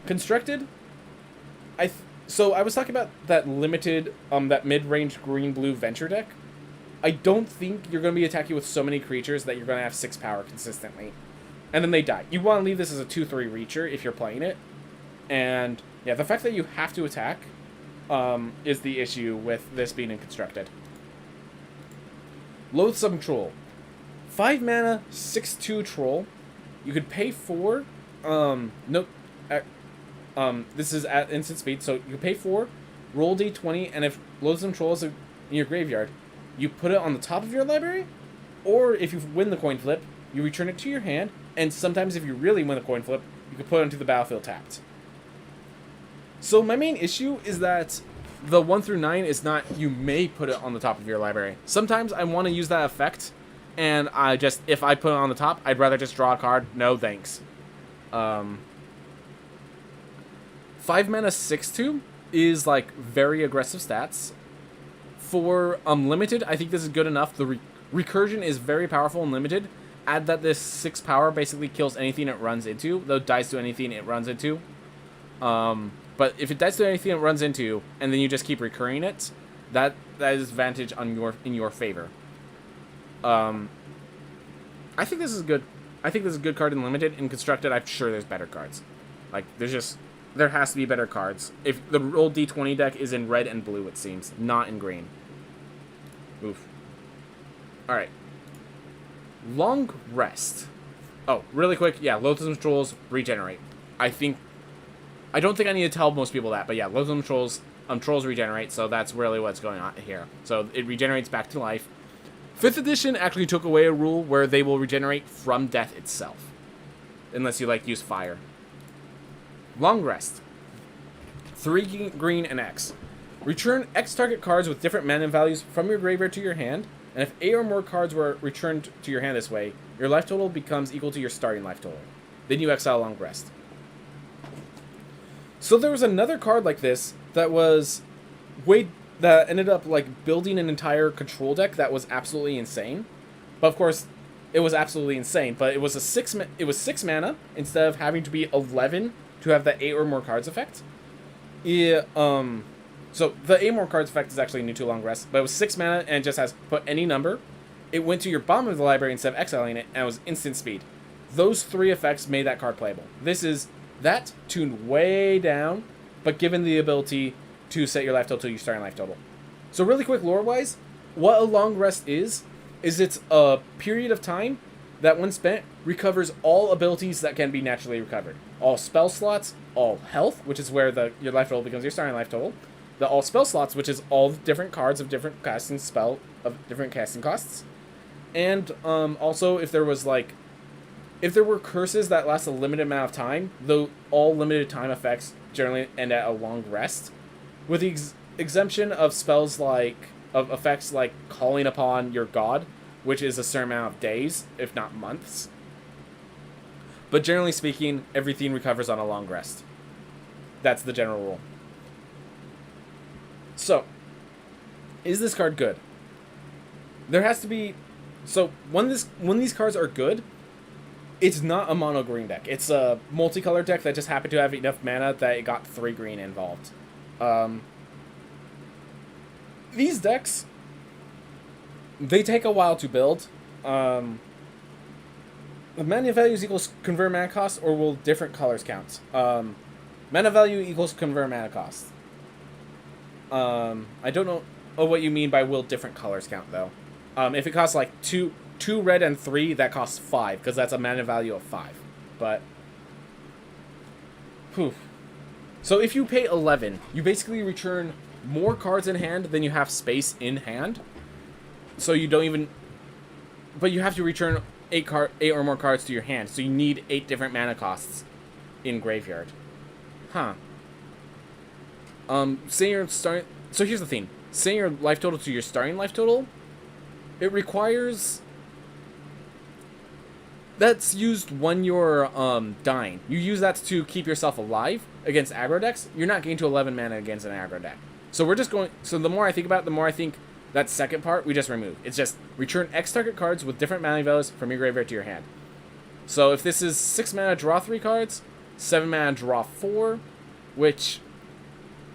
Constructed, so I was talking about that limited, that mid-range green-blue Venture deck. I don't think you're going to be attacking with so many creatures that you're going to have 6 power consistently. And then they die. You want to leave this as a 2/3 reacher if you're playing it. And, yeah, the fact that you have to attack is the issue with this being in Constructed. Loathsome Troll. 5 mana, 6/2 Troll. You could pay 4. This is at instant speed, so you pay 4, roll d20, and if Loathsome Troll is in your graveyard, you put it on the top of your library, or if you win the coin flip, you return it to your hand, and sometimes if you really win the coin flip, you can put it onto the battlefield tapped. So my main issue is that the 1 through 9 is not, you may put it on the top of your library. Sometimes I want to use that effect, and if I put it on the top, I'd rather just draw a card. No thanks. 5 mana 6/2 is like very aggressive stats. For Limited, I think this is good enough. The recursion is very powerful and Limited. Add that this 6 power basically kills anything it runs into, though it dies to anything it runs into. But if it dies to anything it runs into, and then you just keep recurring it, that is advantage in your favor. I think this is good. I think this is a good card in Limited. In Constructed, I'm sure there's better cards. Like, there has to be better cards. If the roll d20 deck is in red and blue, it seems, not in green. Oof. Alright. Long Rest. Oh, really quick, yeah, Loathsome Trolls regenerate. I don't think I need to tell most people that, but yeah, Loathsome Trolls, trolls regenerate, so that's really what's going on here. So it regenerates back to life. 5th edition actually took away a rule where they will regenerate from death itself. Unless you, like, use fire. Long Rest. 3 green and X. Return X target cards with different mana values from your graveyard to your hand, and if 8 or more cards were returned to your hand this way, your life total becomes equal to your starting life total. Then you exile Long Rest. So there was another card like this that was that ended up like building an entire control deck that was absolutely insane. But of course, it was absolutely insane. But it was it was 6 mana instead of having to be 11 to have the 8 or more cards effect. Yeah, so the 8 more cards effect is actually new to Long Rest, but it was 6 mana and it just has put any number. It went to your bottom of the library instead of exiling it, and it was instant speed. Those 3 effects made that card playable. This is that tuned way down, but given the ability to set your life total to your starting life total. So really quick lore-wise, what a Long Rest is it's a period of time that when spent recovers all abilities that can be naturally recovered. All spell slots, all health, which is where your life total becomes your starting life total. The all spell slots, which is all different cards of different casting costs. And also if there were curses that last a limited amount of time, though all limited time effects generally end at a long rest, with the exemption of spells of effects like calling upon your god, which is a certain amount of days, if not months. But generally speaking, everything recovers on a long rest. That's the general rule. So, is this card good? There has to be... So, when these cards are good, it's not a mono green deck. It's a multicolor deck that just happened to have enough mana that it got 3 green involved. These decks, they take a while to build. The mana values equals convert mana cost, or will different colors count? Mana value equals convert mana cost. I don't know what you mean by will different colors count, though. If it costs like 2 red and 3, that costs 5, because that's a mana value of 5. But, whew. So if you pay 11, you basically return more cards in hand than you have space in hand. So you don't even... But you have to return 8 or more cards to your hand, so you need 8 different mana costs in graveyard. Huh. Say you're starting... So here's the thing. Say your life total to your starting life total, it requires... That's used when you're dying. You use that to keep yourself alive against aggro decks. You're not getting to 11 mana against an aggro deck. So we're just going... So the more I think about it, the more I think that second part we just remove. It's just return X target cards with different mana values from your graveyard to your hand. So if this is 6 mana, draw 3 cards, 7 mana, draw 4, which...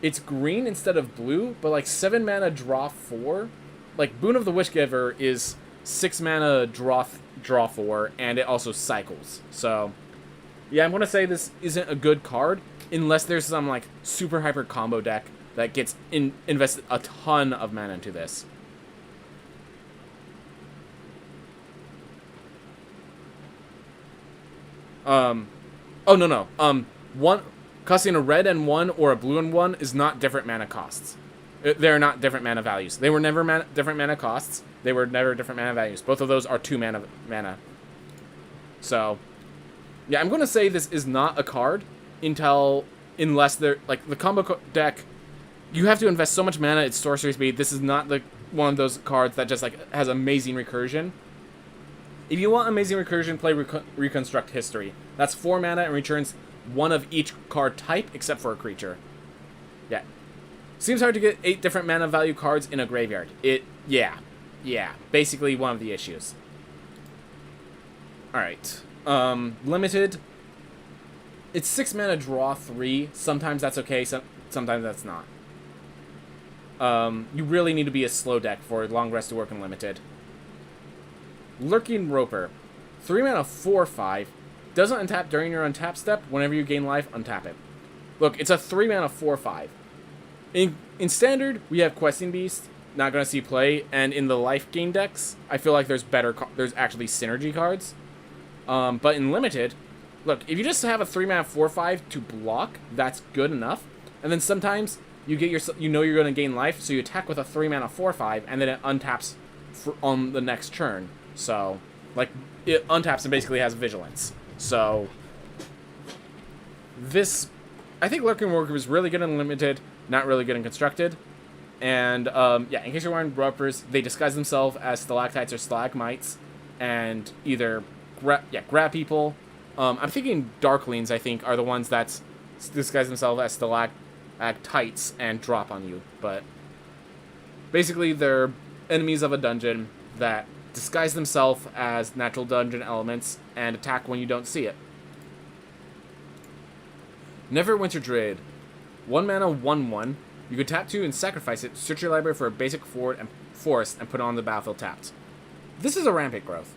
It's green instead of blue, but like 7 mana, draw 4. Like Boon of the Wishgiver is 6 mana, draw 4, and it also cycles. So, yeah, I'm going to say this isn't a good card unless there's some like super hyper combo deck that gets invested a ton of mana into this. Oh, no. One costing a red and 1 or a blue and 1 is not different mana costs. They're not different mana values. They were never different mana costs. They were never different mana values. Both of those are 2 mana. So, yeah, I'm going to say this is not a card unless they're, like, the combo deck, you have to invest so much mana, it's sorcery speed. This is not one of those cards that just, like, has amazing recursion. If you want amazing recursion, play Reconstruct History. That's 4 mana and returns 1 of each card type except for a creature. Yeah. Seems hard to get 8 different mana value cards in a graveyard. Yeah. Basically one of the issues. Alright. Limited. It's 6 mana, draw 3. Sometimes that's okay, sometimes that's not. You really need to be a slow deck for Long Rest to work in Limited. Lurking Roper. 3 mana, 4/5. Doesn't untap during your untap step. Whenever you gain life, untap it. Look, it's a 3 mana, 4/5. In Standard, we have Questing Beast. Not going to see play. And in the life gain decks, I feel like there's actually synergy cards. But in Limited, look, if you just have a 3 mana, 4/5 to block, that's good enough. And then sometimes you get you're going to gain life, so you attack with a 3 mana, 4/5, and then it untaps on the next turn. So, like, it untaps and basically has vigilance. So, this I think Lurking Worker is really good in Limited, not really good in Constructed. And, yeah, in case you're wondering, Ruffers, they disguise themselves as stalactites or stalagmites, and either grab people. I'm thinking Darklings, I think, are the ones that disguise themselves as stalactites and drop on you. But basically, they're enemies of a dungeon that disguise themselves as natural dungeon elements and attack when you don't see it. Neverwinter Druid. 1 mana, 1/1. You can tap 2 and sacrifice it, search your library for a basic forest, and put it on the battlefield tapped. This is a rampant growth.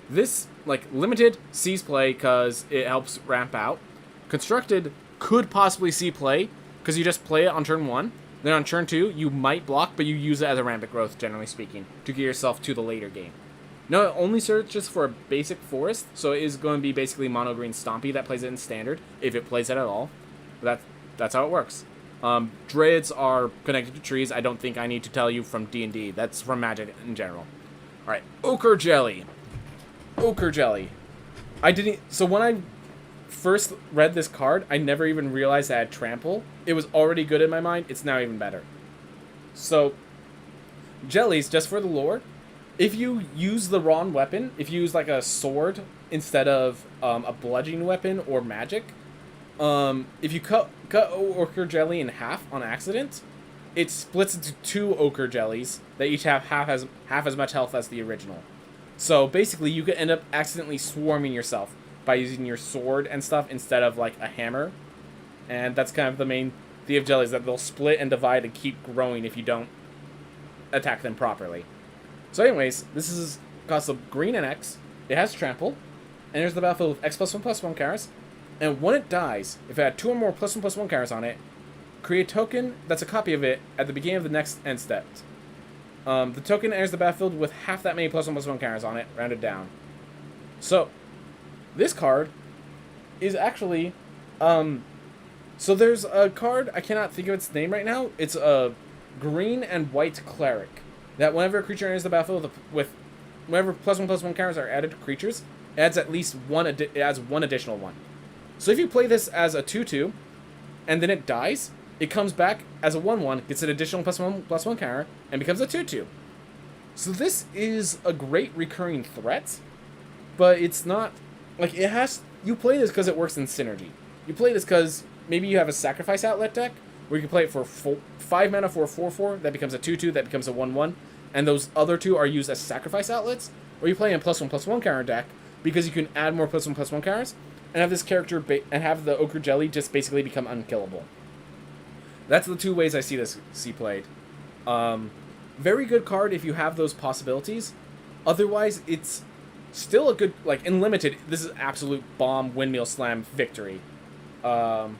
This, like, Limited sees play because it helps ramp out. Constructed could possibly see play because you just play it on turn 1. Then on turn 2, you might block, but you use it as a rampant growth, generally speaking, to get yourself to the later game. No, it only searches for a basic forest, so it is going to be basically mono green Stompy that plays it in standard, if it plays it at all. But that's how it works. Druids are connected to trees. I don't think I need to tell you from D&D. That's from Magic in general. Alright, Ochre Jelly. Ochre Jelly. So when I first read this card, I never even realized I had Trample. It was already good in my mind. It's now even better. So, Jellies, just for the lore, if you use the wrong weapon, if you use like a sword instead of a bludgeoning weapon or magic, if you cut Ochre Jelly in half on accident, it splits into 2 Ochre Jellies that each have half as much health as the original. So basically, you could end up accidentally swarming yourself by using your sword and stuff instead of like a hammer, and that's kind of the main thing of Jellies, that they'll split and divide and keep growing if you don't attack them properly. So anyways, this is cost of green and X. It has Trample. Enters the battlefield with X+1/+1 counters. And when it dies, if it had 2 or more +1/+1 counters on it, create a token that's a copy of it at the beginning of the next end step. The token enters the battlefield with half that many +1/+1 counters on it, rounded down. So, this card is actually... so there's a card, I cannot think of its name right now. It's a green and white cleric. That whenever a creature enters the battlefield with whenever +1/+1 counters are added to creatures, it adds at least one. It adds 1 additional one. So if you play this as a 2/2, and then it dies, it comes back as a 1/1, gets an additional +1/+1 counter, and becomes a 2/2. So this is a great recurring threat, but it's not like it has. You play this because it works in synergy. You play this because maybe you have a sacrifice outlet deck where you can play it for 5 mana for a 4/4 that becomes a 2/2 that becomes a 1/1, and those other 2 are used as sacrifice outlets. Or you play a +1/+1 counter deck because you can add more +1/+1 counters and have this character and have the Ochre Jelly just basically become unkillable. That's the 2 ways I see this played. Very good card if you have those possibilities. Otherwise, it's still a good, like, in Limited, this is absolute bomb windmill slam victory. In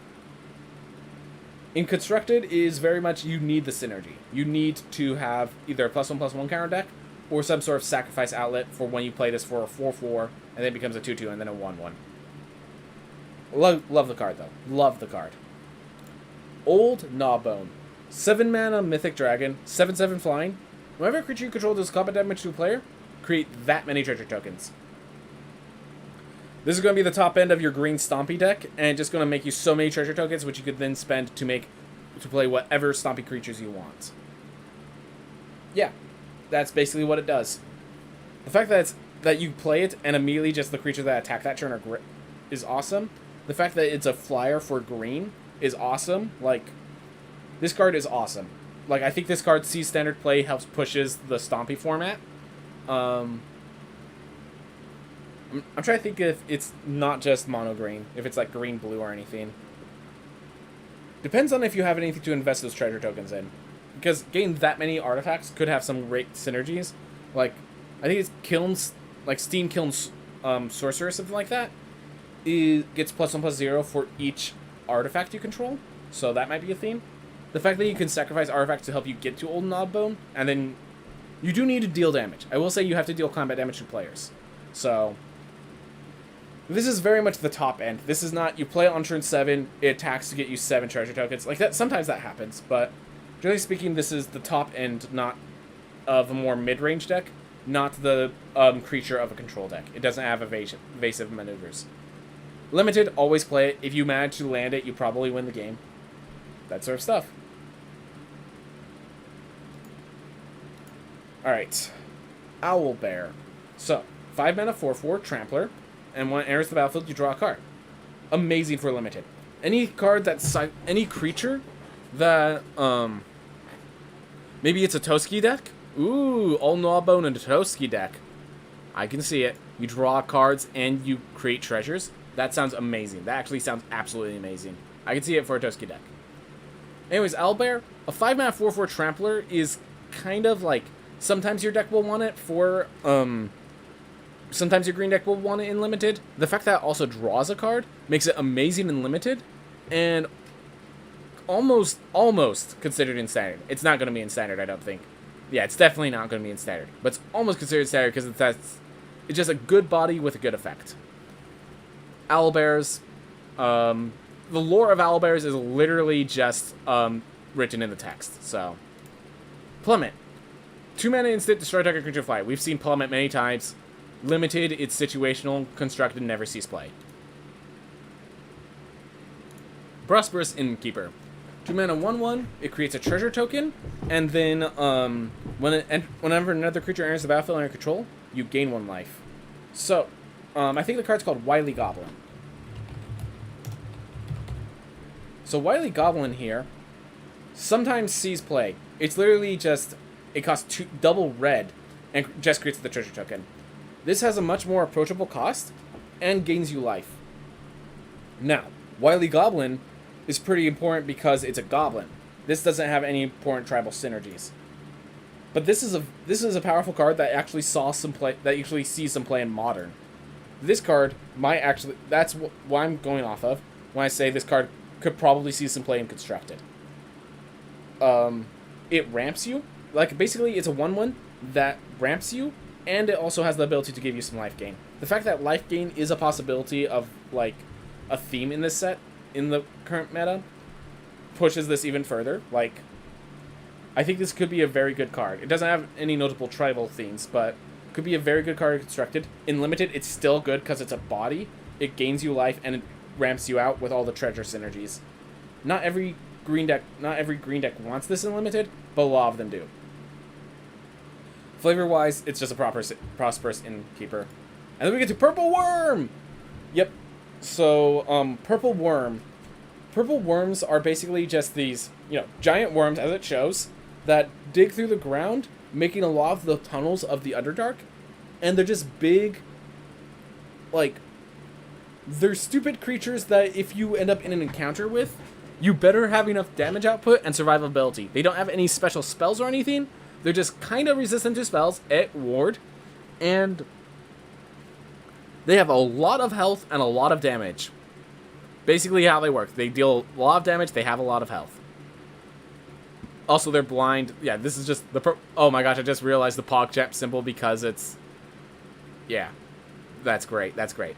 Constructed is very much, you need the synergy. You need to have either a +1/+1 counter deck or some sort of sacrifice outlet for when you play this for a 4/4 and then it becomes a 2/2 and then a 1/1. Love the card, though. Love the card. Old Gnawbone. 7 mana Mythic Dragon, 7/7 flying. Whenever a creature you control does combat damage to a player, create that many treasure tokens. This is going to be the top end of your green Stompy deck, and just going to make you so many treasure tokens, which you could then spend to play whatever Stompy creatures you want. Yeah, that's basically what it does. The fact that you play it and immediately just the creatures that attack that turn is awesome. The fact that it's a flyer for green is awesome. Like, this card is awesome. Like, I think this card sees standard play, helps pushes the Stompy format. I'm trying to think if it's not just mono green, if it's like green blue or anything. Depends on if you have anything to invest those treasure tokens in, because getting that many artifacts could have some great synergies. Like, I think it's Kiln's, like Steam Kiln's Sorcerer or something like that. It gets +1/+0 for each artifact you control, so that might be a theme. The fact that you can sacrifice artifacts to help you get to Old Gnawbone, and then you do need to deal damage. I will say you have to deal combat damage to players. So this is very much the top end. This is not, you play it on turn 7, it attacks to get you 7 treasure tokens. Like that, sometimes that happens, but generally speaking, this is the top end, not of a more mid-range deck, not the creature of a control deck. It doesn't have evasive maneuvers. Limited, always play it. If you manage to land it, you probably win the game. That sort of stuff. Alright. Owlbear. So, 5 mana 4/4 Trampler, and when it enters the battlefield, you draw a card. Amazing for limited. Any card that's any creature that maybe it's a Toski deck. Ooh, all Gnawbone and a Toski deck. I can see it. You draw cards and you create treasures. That sounds amazing. That actually sounds absolutely amazing. I can see it for a Toski deck. Anyways, Owlbear, a 5 mana 4/4 Trampler is kind of like sometimes your deck will want it for sometimes your green deck will want it in limited. The fact that it also draws a card makes it amazing in limited, and almost considered in standard. It's not going to be in standard, I don't think. Yeah, it's definitely not going to be in standard, but it's almost considered standard because it's just a good body with a good effect. Owlbears, the lore of Owlbears is literally just written in the text. So, Plummet, 2 mana instant, destroy target creature fly. We've seen Plummet many times. Limited, it's situational, constructed, never cease play. Prosperous Innkeeper. 2 mana 1/1, it creates a treasure token, and then whenever another creature enters the battlefield under control, you gain 1 life. So, I think the card's called Wily Goblin. So Wily Goblin here sometimes sees play. It's literally just, it costs double red and just creates the treasure token. This has a much more approachable cost and gains you life. Now, Wily Goblin is pretty important because it's a goblin. This doesn't have any important tribal synergies. But this is a powerful card that actually saw some play, that actually sees some play in Modern. This card might actually, that's what I'm going off of when I say this card could probably see some play in Constructed. It ramps you. Like, basically, it's a 1/1 that ramps you, and it also has the ability to give you some life gain. The fact that life gain is a possibility of, like, a theme in this set, in the current meta, pushes this even further. Like, I think this could be a very good card. It doesn't have any notable tribal themes, but could be a very good card Constructed. In Limited, it's still good because it's a body. It gains you life, and it ramps you out with all the treasure synergies. Not every green deck wants this in Limited, but a lot of them do. Flavor-wise, it's just a prosperous Innkeeper. And then we get to Purple Worm! Yep. So, Purple Worm. Purple worms are basically just these, giant worms, as it shows, that dig through the ground, making a lot of the tunnels of the Underdark. And they're just big, they're stupid creatures that if you end up in an encounter with, you better have enough damage output and survivability. They don't have any special spells or anything. They're just kind of resistant to spells at ward, and they have a lot of health and a lot of damage. Basically how they work. They deal a lot of damage, they have a lot of health. Also, they're blind. Yeah, this is just the... oh my gosh, I just realized the PogChamp symbol because it's... yeah, that's great, that's great.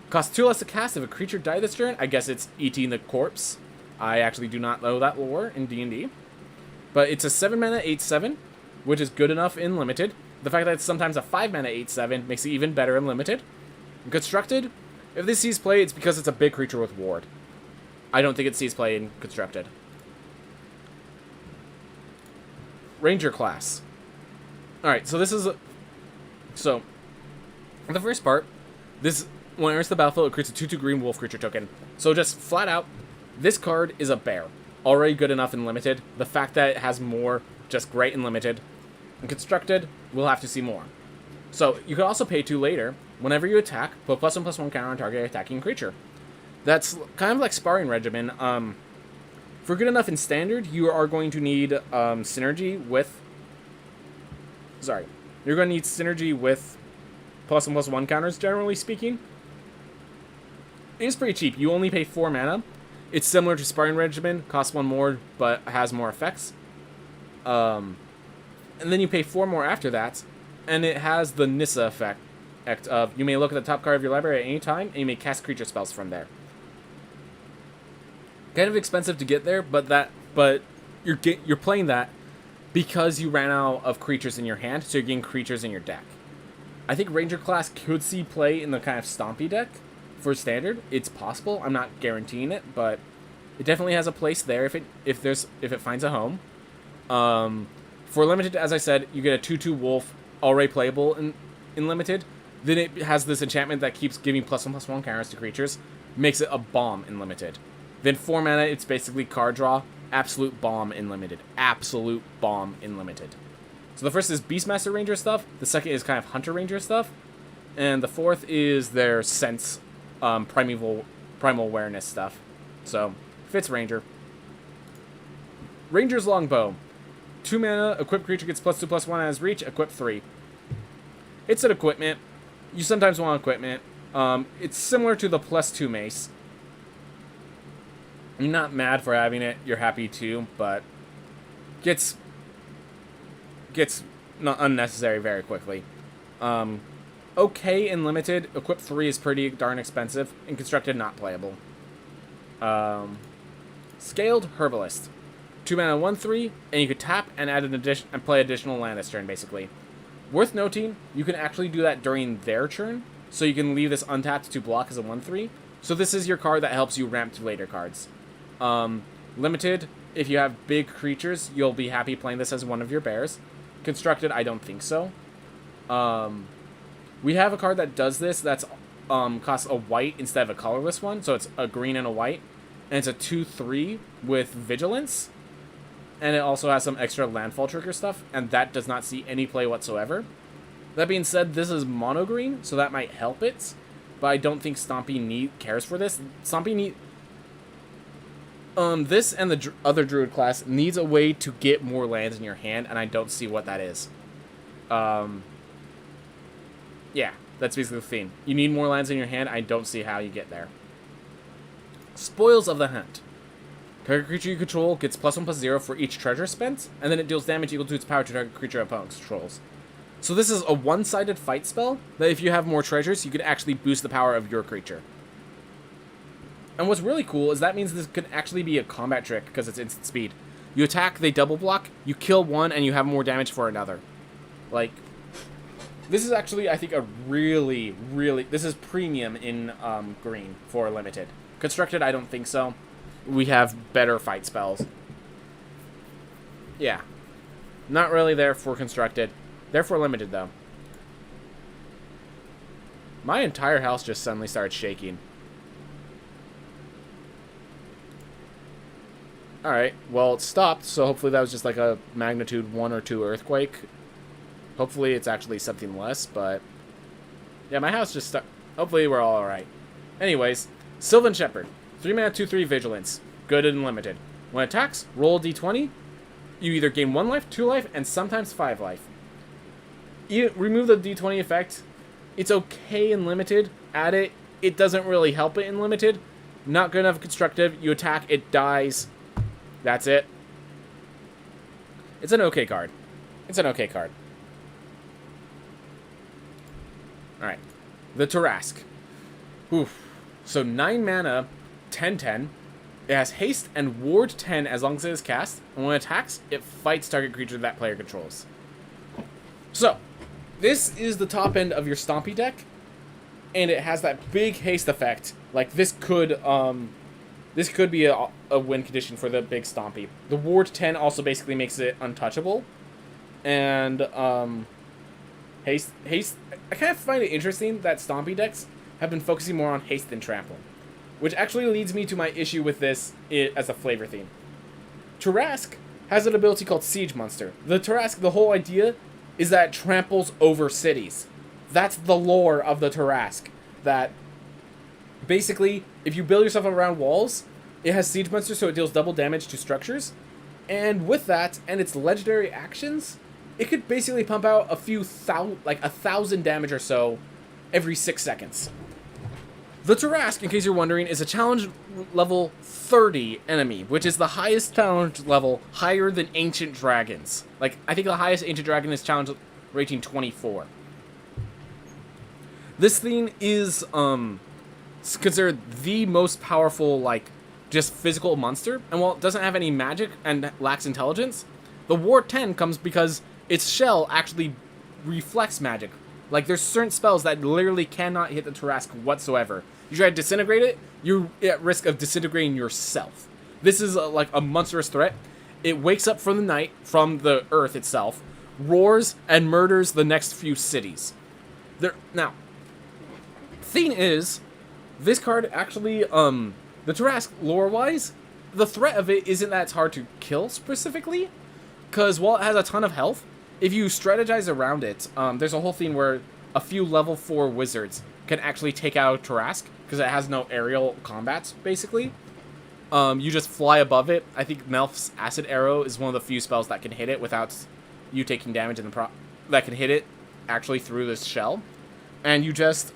Costs 2 less to cast if a creature died this turn. I guess it's eating the corpse. I actually do not know that lore in D&D. But it's a 7 mana 8/7, which is good enough in Limited. The fact that it's sometimes a 5 mana 8/7 makes it even better in Limited. In Constructed, if this sees play, it's because it's a big creature with ward. I don't think it sees play in Constructed. Ranger class. Alright, so this is... so, the first part, this... when it enters the battlefield, it creates a 2/2 green wolf creature token. So just flat out, this card is a bear. Already good enough in Limited. The fact that it has more, just great in Limited. In Constructed, we'll have to see more. So, you can also pay 2 later. Whenever you attack, put +1/+1 counter on target attacking creature. That's kind of like Sparring Regimen. For good enough in Standard, you are going to need synergy with... sorry. You're going to need synergy with +1/+1 counters, generally speaking. It is pretty cheap. You only pay 4 mana. It's similar to Sparring Regimen, costs 1 more, but has more effects. And then you pay 4 more after that, and it has the Nissa effect of you may look at the top card of your library at any time, and you may cast creature spells from there. Kind of expensive to get there, but you're playing that because you ran out of creatures in your hand, so you're getting creatures in your deck. I think Ranger class could see play in the kind of Stompy deck for standard. It's possible. I'm not guaranteeing it, but it definitely has a place there if it finds a home. For limited, as I said, you get a 2/2 wolf already playable in limited. Then it has this enchantment that keeps giving +1/+1 counters to creatures, makes it a bomb in limited. Then 4 mana, it's basically card draw, absolute bomb in limited, absolute bomb in limited. So the first is Beastmaster Ranger stuff. The second is kind of Hunter Ranger stuff. And the fourth is their Sense, Primal Awareness stuff. So, fits Ranger. Ranger's Longbow. 2 mana, equipped creature gets +2/+1 as reach, equip 3. It's an equipment. You sometimes want equipment. It's similar to the +2 mace. You're not mad for having it. You're happy too, but gets not unnecessary very quickly. Okay in limited. Equip 3 is pretty darn expensive. In constructed, not playable. Scaled Herbalist. 2 mana, 1/3, and you could tap and add an addition and play additional land this turn, basically. Worth noting, you can actually do that during their turn, so you can leave this untapped to block as a 1/3. So this is your card that helps you ramp to later cards. Limited, if you have big creatures, you'll be happy playing this as one of your bears. Constructed, I don't think so. We have a card that does this that's costs a white instead of a colorless one, so it's a green and a white, and it's a 2/3 with Vigilance, and it also has some extra landfall trigger stuff, and that does not see any play whatsoever. That being said, this is mono green, so that might help it, but I don't think Stompy cares for this. Stompy this and the other Druid class needs a way to get more lands in your hand, and I don't see what that is. Yeah, that's basically the theme. You need more lands in your hand, I don't see how you get there. Spoils of the Hunt. Target creature you control gets +1/+0 for each treasure spent, and then it deals damage equal to its power to target creature opponent controls. So this is a one-sided fight spell, that if you have more treasures, you could actually boost the power of your creature. And what's really cool is that means this could actually be a combat trick, because it's instant speed. You attack, they double block, you kill one, and you have more damage for another. Like, this is actually, I think, a really, this is premium in green for limited. Constructed, I don't think so. We have better fight spells. Yeah. Not really there for constructed. They're for limited, though. My entire house just suddenly started shaking. Alright, well, it stopped, so hopefully that was just like a magnitude 1 or 2 earthquake. Hopefully it's actually something less, but... yeah, my house just hopefully we're all alright. Anyways, Sylvan Shepherd. 3 mana, 2/3 Vigilance. Good and limited. When it attacks, roll a d20. You either gain 1 life, 2 life, and sometimes 5 life. You remove the d20 effect. It's okay in limited. Add it. It doesn't really help it in limited. Not good enough constructive. You attack, it dies. That's it. It's an okay card. It's an okay card. Alright. The Tarask. Oof. So 9 mana, 10/10. It has haste and ward 10 as long as it is cast. And when it attacks, it fights target creature that player controls. So, this is the top end of your Stompy deck. And it has that big haste effect. Like, this could be a win condition for the big Stompy. The ward 10 also basically makes it untouchable. And, haste, I kind of find it interesting that Stompy decks have been focusing more on haste than trample. Which actually leads me to my issue with this as a flavor theme. Tarask has an ability called Siege Monster. The Tarask, the whole idea is that it tramples over cities. That's the lore of the Tarask. That basically, if you build yourself around walls, it has Siege Monster, so it deals double damage to structures. And with that, and its legendary actions, it could basically pump out like 1,000 damage or so every 6 seconds. The Tarask, in case you're wondering, is a challenge level 30 enemy, which is the highest challenge level, higher than Ancient Dragons. Like, I think the highest Ancient Dragon is challenge rating 24. This thing is considered the most powerful, like, just physical monster, and while it doesn't have any magic and lacks intelligence, the Ward 10 comes because its shell actually reflects magic. Like, there's certain spells that literally cannot hit the Tarrasque whatsoever. You try to disintegrate it, you're at risk of disintegrating yourself. This is like a monstrous threat. It wakes up from the night, from the earth itself, roars, and murders the next few cities. Now, thing is, this card actually, the Tarrasque lore-wise, the threat of it isn't that it's hard to kill specifically, because while it has a ton of health, if you strategize around it, there's a whole thing where a few level 4 wizards can actually take out Tarrasque, because it has no aerial combats, basically. You just fly above it. I think Melf's Acid Arrow is one of the few spells that can hit it without you taking damage in the that can hit it actually through this shell. And you just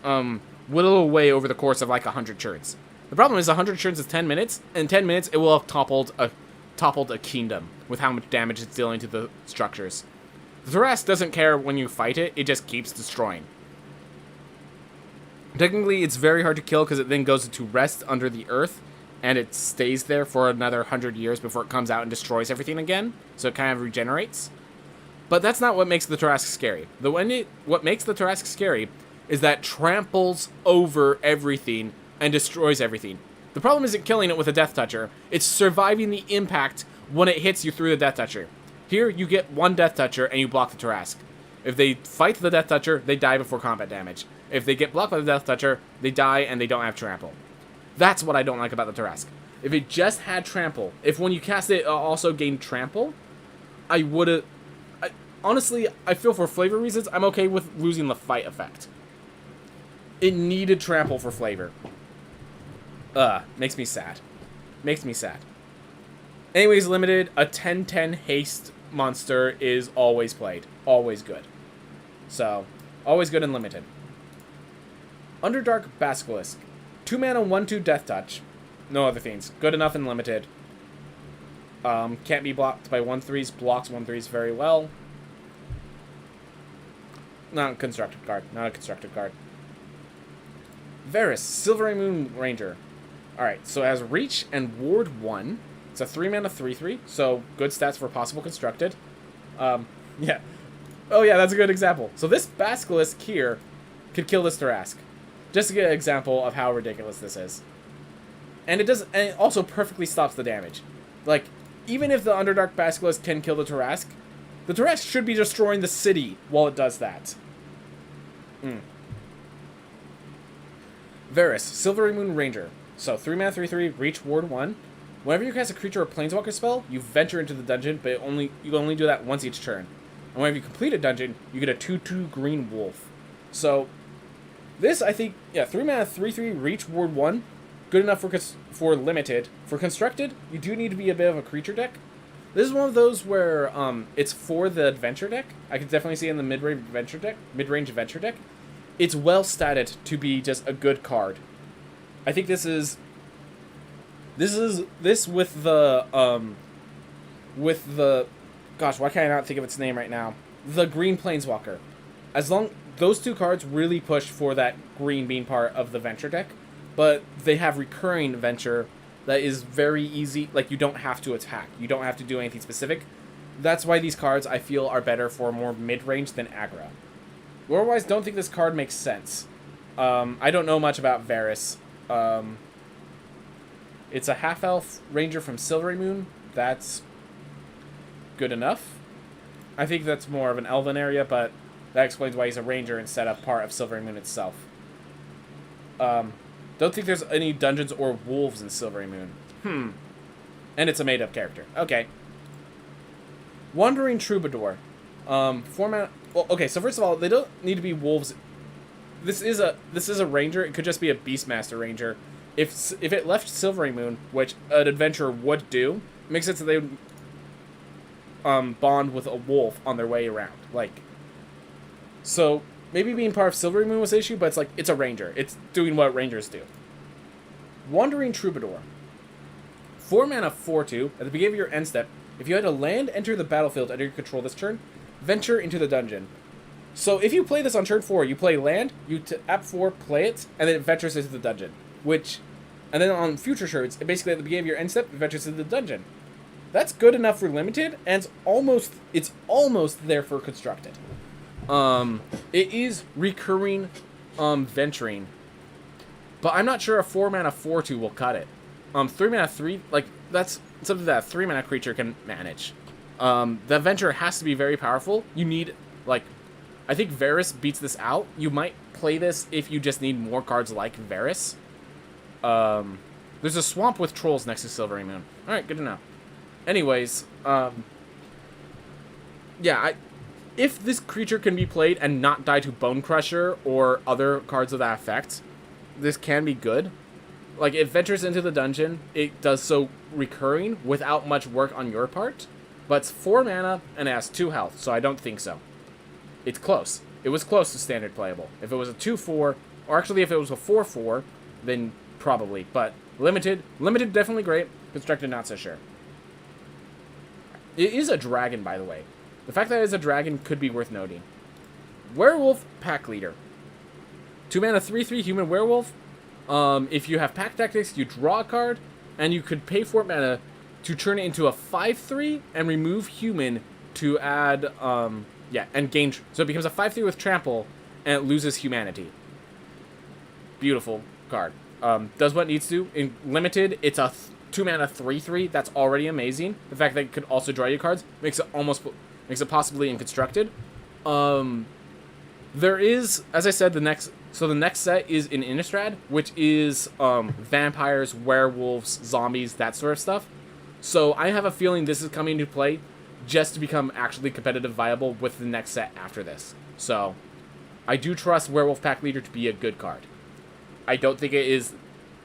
whittle away over the course of like 100 turns. The problem is 100 turns is 10 minutes. In 10 minutes, it will have toppled a kingdom with how much damage it's dealing to the structures. The Tarrasque doesn't care when you fight it, it just keeps destroying. Technically, it's very hard to kill because it then goes into rest under the earth, and it stays there for another 100 years before it comes out and destroys everything again, so it kind of regenerates. But that's not what makes the Tarrasque scary. What makes the Tarrasque scary is that it tramples over everything and destroys everything. The problem isn't killing it with a Death Toucher, it's surviving the impact when it hits you through the Death Toucher. Here, you get one Death Toucher and you block the Tarrasque. If they fight the Death Toucher, they die before combat damage. If they get blocked by the Death Toucher, they die and they don't have Trample. That's what I don't like about the Tarrasque. If it just had Trample, if when you cast it also gained Trample, I would've... Honestly, I feel for flavor reasons, I'm okay with losing the fight effect. It needed Trample for flavor. Makes me sad. Makes me sad. Anyways, limited, a 10-10 haste monster is always played. Always good. So, always good and limited. Underdark Basilisk. 2 mana, 1/2 Death Touch. No other things. Good enough and limited. Can't be blocked by 1/3s. Blocks 1/3s very well. Not a constructed card. Not a constructed card. Varus, Silvery Moon Ranger. Alright, so it has Reach and Ward 1. It's a 3 mana 3/3, so good stats for possible constructed. Yeah. Oh yeah, that's a good example. So this Basilisk here could kill this Tarrasque. Just to get an example of how ridiculous this is. And it also perfectly stops the damage. Like, even if the Underdark Basilisk can kill the Tarrasque should be destroying the city while it does that. Varus, Silvery Moon Ranger. So 3 mana 3/3, Reach, Ward 1. Whenever you cast a creature or planeswalker spell, you venture into the dungeon, but you only do that once each turn. And whenever you complete a dungeon, you get a 2/2 green wolf. So this, I think, yeah, 3 mana 3/3, Reach, Ward 1. Good enough for limited. For constructed, you do need to be a bit of a creature deck. This is one of those where it's for the adventure deck. I can definitely see it in the mid-range adventure deck. It's well statted to be just a good card. I think this with the gosh, why can't I not think of its name right now? The Green Planeswalker. Those two cards really push for that green being part of the venture deck, but they have recurring venture that is very easy. Like, you don't have to attack. You don't have to do anything specific. That's why these cards, I feel, are better for more mid-range than aggro. Lore-wise, don't think this card makes sense. I don't know much about Varus. It's a half-elf ranger from Silvery Moon. That's good enough. I think that's more of an elven area, but that explains why he's a ranger instead of part of Silvery Moon itself. Don't think there's any dungeons or wolves in Silvery Moon. And it's a made-up character. Okay. Wandering Troubadour. 4 mana... Well, okay, so first of all, they don't need to be wolves. This is a ranger. It could just be a Beastmaster ranger. If it left Silvery Moon, which an adventurer would do, it makes sense that they would bond with a wolf on their way around. Like, so maybe being part of Silvery Moon was the issue, but it's like, it's a ranger. It's doing what rangers do. Wandering Troubadour. 4 mana 4/2. At the beginning of your end step, if you had a land enter the battlefield under your control this turn, venture into the dungeon. So if you play this on turn 4, you play land, you tap 4, play it, and then it ventures into the dungeon. And then on future turns, it basically at the beginning of your end step, it ventures into the dungeon. That's good enough for limited, and it's almost there for constructed. It is recurring venturing. But I'm not sure a 4-mana 4/2 will cut it. 3-mana 3, like, that's something that a 3-mana creature can manage. The venture has to be very powerful. You need, like, I think Varus beats this out. You might play this if you just need more cards like Varus. There's a swamp with trolls next to Silvery Moon. Alright, good to know. Anyways, yeah, if this creature can be played and not die to Bone Crusher or other cards of that effect, this can be good. Like, it ventures into the dungeon, it does so recurring without much work on your part, but it's 4 mana and it has 2 health, so I don't think so. It's close. It was close to standard playable. If it was a 2/4, or actually if it was a 4/4, then probably, but limited definitely great, constructed not so sure. It is a dragon, by the way. The fact that it's a dragon could be worth noting. Werewolf Pack Leader. 2 mana 3/3 human werewolf. If you have pack tactics, you draw a card, and you could pay 4 mana to turn it into a 5/3 and remove human to add, and gain. So it becomes a 5/3 with trample, and it loses humanity. Beautiful card. Does what it needs to. In limited, it's a 2 mana 3/3. That's already amazing. The fact that it could also draw you cards makes it possibly in constructed. There is, as I said, the next set is in Innistrad, which is vampires, werewolves, zombies, that sort of stuff. So I have a feeling this is coming to play just to become actually competitive viable with the next set after this. So I do trust Werewolf Pack Leader to be a good card. I don't think it is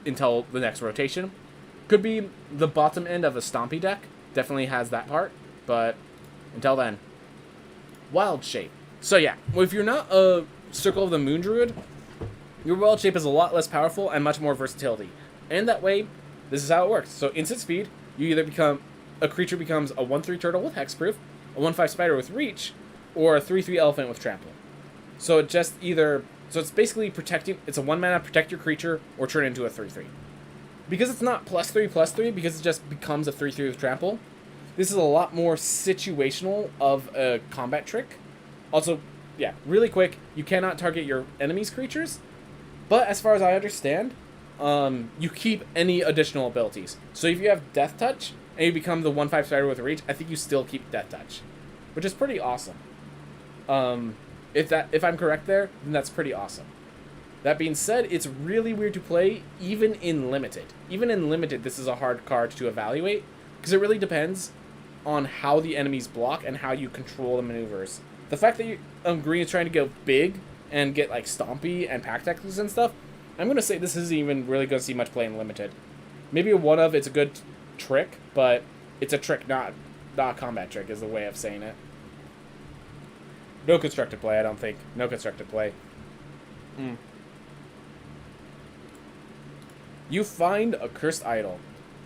until the next rotation. Could be the bottom end of a Stompy deck. Definitely has that part. But until then. Wild Shape. So yeah, if you're not a Circle of the Moon Druid, your Wild Shape is a lot less powerful and much more versatility. And that way, this is how it works. So instant speed, you either become, a creature becomes a 1/3 turtle with hexproof, a 1/5 spider with reach, or a 3/3 elephant with trample. So it just either, so it's basically protecting, it's a 1 mana protect your creature or turn it into a 3/3. Because it's not +3/+3, because it just becomes a 3/3 with trample, this is a lot more situational of a combat trick. Also, yeah, really quick, you cannot target your enemy's creatures, but as far as I understand, you keep any additional abilities. So if you have Death Touch, and you become the 1/5 spider with reach, I think you still keep Death Touch, which is pretty awesome. If I'm correct there, then that's pretty awesome. That being said, it's really weird to play, even in Limited. Even in Limited, this is a hard card to evaluate, because it really depends on how the enemies block and how you control the maneuvers. The fact that green is trying to go big and get like Stompy and Pack Tactics and stuff, I'm going to say this isn't even really going to see much play in Limited. Maybe it's a good trick, but it's a trick, not a combat trick is the way of saying it. No constructed play, I don't think. No constructed play. You find a cursed idol.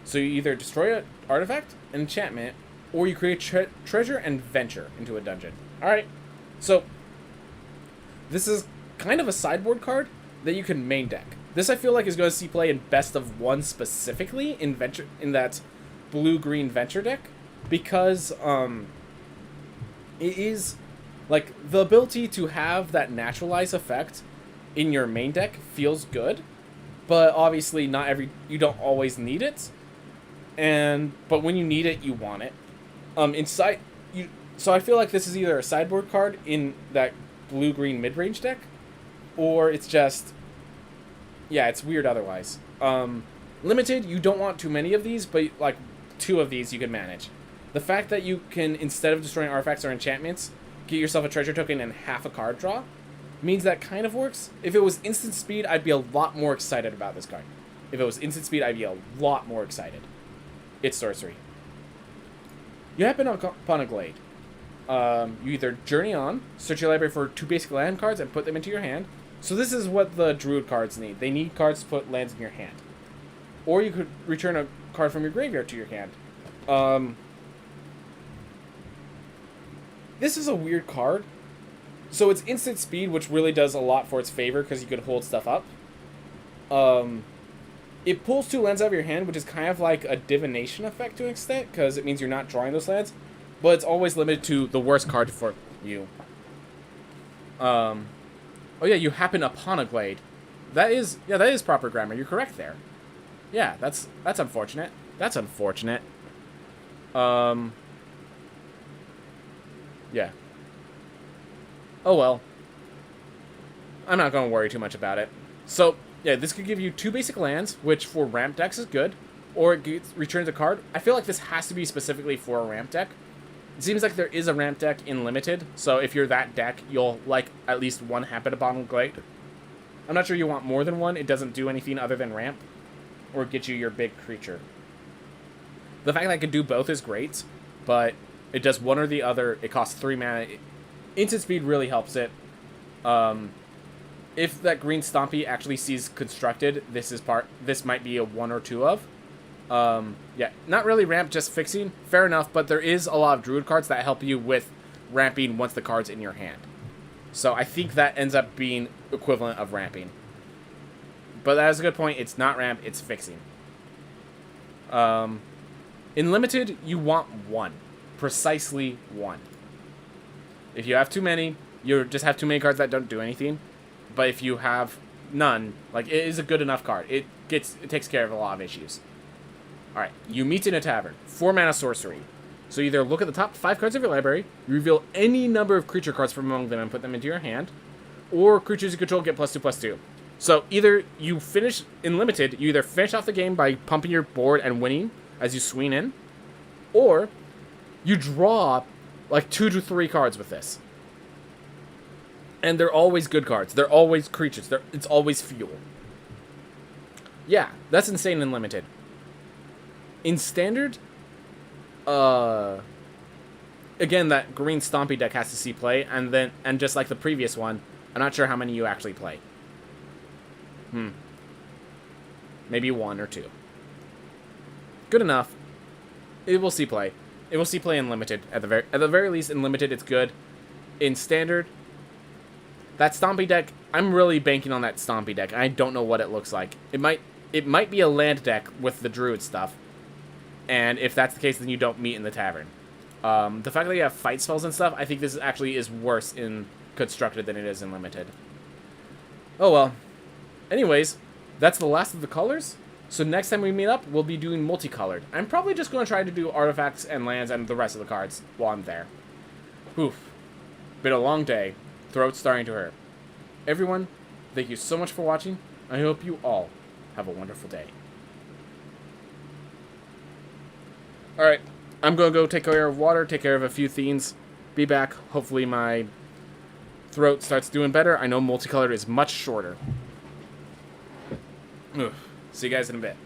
So you either destroy an artifact, an enchantment, or you create treasure and venture into a dungeon. Alright, so this is kind of a sideboard card that you can main deck. This I feel like is going to see play in best of one specifically in that blue-green venture deck, because it is like the ability to have that naturalize effect in your main deck feels good, but obviously you don't always need it. But when you need it, you want it. So I feel like this is either a sideboard card in that blue-green mid-range deck, or it's just, yeah, it's weird otherwise. Limited, you don't want too many of these, but like 2 of these you can manage. The fact that you can, instead of destroying artifacts or enchantments, get yourself a treasure token and half a card draw, means that kind of works. If it was instant speed, I'd be a lot more excited about this card. If it was instant speed, I'd be a lot more excited. It's sorcery. You happen upon a glade. You either journey on, search your library for 2 basic land cards, and put them into your hand. So this is what the druid cards need. They need cards to put lands in your hand. Or you could return a card from your graveyard to your hand. This is a weird card. So it's instant speed, which really does a lot for its favor, because you could hold stuff up. It pulls 2 lands out of your hand, which is kind of like a divination effect to an extent, because it means you're not drawing those lands. But it's always limited to the worst card for you. Oh yeah, you happen upon a glade. That is, yeah, that is proper grammar. You're correct there. Yeah, that's unfortunate. That's unfortunate. Yeah. Oh well. I'm not going to worry too much about it. So, yeah, this could give you 2 basic lands, which for ramp decks is good. Or it returns a card. I feel like this has to be specifically for a ramp deck. It seems like there is a ramp deck in Limited, so if you're that deck, you'll like at least 1 Happen Upon Glade. I'm not sure you want more than 1. It doesn't do anything other than ramp. Or get you your big creature. The fact that I can do both is great, but it does one or the other. It costs 3 mana. Instant speed really helps it. If that green Stompy actually sees constructed, this might be a 1 or 2 of. Yeah, not really ramp, just fixing. Fair enough, but there is a lot of Druid cards that help you with ramping once the card's in your hand. So I think that ends up being equivalent of ramping. But that is a good point. It's not ramp, it's fixing. In Limited, you want 1. Precisely 1. If you have too many, you just have too many cards that don't do anything. But if you have none, like, it is a good enough card. It takes care of a lot of issues. Alright, you meet in a tavern. 4 mana sorcery. So either look at the top 5 cards of your library, reveal any number of creature cards from among them and put them into your hand, or creatures you control get +2/+2. So either you finish, in Limited, you either finish off the game by pumping your board and winning as you swing in, or you draw like 2 to 3 cards with this. And they're always good cards. They're always creatures. It's always fuel. Yeah, that's insane in Limited. In Standard, again, that green Stompy deck has to see play, and just like the previous one, I'm not sure how many you actually play. Maybe 1 or 2. Good enough. It will see play. It will see play in Limited. At the very least, in Limited, it's good. In Standard, that Stompy deck, I'm really banking on that Stompy deck. I don't know what it looks like. It might be a land deck with the Druid stuff. And if that's the case, then you don't meet in the tavern. The fact that you have fight spells and stuff, I think this actually is worse in Constructed than it is in Limited. Oh well. Anyways, that's the last of the colors. So next time we meet up, we'll be doing multicolored. I'm probably just going to try to do artifacts and lands and the rest of the cards while I'm there. Oof. Been a long day. Throat's starting to hurt. Everyone, thank you so much for watching. I hope you all have a wonderful day. Alright, I'm going to go take care of water, take care of a few things. Be back. Hopefully my throat starts doing better. I know multicolored is much shorter. Ugh. See you guys in a bit.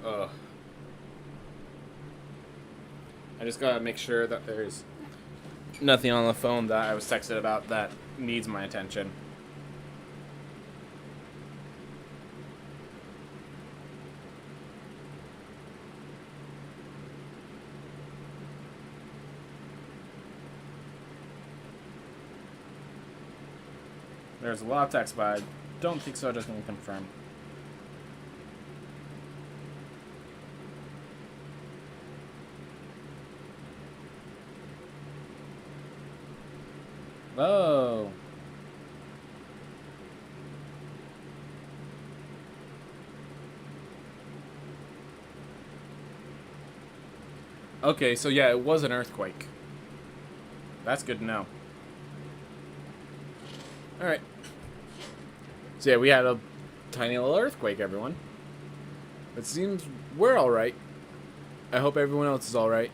Ugh. I just gotta make sure that there's nothing on the phone that I was texted about that needs my attention. There's a lot of text, but I don't think so. Just gonna confirm. Oh. Okay, so yeah, it was an earthquake. That's good to know. Alright. So yeah, we had a tiny little earthquake, everyone. It seems we're alright. I hope everyone else is alright.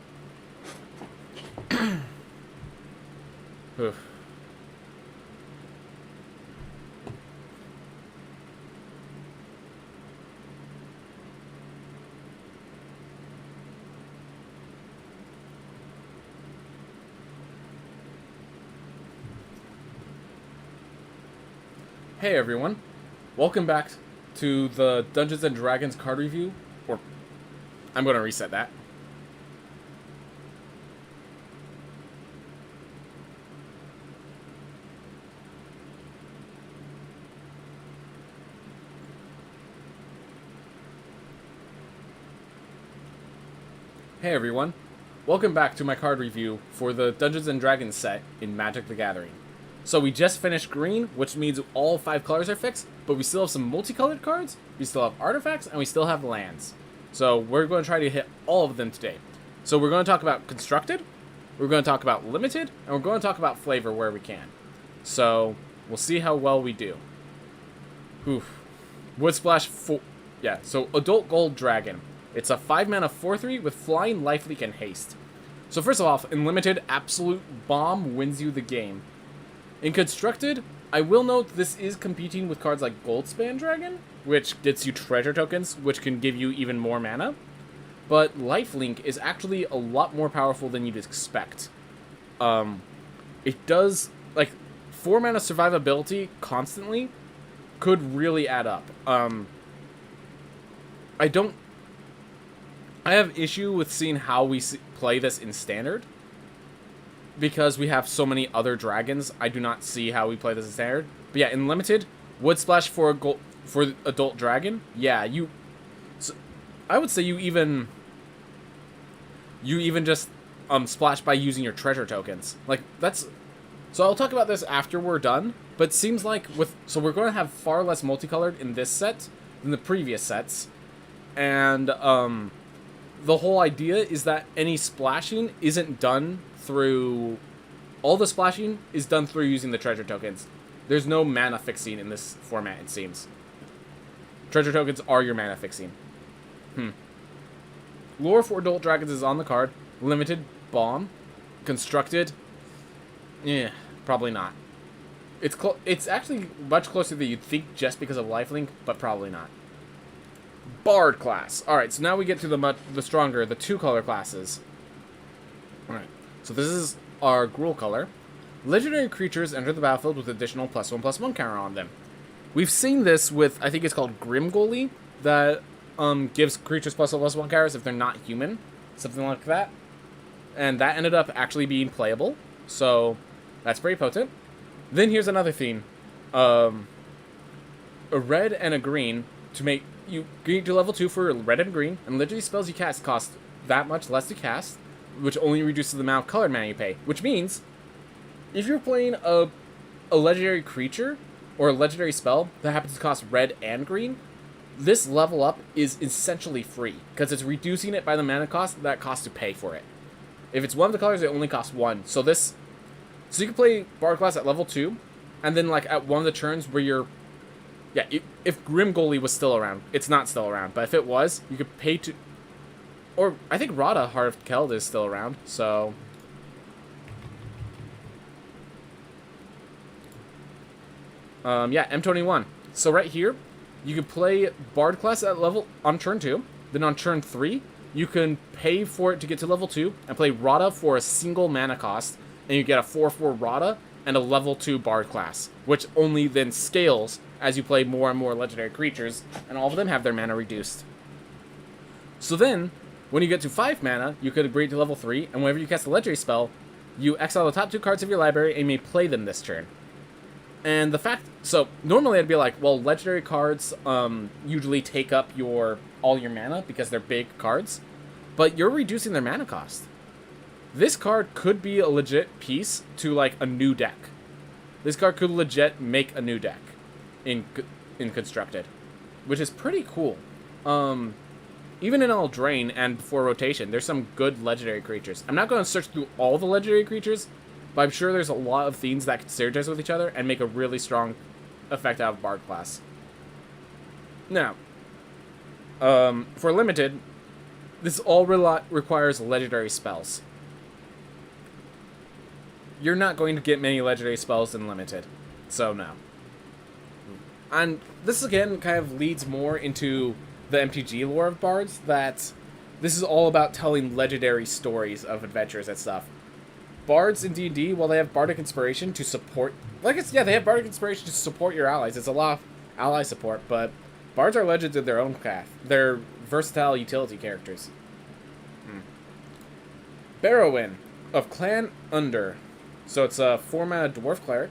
Hey everyone, welcome back to the Dungeons and Dragons card review, or I'm going to reset that. Hey everyone, welcome back to my card review for the Dungeons and Dragons set in Magic the Gathering. So we just finished green, which means all 5 colors are fixed, but we still have some multicolored cards, we still have artifacts, and we still have lands. So we're going to try to hit all of them today. So we're going to talk about constructed, we're going to talk about limited, and we're going to talk about flavor where we can. So we'll see how well we do. Oof. Wood Splash 4. Yeah, so Adult Gold Dragon. It's a 5-mana 4/3 with flying, lifelink, and haste. So first of all, in limited, absolute bomb wins you the game. In constructed, I will note this is competing with cards like Goldspan Dragon, which gets you treasure tokens, which can give you even more mana. But lifelink is actually a lot more powerful than you'd expect. It does, like, 4 mana survivability constantly could really add up. I have issue with seeing how we play this in standard. Because we have so many other dragons, I do not see how we play this in standard. But yeah, in limited, Wood Splash for Adult Dragon. Yeah, I would say you even just splash by using your treasure tokens. Like that's. So I'll talk about this after we're done. But it seems like so we're going to have far less multicolored in this set than the previous sets, and the whole idea is that any splashing isn't done through... All the splashing is done through using the treasure tokens. There's no mana fixing in this format, it seems. Treasure tokens are your mana fixing. Lore for Adult Dragons is on the card. Limited, bomb. Constructed, probably not. It's actually much closer than you'd think just because of lifelink, but probably not. Bard class. Alright, so now we get to the stronger, the 2-color classes. Alright, so this is our Gruul color. Legendary creatures enter the battlefield with additional +1/+1 counter on them. We've seen this with, I think it's called Grimgully, that gives creatures +1/+1 counters if they're not human. Something like that. And that ended up actually being playable, so that's pretty potent. Then here's another theme. A red and a green to make... You get to level 2 for red and green, and legendary spells you cast cost that much less to cast, which only reduces the amount of colored mana you pay. Which means, if you're playing a legendary creature, or a legendary spell that happens to cost red and green, this level up is essentially free, because it's reducing it by the mana cost that costs to pay for it. If it's one of the colors, it only costs 1. So you can play Bard class at level 2, and then like at one of the turns where you're... Yeah, if Grimgully was still around. It's not still around, but if it was, you could pay to... Or, I think Rada, Heart of Keld is still around, so... yeah, M21. So right here, you could play Bard class at level on turn 2, then on turn 3, you can pay for it to get to level 2 and play Rada for a single mana cost, and you get a 4/4 Rada and a level 2 Bard class, which only then scales as you play more and more legendary creatures, and all of them have their mana reduced. So then, when you get to 5 mana, you could upgrade to level 3, and whenever you cast a legendary spell, you exile the top 2 cards of your library and you may play them this turn. And the fact, so normally I'd be like, well, legendary cards usually take up all your mana because they're big cards, but you're reducing their mana cost. This card could be a legit piece to like a new deck. This card could legit make a new deck in constructed, which is pretty cool. Even in Eldraine and before rotation, there's some good legendary creatures. I'm not going to search through all the legendary creatures, but I'm sure there's a lot of themes that can synergize with each other and make a really strong effect out of Bard class. Now, for limited, this all requires legendary spells. You're not going to get many legendary spells in limited, so no. And this again kind of leads more into the MTG lore of bards, that this is all about telling legendary stories of adventures and stuff. Bards in D&D, while they have bardic inspiration to support, they have bardic inspiration to support your allies. It's a lot of ally support, but bards are legends in their own path. They're versatile utility characters. Barrowin of Clan Under. So it's a 4-mana dwarf cleric.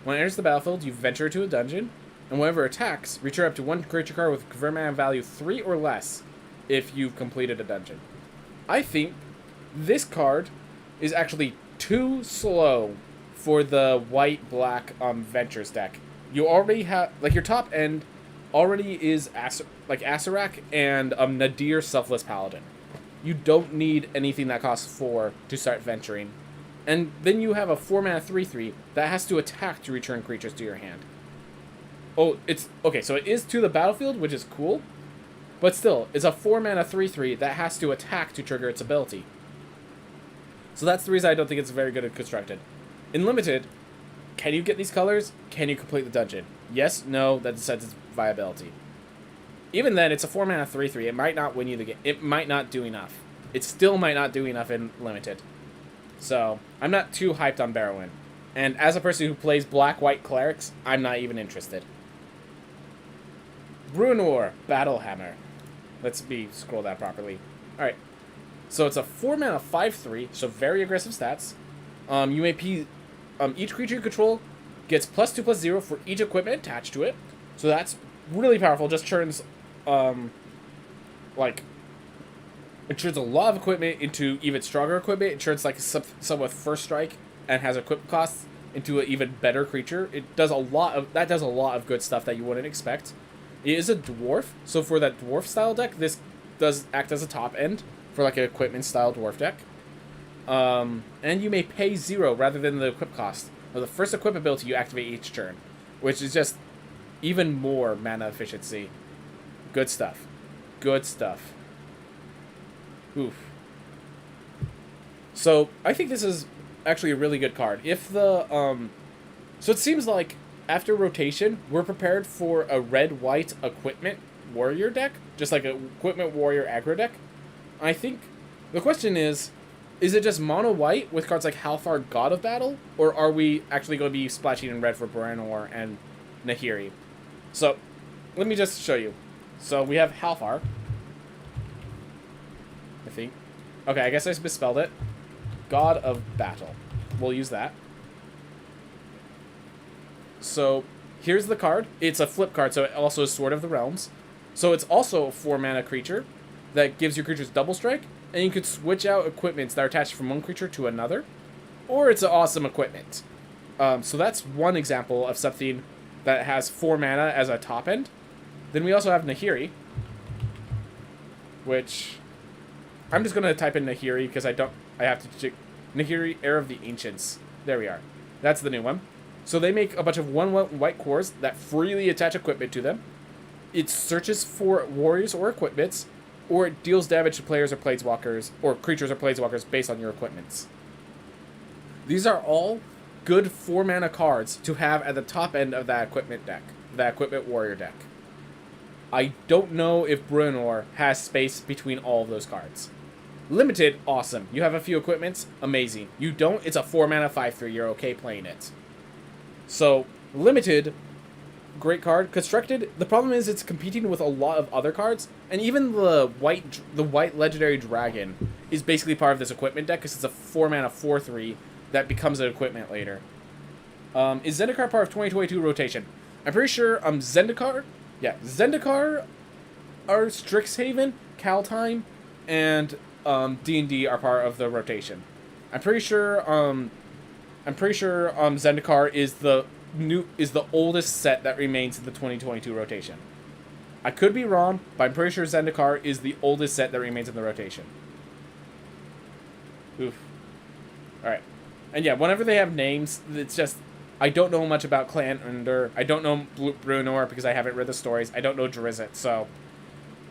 When it enters the battlefield, you venture to a dungeon, and whenever it attacks, return up to 1 creature card with convert mana value 3 or less if you've completed a dungeon. I think this card is actually too slow for the white-black Ventures deck. You already have, like, your top end already is Acerak and Nadir Selfless Paladin. You don't need anything that costs 4 to start venturing. And then you have a 4-mana 3/3 that has to attack to return creatures to your hand. Oh, it's... Okay, so it is to the battlefield, which is cool. But still, it's a 4-mana 3/3 that has to attack to trigger its ability. So that's the reason I don't think it's very good at constructed. In limited, can you get these colors? Can you complete the dungeon? Yes, no, that decides its viability. Even then, it's a 4-mana 3/3. It might not win you the game. It might not do enough. It still might not do enough in limited. So, I'm not too hyped on Barrowin. And as a person who plays black-white clerics, I'm not even interested. Bruenor, Battlehammer. Let's me scroll that properly. Alright. So it's a 4-mana 5/3, so very aggressive stats. You may each creature you control gets +2/+0 for each equipment attached to it. So that's really powerful. Just turns, it turns a lot of equipment into even stronger equipment. It turns like some with first strike and has equipment costs into an even better creature. That does a lot of good stuff that you wouldn't expect. It is a dwarf, so for that dwarf style deck, this does act as a top end for like an equipment style dwarf deck. And you may pay 0 rather than the equip cost of the first equip ability you activate each turn, which is just even more mana efficiency. Good stuff. Good stuff. Oof. So I think this is actually a really good card. If the so it seems like after rotation, we're prepared for a red-white equipment warrior deck, just like an equipment warrior aggro deck. I think the question is it just mono-white with cards like Halfar, God of Battle, or are we actually going to be splashing in red for Baranor and Nahiri? So let me just show you. So we have Halfar. I think. Okay, I guess I misspelled it. God of Battle. We'll use that. So, here's the card. It's a flip card, so it also is Sword of the Realms. So it's also a 4-mana creature that gives your creatures double strike, and you could switch out equipments that are attached from one creature to another, or it's an awesome equipment. So that's one example of something that has 4 mana as a top end. Then we also have Nahiri, which... I'm just going to type in Nahiri because I have to check. Nahiri, Heir of the Ancients. There we are. That's the new one. So they make a bunch of 1/1 white cores that freely attach equipment to them. It searches for warriors or equipments, or it deals damage to players or planeswalkers, or creatures or planeswalkers based on your equipments. These are all good 4-mana cards to have at the top end of that equipment deck, that equipment warrior deck. I don't know if Bruenor has space between all of those cards. Limited, awesome. You have a few equipments, amazing. You don't, it's a 4-mana 5/3. You're okay playing it. So, limited, great card. Constructed, the problem is it's competing with a lot of other cards, and even the white legendary dragon is basically part of this equipment deck because it's a 4-mana 4/3 that becomes an equipment later. Is Zendikar part of 2022 rotation? I'm pretty sure Zendikar are Strixhaven, Kaldheim, and D&D are part of the rotation. I'm pretty sure Zendikar is the oldest set that remains in the 2022 rotation. I could be wrong, but I'm pretty sure Zendikar is the oldest set that remains in the rotation. Oof. Alright. And yeah, whenever they have names, it's just, I don't know much about Clan Under. I don't know Bruenor because I haven't read the stories. I don't know Drizzt, so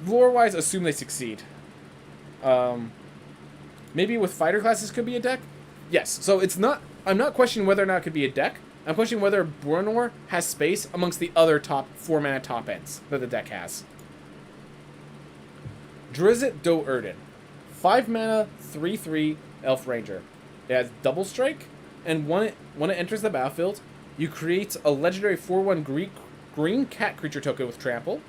lore-wise, assume they succeed. Maybe with fighter classes could be a deck? Yes. So it's not, I'm not questioning whether or not it could be a deck. I'm questioning whether Bruenor has space amongst the other top 4-mana top ends that the deck has. Drizzt Do Erden. 5-mana, 3/3 Elf Ranger. It has double strike, and when it enters the battlefield, you create a legendary 4/1 green cat creature token with trample.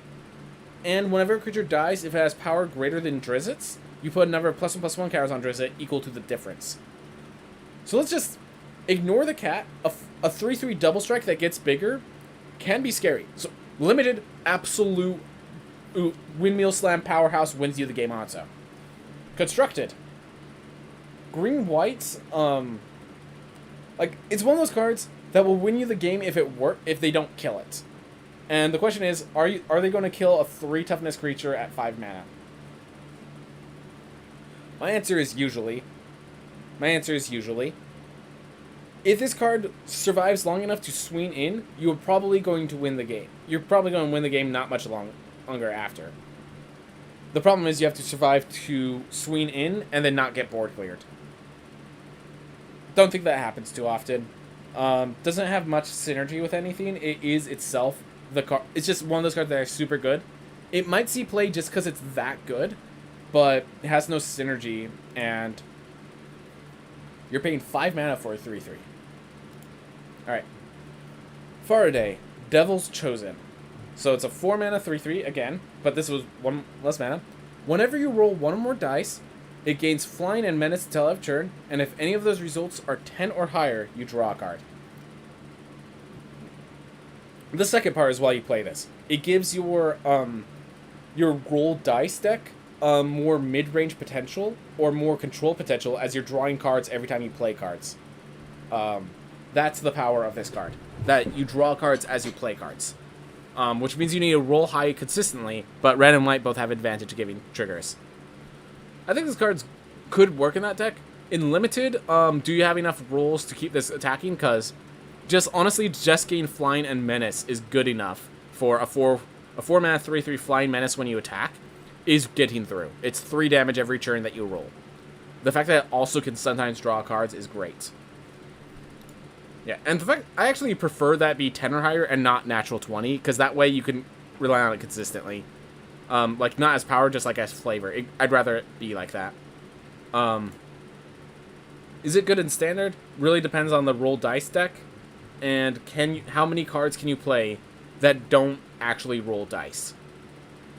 And whenever a creature dies, if it has power greater than Drizzt's, you put a number of +1/+1 counters on Drizzt equal to the difference. So let's just ignore the cat. A 3/3 double strike that gets bigger can be scary. So limited, absolute windmill slam powerhouse wins you the game also. Constructed. Green whites, like, it's one of those cards that will win you the game if they don't kill it. And the question is, are they going to kill a 3 toughness creature at 5 mana? My answer is usually. If this card survives long enough to swing in, you're probably going to win the game. You're probably going to win the game not much longer after. The problem is you have to survive to swing in and then not get board cleared. Don't think that happens too often. Doesn't have much synergy with anything. It is itself the card. It's just one of those cards that are super good. It might see play just because it's that good, but it has no synergy, and you're paying 5 mana for a 3/3. Alright. Faraday, Devil's Chosen. So it's a 4-mana 3/3 again, but this was 1 less mana. Whenever you roll 1 or more dice, it gains flying and menace until end of turn, and if any of those results are 10 or higher, you draw a card. The second part is why you play this. It gives your roll dice deck more mid-range potential or more control potential as you're drawing cards every time you play cards. That's the power of this card. That you draw cards as you play cards. Which means you need to roll high consistently, but red and white both have advantage giving triggers. I think this card could work in that deck. In limited, do you have enough rolls to keep this attacking? Because honestly, just gain flying and menace is good enough for a 4-mana 3/3 flying menace when you attack is getting through. It's 3 damage every turn that you roll. The fact that it also can sometimes draw cards is great. Yeah, and the fact I actually prefer that be 10 or higher and not natural 20, because that way you can rely on it consistently. Like, not as power, just like as flavor. I'd rather it be like that. Is it good in standard? Really depends on the roll dice deck, and how many cards can you play that don't actually roll dice?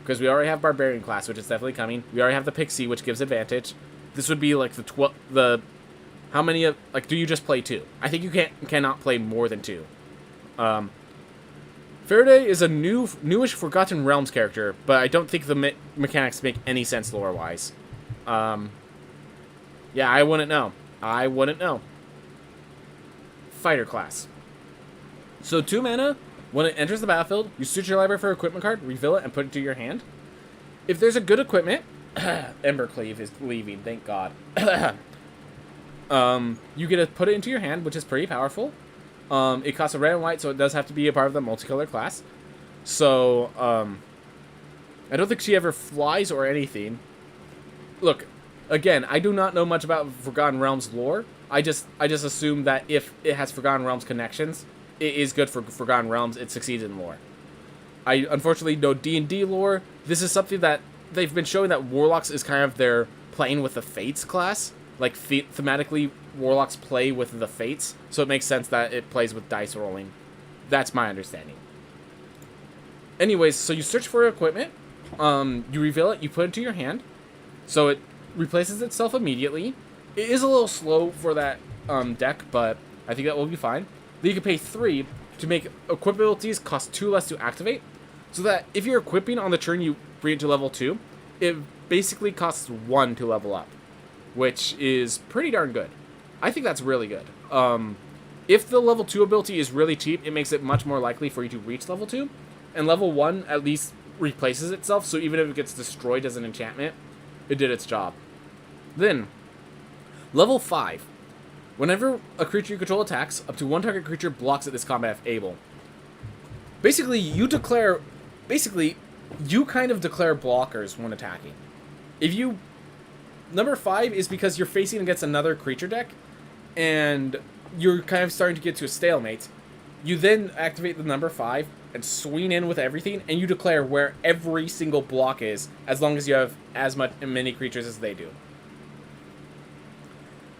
Because we already have Barbarian class, which is definitely coming. We already have the Pixie, which gives advantage. This would be like how many of, like, do you just play 2? I think you cannot play more than 2. Faraday is a newish Forgotten Realms character, but I don't think the mechanics make any sense lore-wise. Yeah, I wouldn't know. Fighter class. So 2 mana, when it enters the battlefield, you search your library for an equipment card, reveal it, and put it to your hand. If there's a good equipment, Embercleave is leaving, thank God. You get to put it into your hand, which is pretty powerful. It costs a red and white, so it does have to be a part of the multicolor class. So, I don't think she ever flies or anything. Look, again, I do not know much about Forgotten Realms lore. I just assume that if it has Forgotten Realms connections, it is good for Forgotten Realms. It succeeds in lore. I unfortunately know D&D lore. This is something that they've been showing that Warlocks is kind of their playing with the Fates class. Like, thematically, Warlocks play with the Fates, so it makes sense that it plays with dice rolling. That's my understanding. Anyways, so you search for equipment, you reveal it, you put it into your hand, so it replaces itself immediately. It is a little slow for that deck, but I think that will be fine. Then you can pay 3 to make equip abilities cost 2 less to activate, so that if you're equipping on the turn you bring it to level 2, it basically costs 1 to level up, which is pretty darn good. I think that's really good. If the level 2 ability is really cheap, it makes it much more likely for you to reach level 2, and level 1 at least replaces itself, so even if it gets destroyed as an enchantment, it did its job. Then, level 5. Whenever a creature you control attacks, up to 1 target creature blocks at this combat if able. Basically, you kind of declare blockers when attacking. Number 5 is because you're facing against another creature deck, and you're kind of starting to get to a stalemate. You then activate the number 5 and swing in with everything, and you declare where every single block is, as long as you have as many creatures as they do.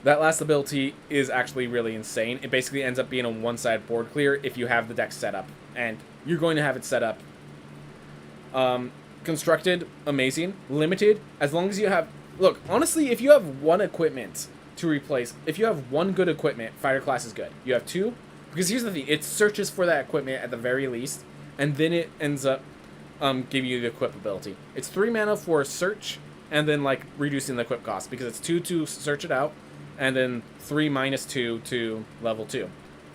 That last ability is actually really insane. It basically ends up being a one-side board clear if you have the deck set up, and you're going to have it set up. Constructed, amazing. Limited, as long as you have... Look, honestly, if you have one equipment to replace, if you have one good equipment, fighter class is good. You have 2, because here's the thing, it searches for that equipment at the very least, and then it ends up giving you the equip ability. It's 3 mana for search, and then like reducing the equip cost, because it's 2 to search it out, and then 3 minus 2 to level 2.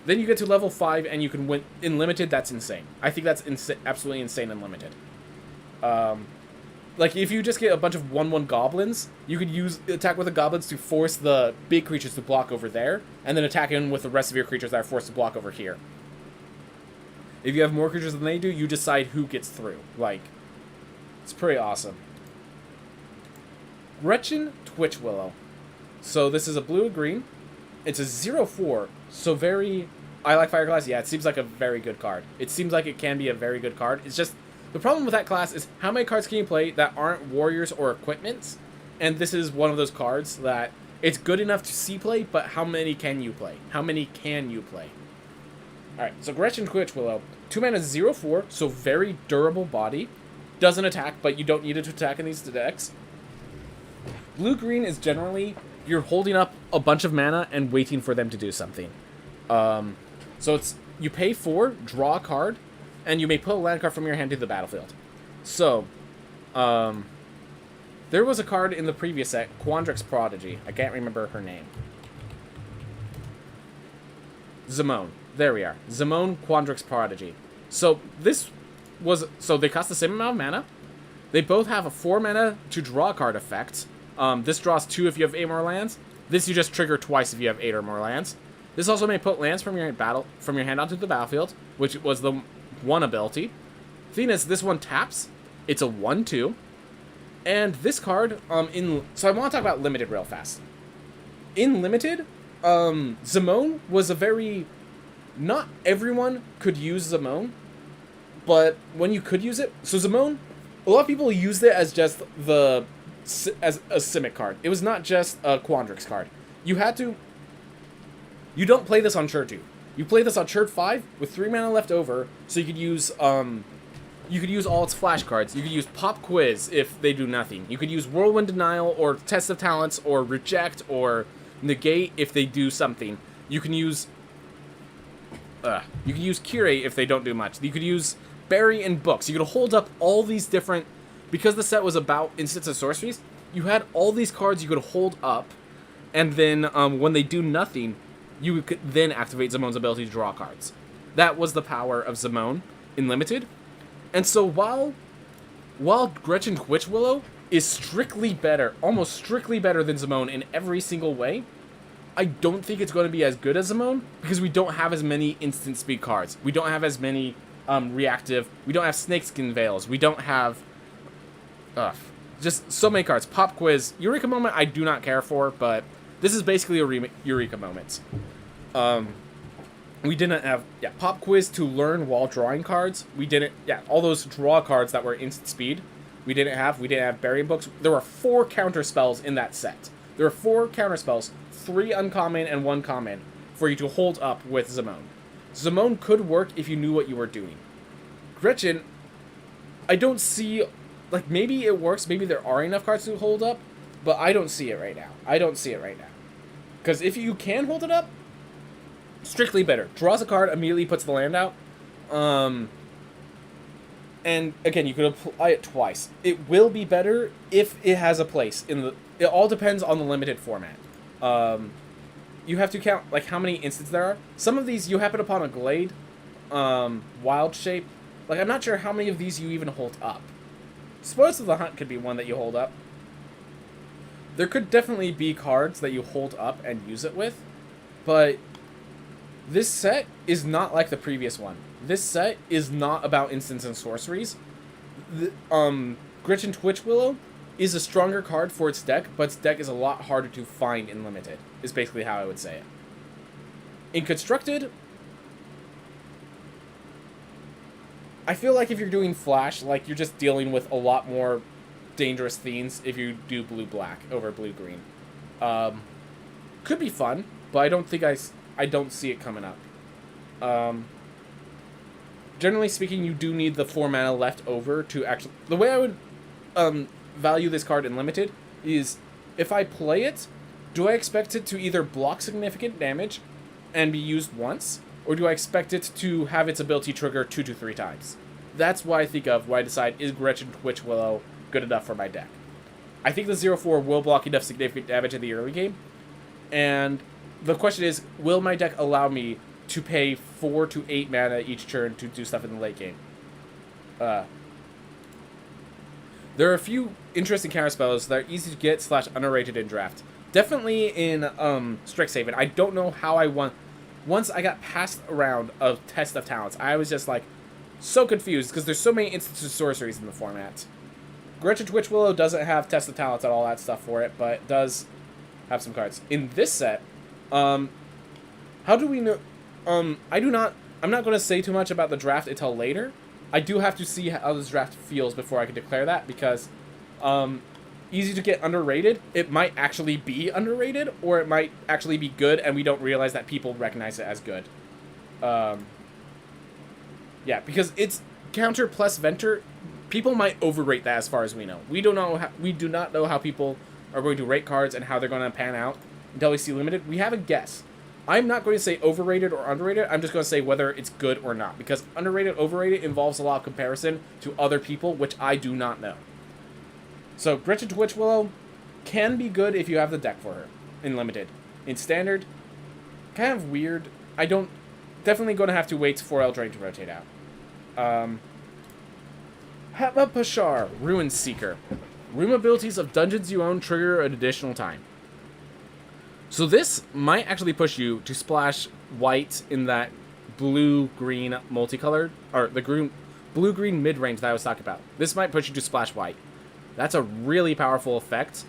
Then you get to level 5, and you can win in limited. That's insane. I think that's absolutely insane in limited. Like, if you just get a bunch of 1/1 goblins, you could attack with the goblins to force the big creatures to block over there, and then attack in with the rest of your creatures that are forced to block over here. If you have more creatures than they do, you decide who gets through. Like, it's pretty awesome. Gretchen Twitchwillow. So this is a blue and green. It's a 0/4, so very... I like Fire Class. Yeah, it seems like a very good card. It seems like it can be a very good card. It's just... The problem with that class is how many cards can you play that aren't warriors or equipments? And this is one of those cards that it's good enough to see play, but how many can you play? How many can you play? Alright, so Gretchen Twitchwillow. 2 mana 0/4, so very durable body. Doesn't attack, but you don't need it to attack in these decks. Blue-green is generally... You're holding up a bunch of mana and waiting for them to do something. So it's... You pay 4, draw a card, and you may put a land card from your hand to the battlefield. So, there was a card in the previous set, Quandrix Prodigy. I can't remember her name. Zimone. There we are. Zimone Quandrix Prodigy. So, this was... So, they cost the same amount of mana. They both have a 4 mana to draw a card effect. This draws 2 if you have 8 more lands. This you just trigger twice if you have 8 or more lands. This also may put lands from your hand onto the battlefield, which was the 1 ability. Thing is, this one taps. It's a 1/2. And this card, so I want to talk about limited real fast. In limited, Zimone was a very... Not everyone could use Zimone, but when you could use it... So Zimone, a lot of people used it as just as a Simic card. It was not just a Quandrix card. You had to... You don't play this on Church 2. You play this on Church 5 with 3 mana left over, so you could use all its flash cards. You could use Pop Quiz if they do nothing. You could use Whirlwind Denial or Test of Talents or Reject or Negate if they do something. You can use Curate if they don't do much. You could use Bury and Books. You could hold up all these different... Because the set was about instants of sorceries, you had all these cards you could hold up, and then when they do nothing, you could then activate Zimone's ability to draw cards. That was the power of Zimone in Limited. And so while Gretchen Twitchwillow is strictly better, almost strictly better than Zimone in every single way, I don't think it's going to be as good as Zimone, because we don't have as many instant speed cards. We don't have as many reactive... We don't have Snakeskin Veils. We don't have... just so many cards. Pop Quiz. Eureka Moment I do not care for, but this is basically a Eureka Moment. And We didn't have, pop quiz to learn while drawing cards. We didn't, all those draw cards that were instant speed. We didn't have burying books. There were 4 counter spells in that set. There were 4 counter spells, 3 uncommon and 1 common, for you to hold up with Zimone. Zimone could work if you knew what you were doing. Gretchen, I don't see, like, maybe it works, maybe there are enough cards to hold up, but I don't see it right now. Because if you can hold it up, strictly better. Draws a card, immediately puts the land out. And again, you could apply it twice. It will be better if it has a place in the. It all depends on the limited format. You have to count like how many instants there are. Some of these you happen upon a glade, wild shape. Like I'm not sure how many of these you even hold up. Spoils of the Hunt could be one that you hold up. There could definitely be cards that you hold up and use it with, but this set is not like the previous one. This set is not about instants and sorceries. Gretchen Twitchwillow is a stronger card for its deck, but its deck is a lot harder to find in Limited, is basically how I would say it. In Constructed, I feel like if you're doing Flash, like you're just dealing with a lot more dangerous themes if you do blue-black over blue-green. Could be fun, but I don't see it coming up. Generally speaking, you do need the 4 mana left over to actually... The way I would value this card in Limited is, if I play it, do I expect it to either block significant damage and be used once, or do I expect it to have its ability trigger 2 to 3 times? That's what I think of when I decide, is Gretchen Twitchwillow good enough for my deck? I think the 0/4 will block enough significant damage in the early game, and the question is, will my deck allow me to pay 4 to 8 mana each turn to do stuff in the late game? There are a few interesting counterspells that are easy to get / underrated in draft. Definitely in Strixhaven. I don't know how I won. Once I got past a round of Test of Talents, I was just like so confused because there's so many instances of sorceries in the format. Gretchen Twitchwillow doesn't have Test of Talents and all that stuff for it, but it does have some cards. In this set, how do we know? I'm not going to say too much about the draft until later. I do have to see how this draft feels before I can declare that, because easy to get underrated. It might actually be underrated, or it might actually be good, and we don't realize that people recognize it as good. Yeah, because it's counter plus Venter. People might overrate that as far as we know. We do not know how people are going to rate cards and how they're going to pan out until we see Limited. We have a guess. I'm not going to say overrated or underrated. I'm just going to say whether it's good or not, because underrated, overrated involves a lot of comparison to other people, which I do not know. So Gretchen Twitchwillow can be good if you have the deck for her in Limited. In Standard, kind of weird. Definitely going to have to wait for Eldraine to rotate out. Hatma Pashar, Ruin Seeker. Room abilities of dungeons you own trigger an additional time. So this might actually push you to splash white in that blue-green multicolored, or the blue-green mid-range that I was talking about. This might push you to splash white. That's a really powerful effect.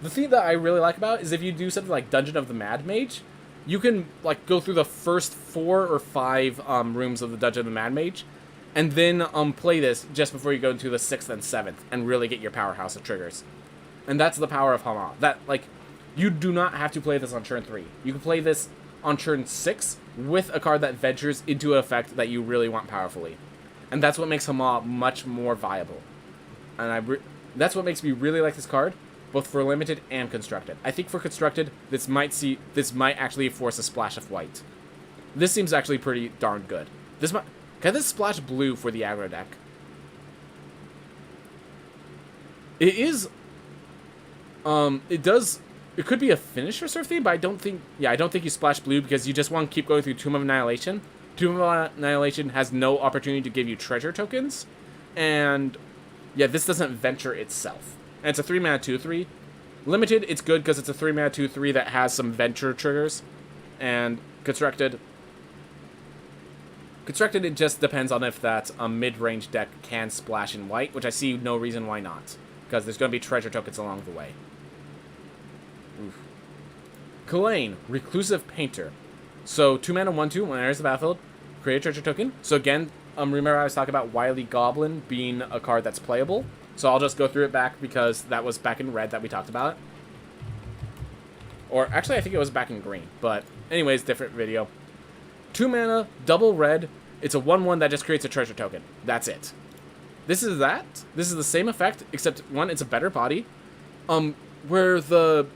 The thing that I really like about it is if you do something like Dungeon of the Mad Mage, you can like go through the first 4 or 5 rooms of the Dungeon of the Mad Mage, and then play this just before you go into the 6th and 7th, and really get your powerhouse of triggers. And that's the power of Hama. That, like, you do not have to play this on turn 3. You can play this on turn 6 with a card that ventures into an effect that you really want powerfully. And that's what makes Hama much more viable. And that's what makes me really like this card, both for Limited and Constructed. I think for Constructed, this might actually force a splash of white. This seems actually pretty darn good. Can this splash blue for the aggro deck? It is... It could be a finisher sort of thing, but I don't think you splash blue because you just want to keep going through Tomb of Annihilation. Tomb of Annihilation has no opportunity to give you treasure tokens, and yeah, this doesn't venture itself. And it's a 3-mana 2/3. Limited, it's good because it's a 3-mana 2/3 that has some venture triggers, and Constructed, it just depends on if that mid-range deck can splash in white, which I see no reason why not, because there's going to be treasure tokens along the way. Oof. Kulain, Reclusive Painter. So 2 mana, 1/2. When it enters the battlefield, create a treasure token. So again, remember I was talking about Wily Goblin being a card that's playable. So I'll just go through it back because that was back in red that we talked about. Or actually, I think it was back in green. But anyways, different video. 2 mana, double red. It's a 1/1 that just creates a treasure token. That's it. This is that. This is the same effect, except one, it's a better body. Where the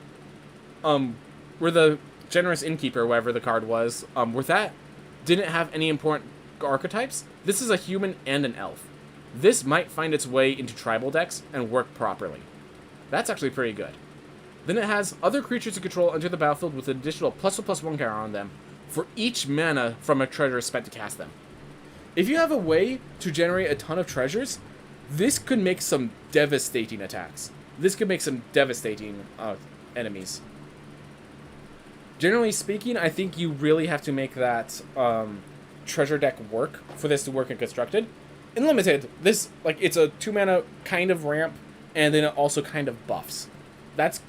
generous innkeeper, whatever the card was, where that didn't have any important archetypes. This is a human and an elf. This might find its way into tribal decks and work properly. That's actually pretty good. Then it has other creatures you control enter the battlefield with an additional +1/+1 counter on them for each mana from a treasure spent to cast them. If you have a way to generate a ton of treasures, this could make some devastating attacks. This could make some devastating enemies. Generally speaking, I think you really have to make that treasure deck work for this to work in Constructed. In Limited, this, like, it's a 2 mana kind of ramp, and then it also kind of buffs. That's,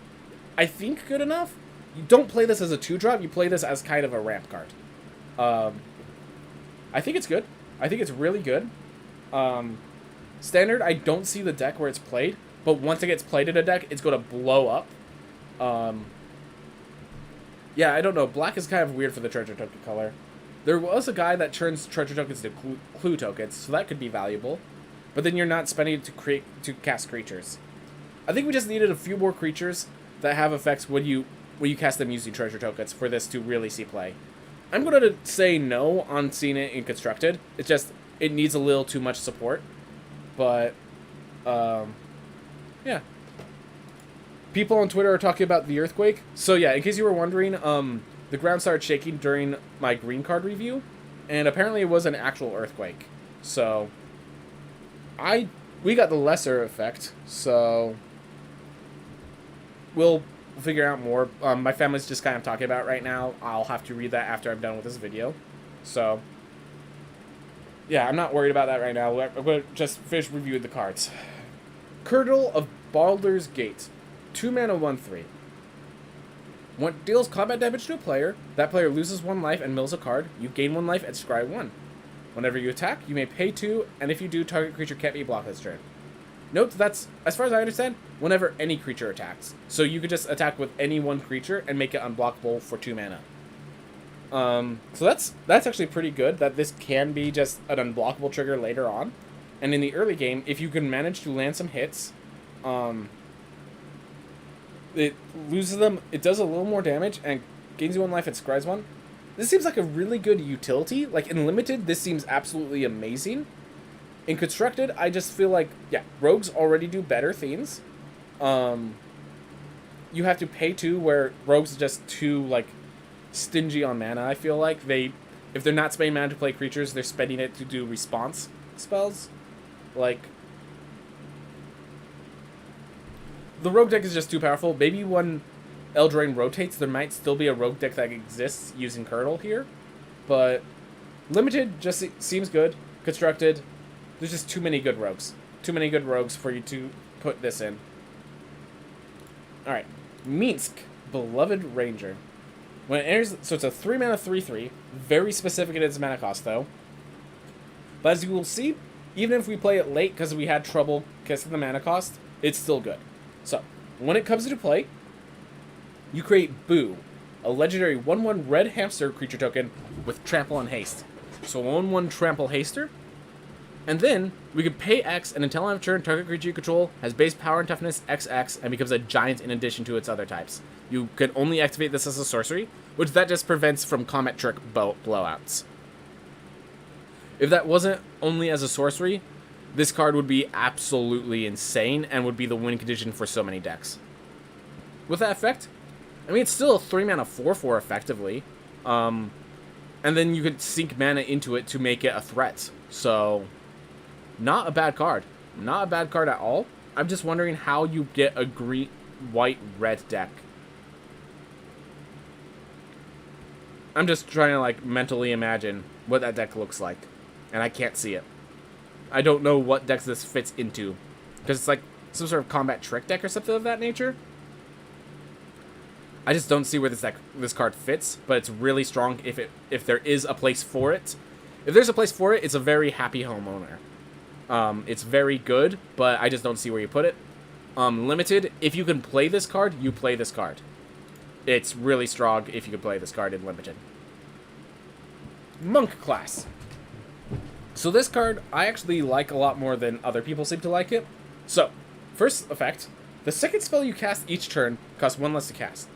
I think, good enough. You don't play this as a 2-drop, you play this as kind of a ramp card. I think it's good. I think it's really good. Standard, I don't see the deck where it's played, but once it gets played in a deck, it's going to blow up. Yeah, I don't know. Black is kind of weird for the treasure token color. There was a guy that turns treasure tokens to clue tokens, so that could be valuable. But then you're not spending it to cast creatures. I think we just needed a few more creatures that have effects when you cast them using treasure tokens for this to really see play. I'm going to say no on seeing it in Constructed. It's just, it needs a little too much support. But, yeah. People on Twitter are talking about the earthquake. So yeah, in case you were wondering, the ground started shaking during my green card review, and apparently it was an actual earthquake. So, we got the lesser effect, so we'll figure out more. My family's just kind of talking about it right now. I'll have to read that after I'm done with this video. So, yeah, I'm not worried about that right now. I'm going to just finish reviewing the cards. Curdle of Baldur's Gate. 2 mana, 1/3. When it deals combat damage to a player, that player loses 1 life and mills a card. You gain 1 life and scry 1. Whenever you attack, you may pay 2, and if you do, target creature can't be blocked this turn. Note that's, as far as I understand, whenever any creature attacks. So you could just attack with any one creature and make it unblockable for 2 mana. So that's actually pretty good, that this can be just an unblockable trigger later on. And in the early game, if you can manage to land some hits, it loses them, it does a little more damage, and gains you 1 life and scries 1. This seems like a really good utility. Like, in Limited, this seems absolutely amazing. In Constructed, I just feel like, yeah, rogues already do better things. You have to pay 2, where rogues are just too, like, stingy on mana, I feel like. If they're not spending mana to play creatures, they're spending it to do response spells. Like, the rogue deck is just too powerful. Maybe when Eldraine rotates, there might still be a rogue deck that exists using Curdle here. But Limited just seems good. Constructed, there's just too many good rogues. Too many good rogues for you to put this in. Alright. Minsk, Beloved Ranger. When it enters, so it's a 3 mana 3/3. Very specific in its mana cost, though. But as you will see, even if we play it late because we had trouble guessing the mana cost, it's still good. So, when it comes into play, you create Boo, a legendary 1/1 red hamster creature token with Trample and Haste. So 1/1 Trample Haster. And then, we can pay X, and until end of turn, target creature you control has base power and toughness XX, and becomes a giant in addition to its other types. You can only activate this as a sorcery, which that just prevents from Comet Trick blowouts. If that wasn't only as a sorcery, this card would be absolutely insane, and would be the win condition for so many decks. With that effect, I mean, it's still a 3 mana 4/4 effectively. And then you could sink mana into it to make it a threat. So, not a bad card. Not a bad card at all. I'm just wondering how you get a green, white, red deck. I'm just trying to, like, mentally imagine what that deck looks like. And I can't see it. I don't know what decks this fits into. Because it's like some sort of combat trick deck or something of that nature. I just don't see where this card fits, but it's really strong if there is a place for it. If there's a place for it, it's a very happy homeowner. It's very good, but I just don't see where you put it. Limited, if you can play this card, you play this card. It's really strong if you can play this card in Limited. Monk class. So this card, I actually like a lot more than other people seem to like it. So, first effect, the second spell you cast each turn costs 1 less to cast.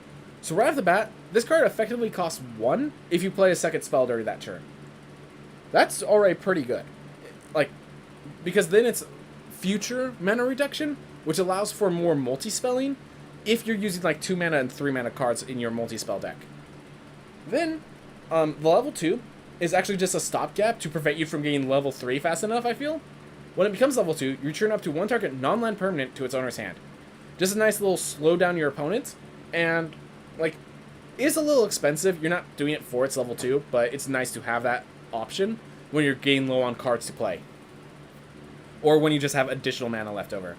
So right off the bat, this card effectively costs 1 if you play a second spell during that turn. That's already pretty good. Like, because then it's future mana reduction, which allows for more multi-spelling if you're using like 2 mana and 3 mana cards in your multi-spell deck. Then, the level 2 is actually just a stopgap to prevent you from getting level 3 fast enough, I feel. When it becomes level 2, you return up to 1 target non-land permanent to its owner's hand. Just a nice little slow down your opponent, and, like, it's a little expensive. You're not doing it for its level 2, but it's nice to have that option when you're getting low on cards to play. Or when you just have additional mana left over.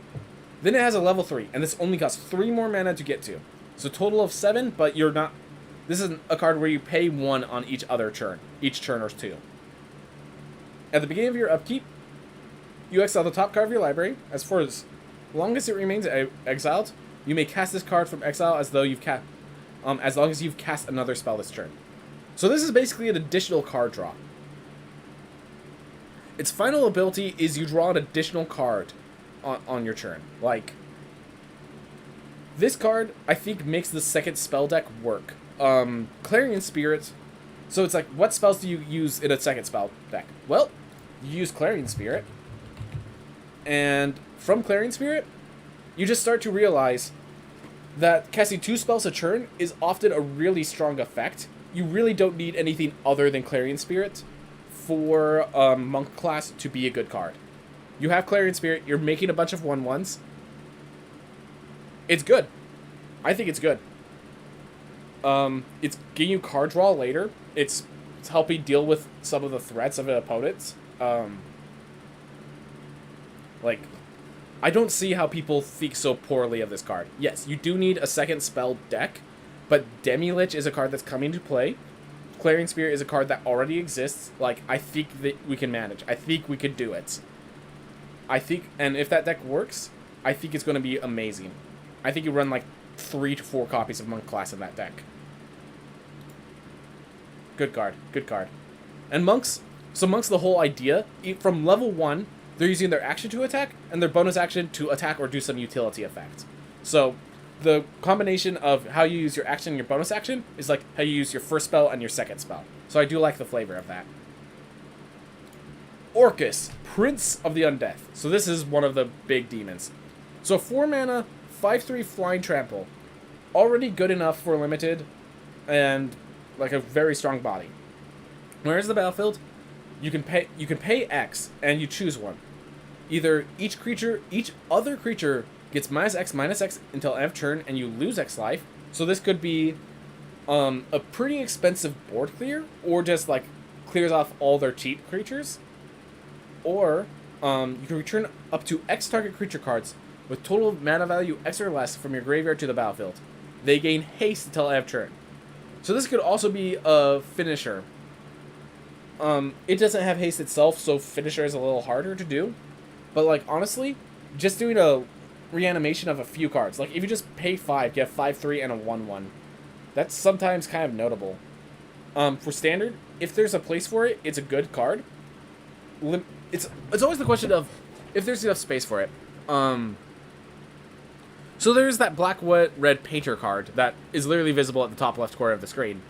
Then it has a level 3, and this only costs 3 more mana to get to. So total of 7, but you're not... This is a card where you pay 1 on each turn or 2. At the beginning of your upkeep, you exile the top card of your library. As long as it remains exiled, you may cast this card from exile as long as you've cast another spell this turn. So this is basically an additional card draw. Its final ability is you draw an additional card on your turn. Like, this card, I think, makes the second spell deck work. Clarion Spirit. So it's like, what spells do you use in a second spell deck? Well, you use Clarion Spirit. And from Clarion Spirit, you just start to realize that casting 2 spells a turn is often a really strong effect. You really don't need anything other than Clarion Spirit for Monk class to be a good card. You have Clarion Spirit, you're making a bunch of 1/1s. It's good. I think it's good. It's getting you card draw later. It's helping deal with some of the threats of an opponent. Like, I don't see how people think so poorly of this card. Yes, you do need a second spell deck, but Demi-Lich is a card that's coming to play. Clarion Spirit is a card that already exists. Like, I think that we can manage. I think we could do it. And if that deck works, I think it's going to be amazing. I think you run like 3 to 4 copies of Monk class in that deck. Good card. Good card. And Monks, the whole idea, from level 1, they're using their action to attack, and their bonus action to attack or do some utility effect. So, the combination of how you use your action and your bonus action is like how you use your first spell and your second spell. So I do like the flavor of that. Orcus, Prince of the Undeath. So this is one of the big demons. So 4 mana, 5/3 flying trample. Already good enough for limited, and like a very strong body. Where's the battlefield? You can pay X, and you choose one. Either each other creature gets -X until end of turn, and you lose X life. So this could be a pretty expensive board clear, or just like clears off all their cheap creatures. Or you can return up to X target creature cards with total mana value X or less from your graveyard to the battlefield. They gain haste until end of turn. So this could also be a finisher. It doesn't have haste itself, so finisher is a little harder to do. But like honestly, just doing a reanimation of a few cards. Like if you just pay 5, get 5/3 and a 1/1. That's sometimes kind of notable. For standard, if there's a place for it, it's a good card. It's always the question of if there's enough space for it. So there's that black red painter card that is literally visible at the top left corner of the screen.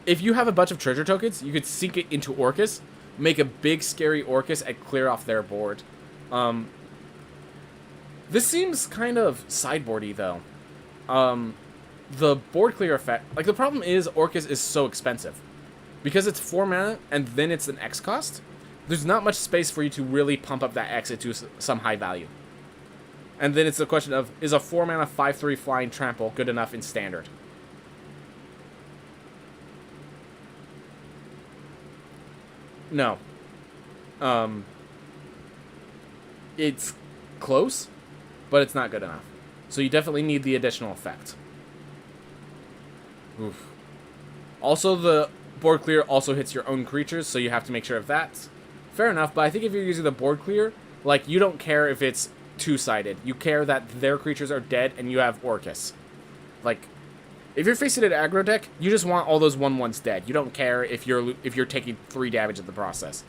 If you have a bunch of treasure tokens, you could sink it into Orcus, make a big scary Orcus, and clear off their board. This seems kind of sideboardy though. The board clear effect, like the problem is Orcus is so expensive. Because it's 4 mana and then it's an X cost, there's not much space for you to really pump up that X into some high value. And then it's the question of, is a 4 mana 5/3 flying trample good enough in standard? No. It's close, but it's not good enough. So you definitely need the additional effect. Oof. Also, the board clear also hits your own creatures, so you have to make sure of that. Fair enough, but I think if you're using the board clear, like, you don't care if it's two-sided. You care that their creatures are dead and you have Orcus. Like, if you're facing an aggro deck, you just want all those 1/1s dead. You don't care if you're taking 3 damage in the process.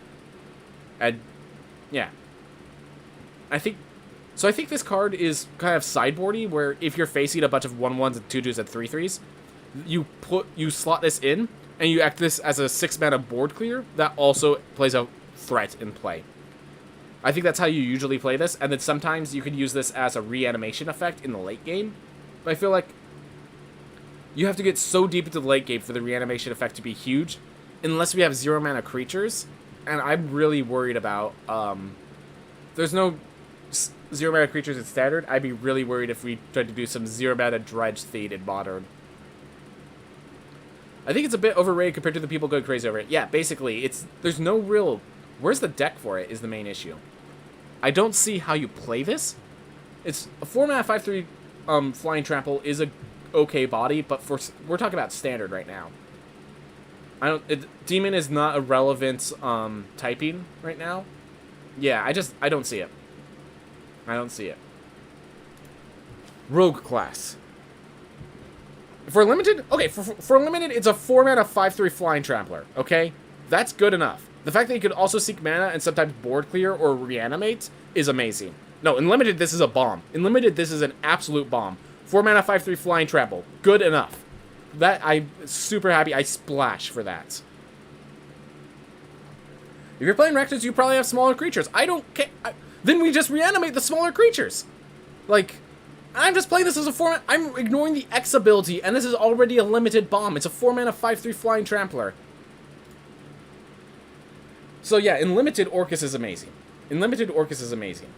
And yeah. I think this card is kind of sideboardy, where if you're facing a bunch of 1/1s and 2/2s and 3/3s, you slot this in, and you act this as a 6-mana board clear that also plays a threat in play. I think that's how you usually play this, and then sometimes you can use this as a reanimation effect in the late game. But I feel like you have to get so deep into the late game for the reanimation effect to be huge, unless we have 0-mana creatures, and I'm really worried about, there's no 0-mana creatures in Standard. I'd be really worried if we tried to do some 0-mana Dredge Theed in Modern. I think it's a bit overrated compared to the people going crazy over it. Yeah, basically, there's no real... Where's the deck for it is the main issue. I don't see how you play this. It's a 4-mana 5/3 Flying Trample is a okay body, but we're talking about Standard right now. Demon is not a relevant typing right now. Yeah, I don't see it. I don't see it. Rogue class. For limited, okay, for limited, it's a 4-mana 5/3 Flying Trampler, okay? That's good enough. The fact that you could also seek mana and sometimes board clear or reanimate is amazing. No, in limited, this is a bomb. In limited, this is an absolute bomb. 4-mana 5/3 Flying Trample. Good enough. I'm super happy. I splash for that. If you're playing Rectors, you probably have smaller creatures. I don't care. Then we just reanimate the smaller creatures. Like... I'm just playing this as a 4-mana... I'm ignoring the X ability, and this is already a limited bomb. It's a 4-mana 5/3 Flying Trampler. So yeah, in limited, Orcus is amazing. In limited, Orcus is amazing.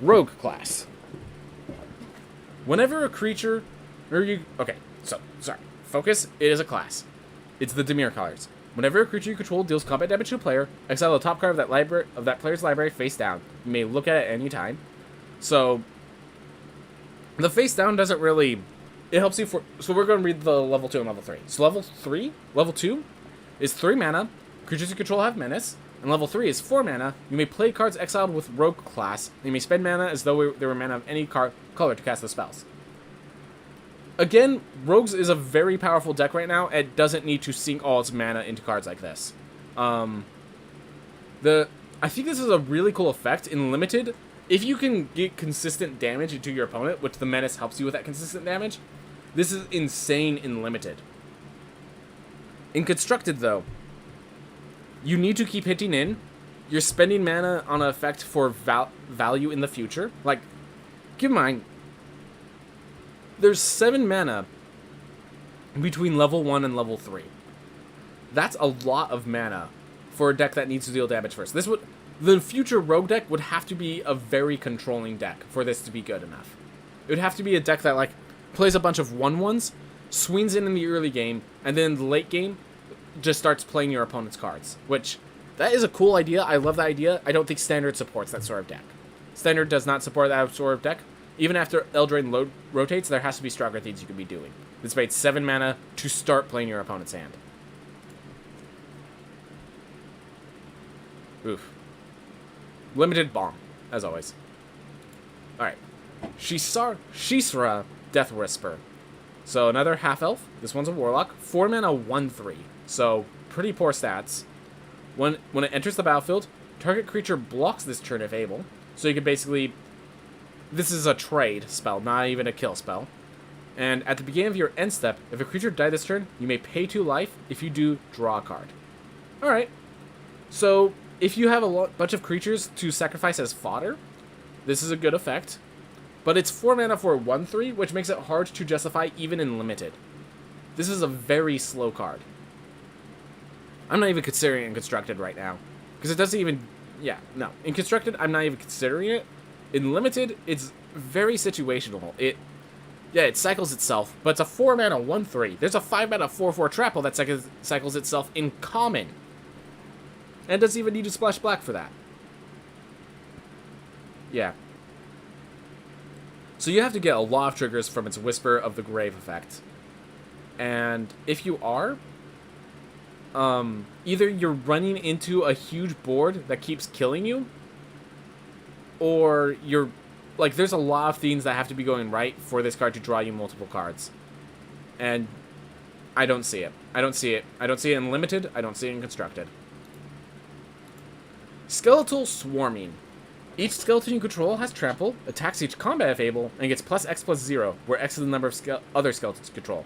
Rogue class. Whenever a creature... Okay, so, sorry. Focus, it is a class. It's the Dimir colors. Whenever a creature you control deals combat damage to a player, exile the top card of that player's library face down. You may look at it any time. So... The face down doesn't really... It helps you for... So we're going to read the level 2 and level 3. So level 2 is 3 mana. Creatures you control have menace. And level 3 is 4 mana. You may play cards exiled with Rogue class. And you may spend mana as though they were mana of any color to cast the spells. Again, Rogues is a very powerful deck right now. It doesn't need to sink all its mana into cards like this. I think this is a really cool effect in limited. If you can get consistent damage into your opponent, which the Menace helps you with that consistent damage, this is insane in limited. In constructed, though, you need to keep hitting in. You're spending mana on an effect for value in the future. Like, keep in mind, there's 7 mana between level 1 and level 3. That's a lot of mana for a deck that needs to deal damage first. The future Rogue deck would have to be a very controlling deck for this to be good enough. It would have to be a deck that, like, plays a bunch of 1/1s, swings in the early game, and then in the late game just starts playing your opponent's cards. Which, that is a cool idea. I love that idea. I don't think Standard supports that sort of deck. Standard does not support that sort of deck. Even after Eldraine rotates, there has to be stronger things you can be doing. This paid 7 mana to start playing your opponent's hand. Oof. Limited bomb, as always. Alright. Shisra, Death Whisper. So another half-elf. This one's a warlock. 4 mana 1/3. So pretty poor stats. When it enters the battlefield, target creature blocks this turn if able. So you can basically... This is a trade spell, not even a kill spell. And at the beginning of your end step, if a creature died this turn, you may pay 2 life. If you do, draw a card. Alright. So... If you have a bunch of creatures to sacrifice as fodder, this is a good effect. But it's 4 mana for 1/3, which makes it hard to justify even in limited. This is a very slow card. I'm not even considering it in constructed right now. Because it doesn't even... Yeah, no. In constructed, I'm not even considering it. In limited, it's very situational. It cycles itself, but it's a 4 mana 1/3. There's a 5 mana 4/4 Trample that cycles itself in common. And doesn't even need to splash black for that. Yeah. So you have to get a lot of triggers from its Whisper of the Grave effect. And if you are, either you're running into a huge board that keeps killing you, or you're like, there's a lot of things that have to be going right for this card to draw you multiple cards. And I don't see it. I don't see it. I don't see it in Limited. I don't see it in Constructed. Skeletal Swarming. Each skeleton you control has trample, attacks each combat if able, and gets plus X plus 0, where X is the number of other skeletons you control.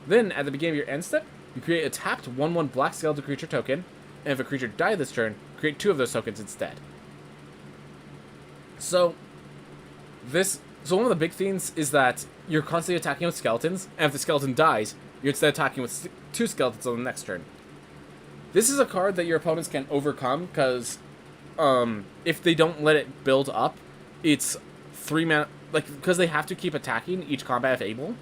Then, at the beginning of your end step, you create a tapped 1/1 black skeletal creature token, and if a creature died this turn, create 2 of those tokens instead. So one of the big things is that you're constantly attacking with skeletons, and if the skeleton dies, you're instead attacking with 2 skeletons on the next turn. This is a card that your opponents can overcome, because if they don't let it build up, it's 3 mana, like, because they have to keep attacking each combat if able.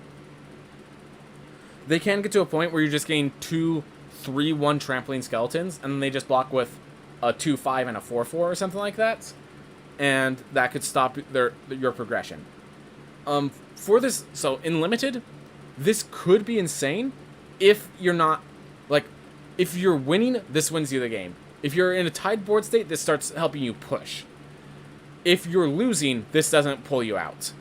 They can get to a point where you're just getting 2 3/1 trampling skeletons, and then they just block with a 2/5 and a 4/4 or something like that, and that could stop your progression. For this, so in Limited, this could be insane if you're not, like, if you're winning, this wins you the game. If you're in a tied board state, this starts helping you push. If you're losing, this doesn't pull you out.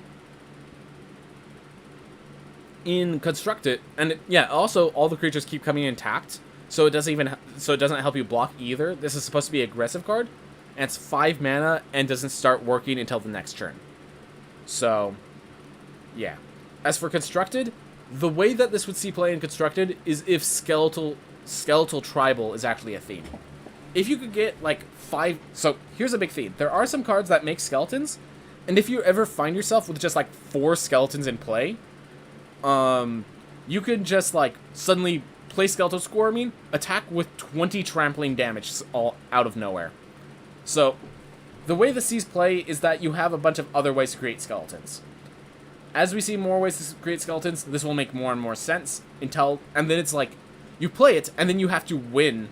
In Constructed, and also all the creatures keep coming in tapped, so it doesn't help you block either. This is supposed to be an aggressive card, and it's 5 mana and doesn't start working until the next turn. So, yeah. As for Constructed, the way that this would see play in Constructed is if skeletal tribal is actually a theme. If you could get like 5, so here's a big theme. There are some cards that make skeletons, and if you ever find yourself with just like 4 skeletons in play, you could just like suddenly play Skeletal Swarming, attack with 20 trampling damage all out of nowhere. So, the way the sees play is that you have a bunch of other ways to create skeletons. As we see more ways to create skeletons, this will make more and more sense and then it's like, you play it, and then you have to win,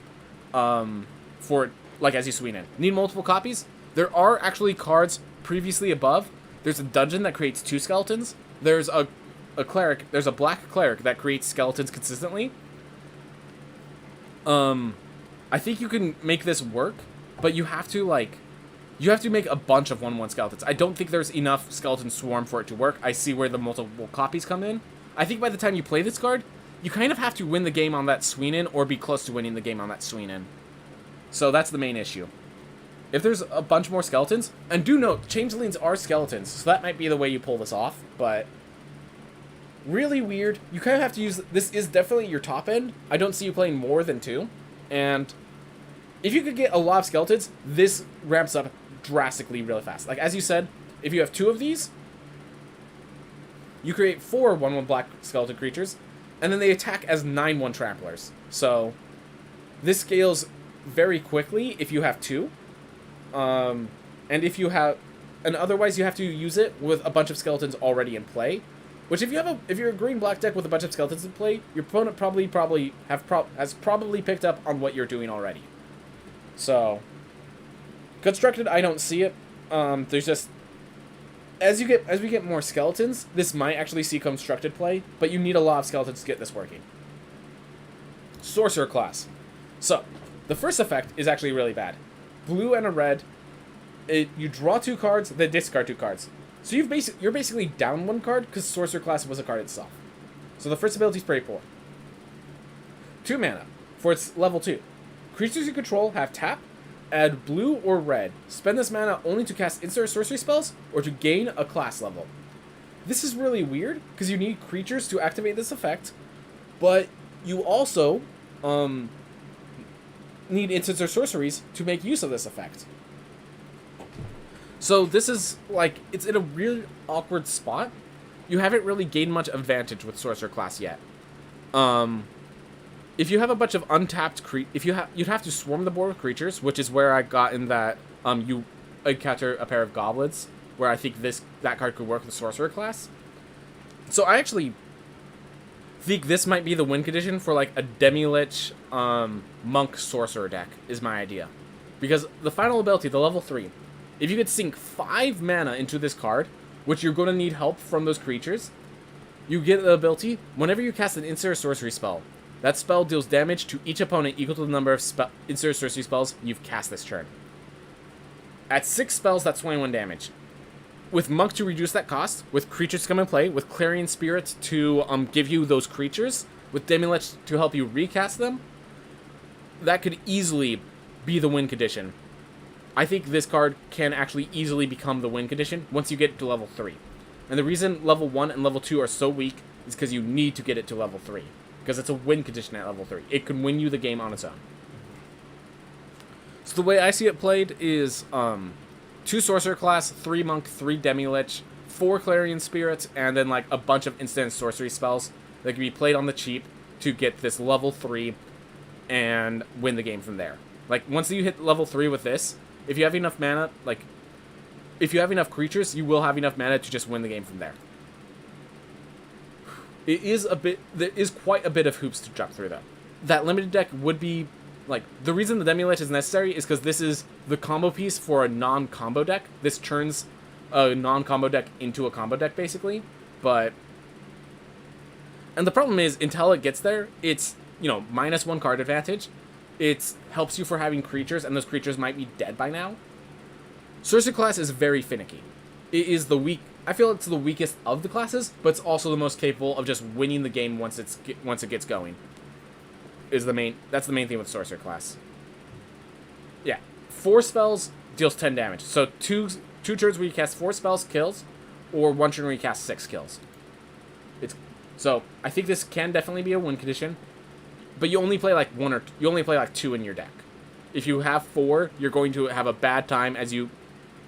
for it, like, as you swing in. Need multiple copies? There are actually cards previously above. There's a dungeon that creates 2 skeletons. There's a cleric, there's a black cleric that creates skeletons consistently. I think you can make this work, but you have to make a bunch of 1/1 skeletons. I don't think there's enough skeleton swarm for it to work. I see where the multiple copies come in. I think by the time you play this card, you kind of have to win the game on that swing in, or be close to winning the game on that swing in. So that's the main issue. If there's a bunch more skeletons, and do note, changelings are skeletons, so that might be the way you pull this off, but really weird. You kind of have to use, this is definitely your top end. I don't see you playing more than 2, and if you could get a lot of skeletons, this ramps up drastically really fast. Like, as you said, if you have 2 of these, you create 4 1/1 black skeleton creatures, and then they attack as 9/1 tramplers. So, this scales very quickly if you have 2. And otherwise you have to use it with a bunch of skeletons already in play. Which if you're a green-black deck with a bunch of skeletons in play, your opponent has probably picked up on what you're doing already. So, Constructed, I don't see it. There's just, as we get more skeletons, this might actually see Constructed play, but you need a lot of skeletons to get this working. Sorcerer class. So, the first effect is actually really bad. Blue and a red. You draw 2 cards, then discard 2 cards. So you're basically down 1 card because Sorcerer class was a card itself. So the first ability is pretty poor. 2 mana for its level 2. Creatures you control have tap, add blue or red. Spend this mana only to cast instant sorcery spells or to gain a class level. This is really weird because you need creatures to activate this effect, but you also need instants or sorceries to make use of this effect. So this is, like, it's in a really awkward spot. You haven't really gained much advantage with Sorcerer class yet. If you have a bunch of untapped you'd have to swarm the board with creatures, which is where I got in that you encounter a pair of goblins, where I think that card could work with Sorcerer class. So I actually think this might be the win condition for like a Demi-Lich Monk Sorcerer deck, is my idea. Because the final ability, the level 3, if you could sink 5 mana into this card, which you're going to need help from those creatures, You get the ability, whenever you cast an instant or sorcery spell, that spell deals damage to each opponent equal to the number of instant or sorcery spells you've cast this turn. At 6 spells, that's 21 damage. With Monk to reduce that cost, with creatures to come and play, with Clarion Spirit to give you those creatures, with Demilich to help you recast them, that could easily be the win condition. I think this card can actually easily become the win condition once you get to level 3. And the reason level 1 and level 2 are so weak is because you need to get it to level 3. Because it's a win condition at level 3. It can win you the game on its own. So the way I see it played is 2 Sorcerer class, 3 Monk, 3 Demilich, 4 Clarion Spirits, and then like a bunch of instant sorcery spells that can be played on the cheap to get this level 3 and win the game from there. Like, once you hit level 3 with this, if you have enough mana, like, if you have enough creatures, you will have enough mana to just win the game from there. There is quite a bit of hoops to jump through, though. That limited deck would be, like, the reason the Demilich is necessary is because this is the combo piece for a non-combo deck. This turns a non-combo deck into a combo deck, basically. But, and the problem is, until it gets there, it's, you know, -1 card advantage. It helps you for having creatures, and those creatures might be dead by now. Sorcerer class is very finicky. It is I feel it's the weakest of the classes, but it's also the most capable of just winning the game once it gets going. That's the main thing with Sorcerer class. Yeah, 4 spells deals 10 damage. So two turns where you cast 4 spells kills, or 1 turn where you cast 6 kills. So I think this can definitely be a win condition, but you only play like 2 in your deck. If you have 4, you're going to have a bad time as you're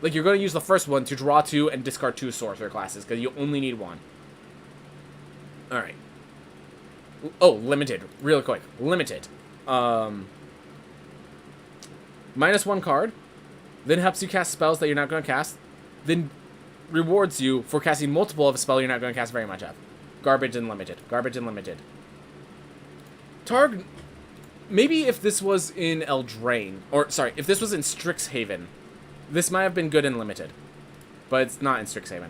going to use the first one to draw 2 and discard 2 Sorcerer classes, because you only need 1. Alright. Oh, limited. Real quick. Limited. -1 card. Then helps you cast spells that you're not going to cast. Then rewards you for casting multiple of a spell you're not going to cast very much of. Garbage and limited. Garbage and limited. Targ... Maybe if this was in Eldraine, or, sorry, if this was in Strixhaven, this might have been good and limited. But it's not in Strixhaven.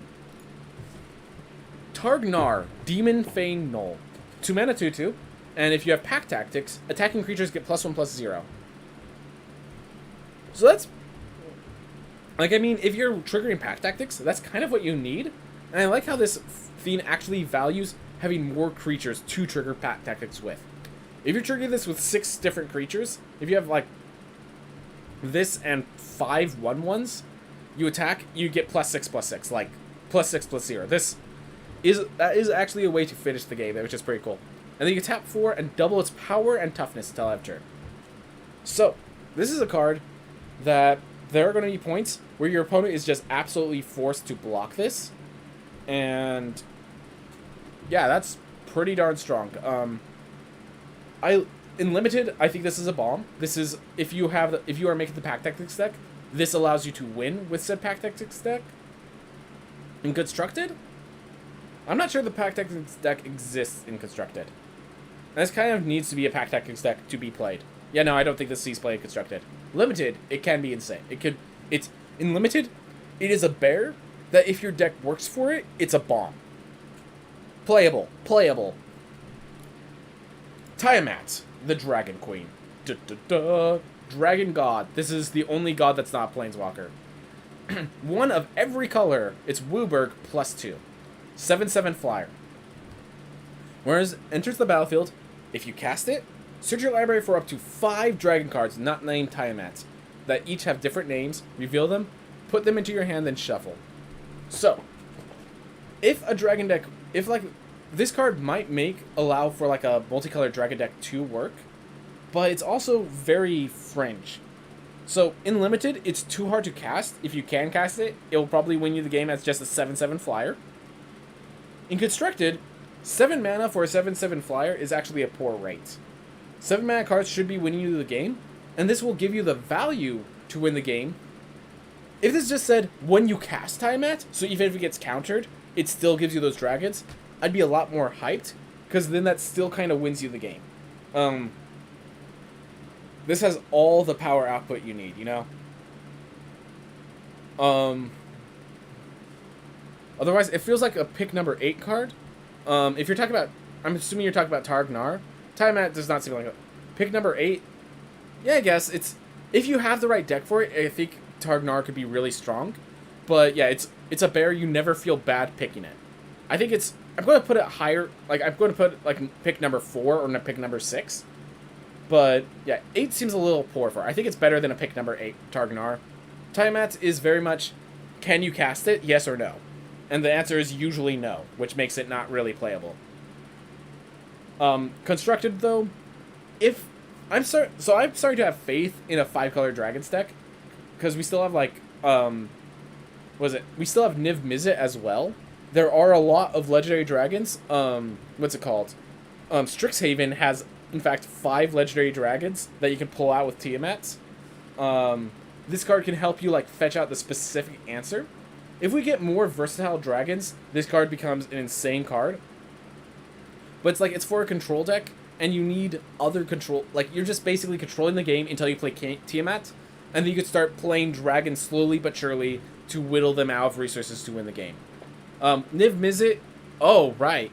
Targnar, Demon Fane Null. 2 mana 2/2, and if you have Pack Tactics, attacking creatures get +1/+0. So that's... Like, I mean, if you're triggering Pack Tactics, that's kind of what you need. And I like how this Fiend actually values having more creatures to trigger Pack Tactics with. If you trigger this with 6 different creatures, if you have, like, this and 5 1/1s, you attack, you get +6/+6, like, +6/+0. That is actually a way to finish the game, which is pretty cool. And then you can tap 4 and double its power and toughness until end of turn. So, this is a card that there are going to be points where your opponent is just absolutely forced to block this. And yeah, that's pretty darn strong. In limited, I think this is a bomb. This is if you are making the Pack Tactics deck, this allows you to win with said Pack Tactics deck. In Constructed, I'm not sure the Pack Tactics deck exists in Constructed. And this kind of needs to be a Pack Tactics deck to be played. Yeah, no, I don't think this sees play in Constructed. Limited, it can be insane. In Limited, it is a bear that if your deck works for it, it's a bomb. Playable. Tiamat, the Dragon Queen. Dragon God. This is the only god that's not Planeswalker. 1 of every color. It's Wooburg +2. 7/7 flyer. Whereas enters the battlefield, if you cast it, search your library for up to 5 dragon cards not named Tiamat that each have different names, reveal them, put them into your hand, then shuffle. So, if a dragon deck, this card might allow for like a multicolored dragon deck to work, but it's also very fringe. So, in Limited, it's too hard to cast. If you can cast it, it will probably win you the game as just a 7/7 flyer. In Constructed, 7 mana for a 7/7 flyer is actually a poor rate. 7 mana cards should be winning you the game, and this will give you the value to win the game. If this just said, when you cast Tiamat, so even if it gets countered, it still gives you those dragons, I'd be a lot more hyped, because then that still kind of wins you the game. This has all the power output you need, you know? Otherwise, it feels like a pick number 8 card, If you're talking about, I'm assuming you're talking about Targnar. Tiamat does not seem like a pick number 8. Yeah, I guess if you have the right deck for it, I think Targnar could be really strong. But yeah, it's a bear you never feel bad picking it. I think I'm going to put it higher. Like I'm going to put like pick number 4 or pick number 6. But yeah, 8 seems a little poor for it. I think it's better than a pick number 8, Targnar. Tiamat is very much, can you cast it? Yes or no? And the answer is usually no, which makes it not really playable. Constructed though, I'm starting to have faith in a 5-color Dragons deck, because we still have like we still have Niv Mizzet as well. There are a lot of legendary dragons. What's it called? Strixhaven has in fact 5 legendary dragons that you can pull out with Tiamats. This card can help you like fetch out the specific answer. If we get more versatile dragons, this card becomes an insane card. But it's for a control deck, and you need other control. Like, you're just basically controlling the game until you play Tiamat, and then you could start playing dragons slowly but surely to whittle them out of resources to win the game. Niv Mizzet, oh, right.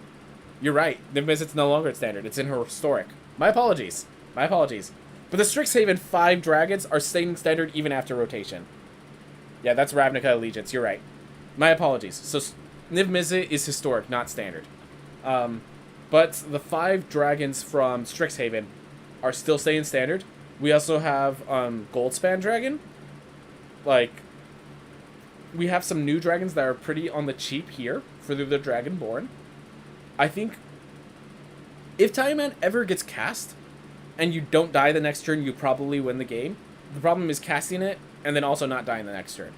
You're right. Niv Mizzet's no longer at standard. It's in her historic. My apologies. But the Strixhaven 5 dragons are staying standard even after rotation. Yeah, that's Ravnica Allegiance. You're right. My apologies. So, Niv Mizzet is historic, not standard. But the 5 dragons from Strixhaven are still staying standard. We also have Goldspan Dragon. Like, we have some new dragons that are pretty on the cheap here for the Dragonborn. I think if Tiamat ever gets cast and you don't die the next turn, you probably win the game. The problem is casting it and then also not dying the next turn.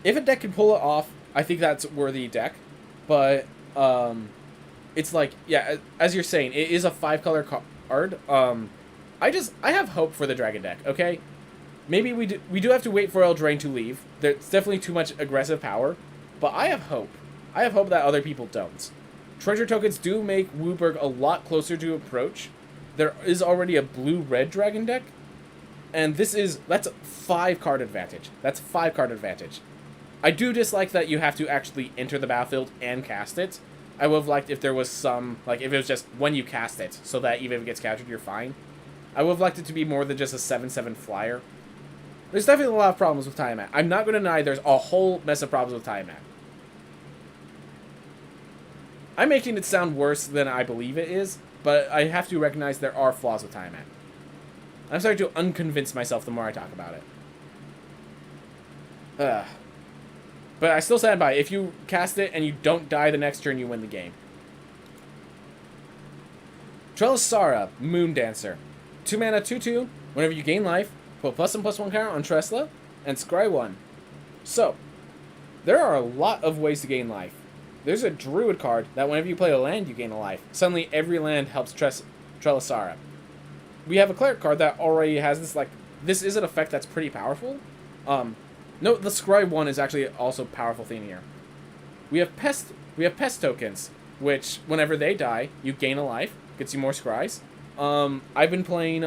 If a deck can pull it off, I think that's a worthy deck. But it's like, yeah, as you're saying, it is a 5-color card. I have hope for the dragon deck, okay? Maybe we do have to wait for Eldraine to leave. There's definitely too much aggressive power, but I have hope. I have hope that other people don't. Treasure tokens do make Wooburg a lot closer to approach. There is already a blue-red dragon deck, and that's a 5-card advantage. That's a 5-card advantage. I do dislike that you have to actually enter the battlefield and cast it. I would have liked if there was some, like, if it was just when you cast it, so that even if it gets captured, you're fine. I would have liked it to be more than just a 7/7 flyer. There's definitely a lot of problems with Tiamat. I'm not going to deny there's a whole mess of problems with Tiamat. I'm making it sound worse than I believe it is, but I have to recognize there are flaws with Tiamat. I'm starting to unconvince myself the more I talk about it. But I still stand by. If you cast it and you don't die the next turn, you win the game. Trelasara, Moon Dancer. 2 mana, 2/2. Whenever you gain life, put +1/+1 counter on Tresla, and scry 1. So, there are a lot of ways to gain life. There's a Druid card that whenever you play a land, you gain a life. Suddenly, every land helps Trelasara. We have a Cleric card that already has this, like, this is an effect that's pretty powerful. No, the Scry 1 is actually also a powerful thing here. We have Pest tokens, which, whenever they die, you gain a life, gets you more Scries. I've been playing,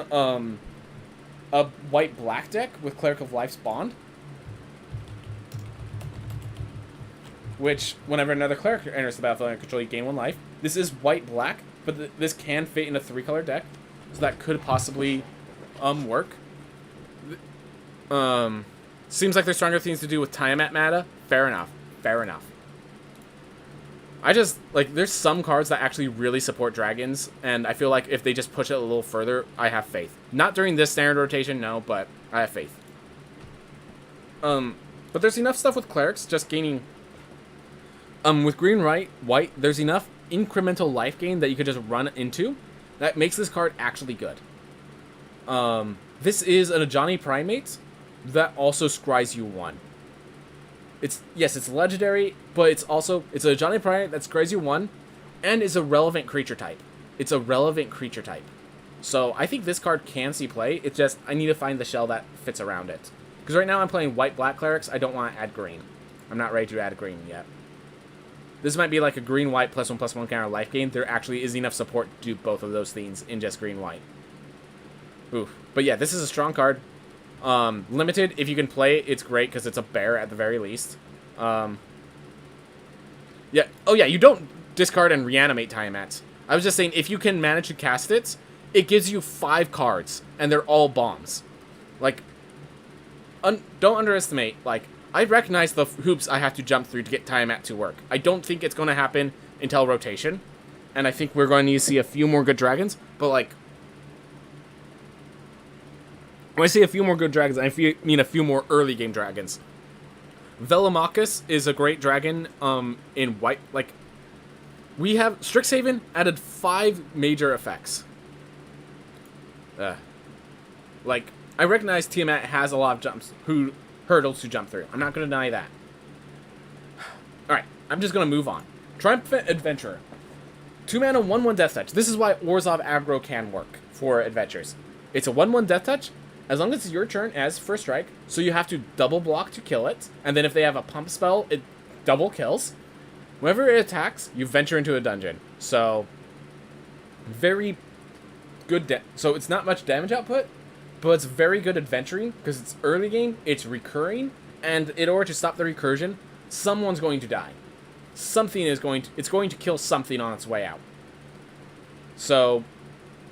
a white-black deck with Cleric of Life's Bond, which, whenever another Cleric enters the battlefield and control, you gain 1 life. This is white-black, but this can fit in a 3-color deck, so that could possibly, work. Seems like there's stronger things to do with Tiamat meta. Fair enough. I just, like, there's some cards that actually really support dragons, and I feel like if they just push it a little further, I have faith. Not during this standard rotation, no, but I have faith. But there's enough stuff with clerics, just gaining... with green, white, there's enough incremental life gain that you could just run into that makes this card actually good. This is an Ajani Primate that also scries you 1. It's legendary, but it's an Ajani Primate that scries you 1, and is a relevant creature type. So I think this card can see play. It's just I need to find the shell that fits around it. Because right now I'm playing white-black clerics. I don't want to add green. I'm not ready to add green yet. This might be like a green-white +1/+1 counter life gain. There actually is enough support to do both of those things in just green-white. Oof. But yeah, this is a strong card. Limited, if you can play it, it's great because it's a bear at the very least. Yeah. Oh yeah, you don't discard and reanimate Tiamat. I was just saying, if you can manage to cast it, it gives you 5 cards, and they're all bombs. Like, don't underestimate, like, I recognize the hoops I have to jump through to get Tiamat to work. I don't think it's going to happen until rotation, and I think we're going to need to see a few more good dragons, but, like, when I say a few more good dragons, I mean a few more early game dragons. Velomachus is a great dragon, in white, like, we have, Strixhaven added 5 major effects. Like, I recognize Tiamat has a lot of hurdles to jump through. I'm not going to deny that. Alright, I'm just going to move on. Triumphant Adventurer. 2 mana, 1/1 Death Touch. This is why Orzhov aggro can work for adventures. It's a 1/1 Death Touch, as long as it's your turn as first strike, so you have to double block to kill it, and then if they have a pump spell, it double kills. Whenever it attacks, you venture into a dungeon. So, very good, so it's not much damage output, but it's very good adventuring, because it's early game, it's recurring, and in order to stop the recursion, someone's going to die. It's going to kill something on its way out. So,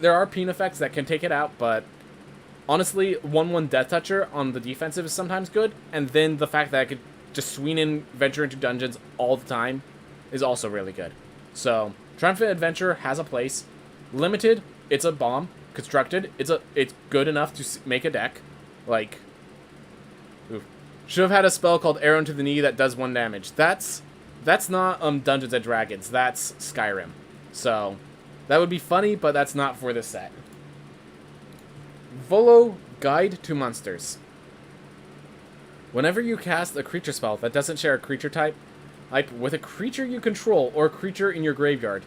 there are peen effects that can take it out, but honestly, 1/1 Death Toucher on the defensive is sometimes good, and then the fact that I could just swing in, venture into dungeons all the time is also really good. So, Triumphant Adventurer has a place. Limited, it's a bomb. Constructed, it's good enough to make a deck. Like, oof. Should have had a spell called Arrow to the Knee that does 1 damage. That's not Dungeons and Dragons. That's Skyrim. So, that would be funny, but that's not for this set. Volo Guide to Monsters. Whenever you cast a creature spell that doesn't share a creature type with a creature you control or a creature in your graveyard,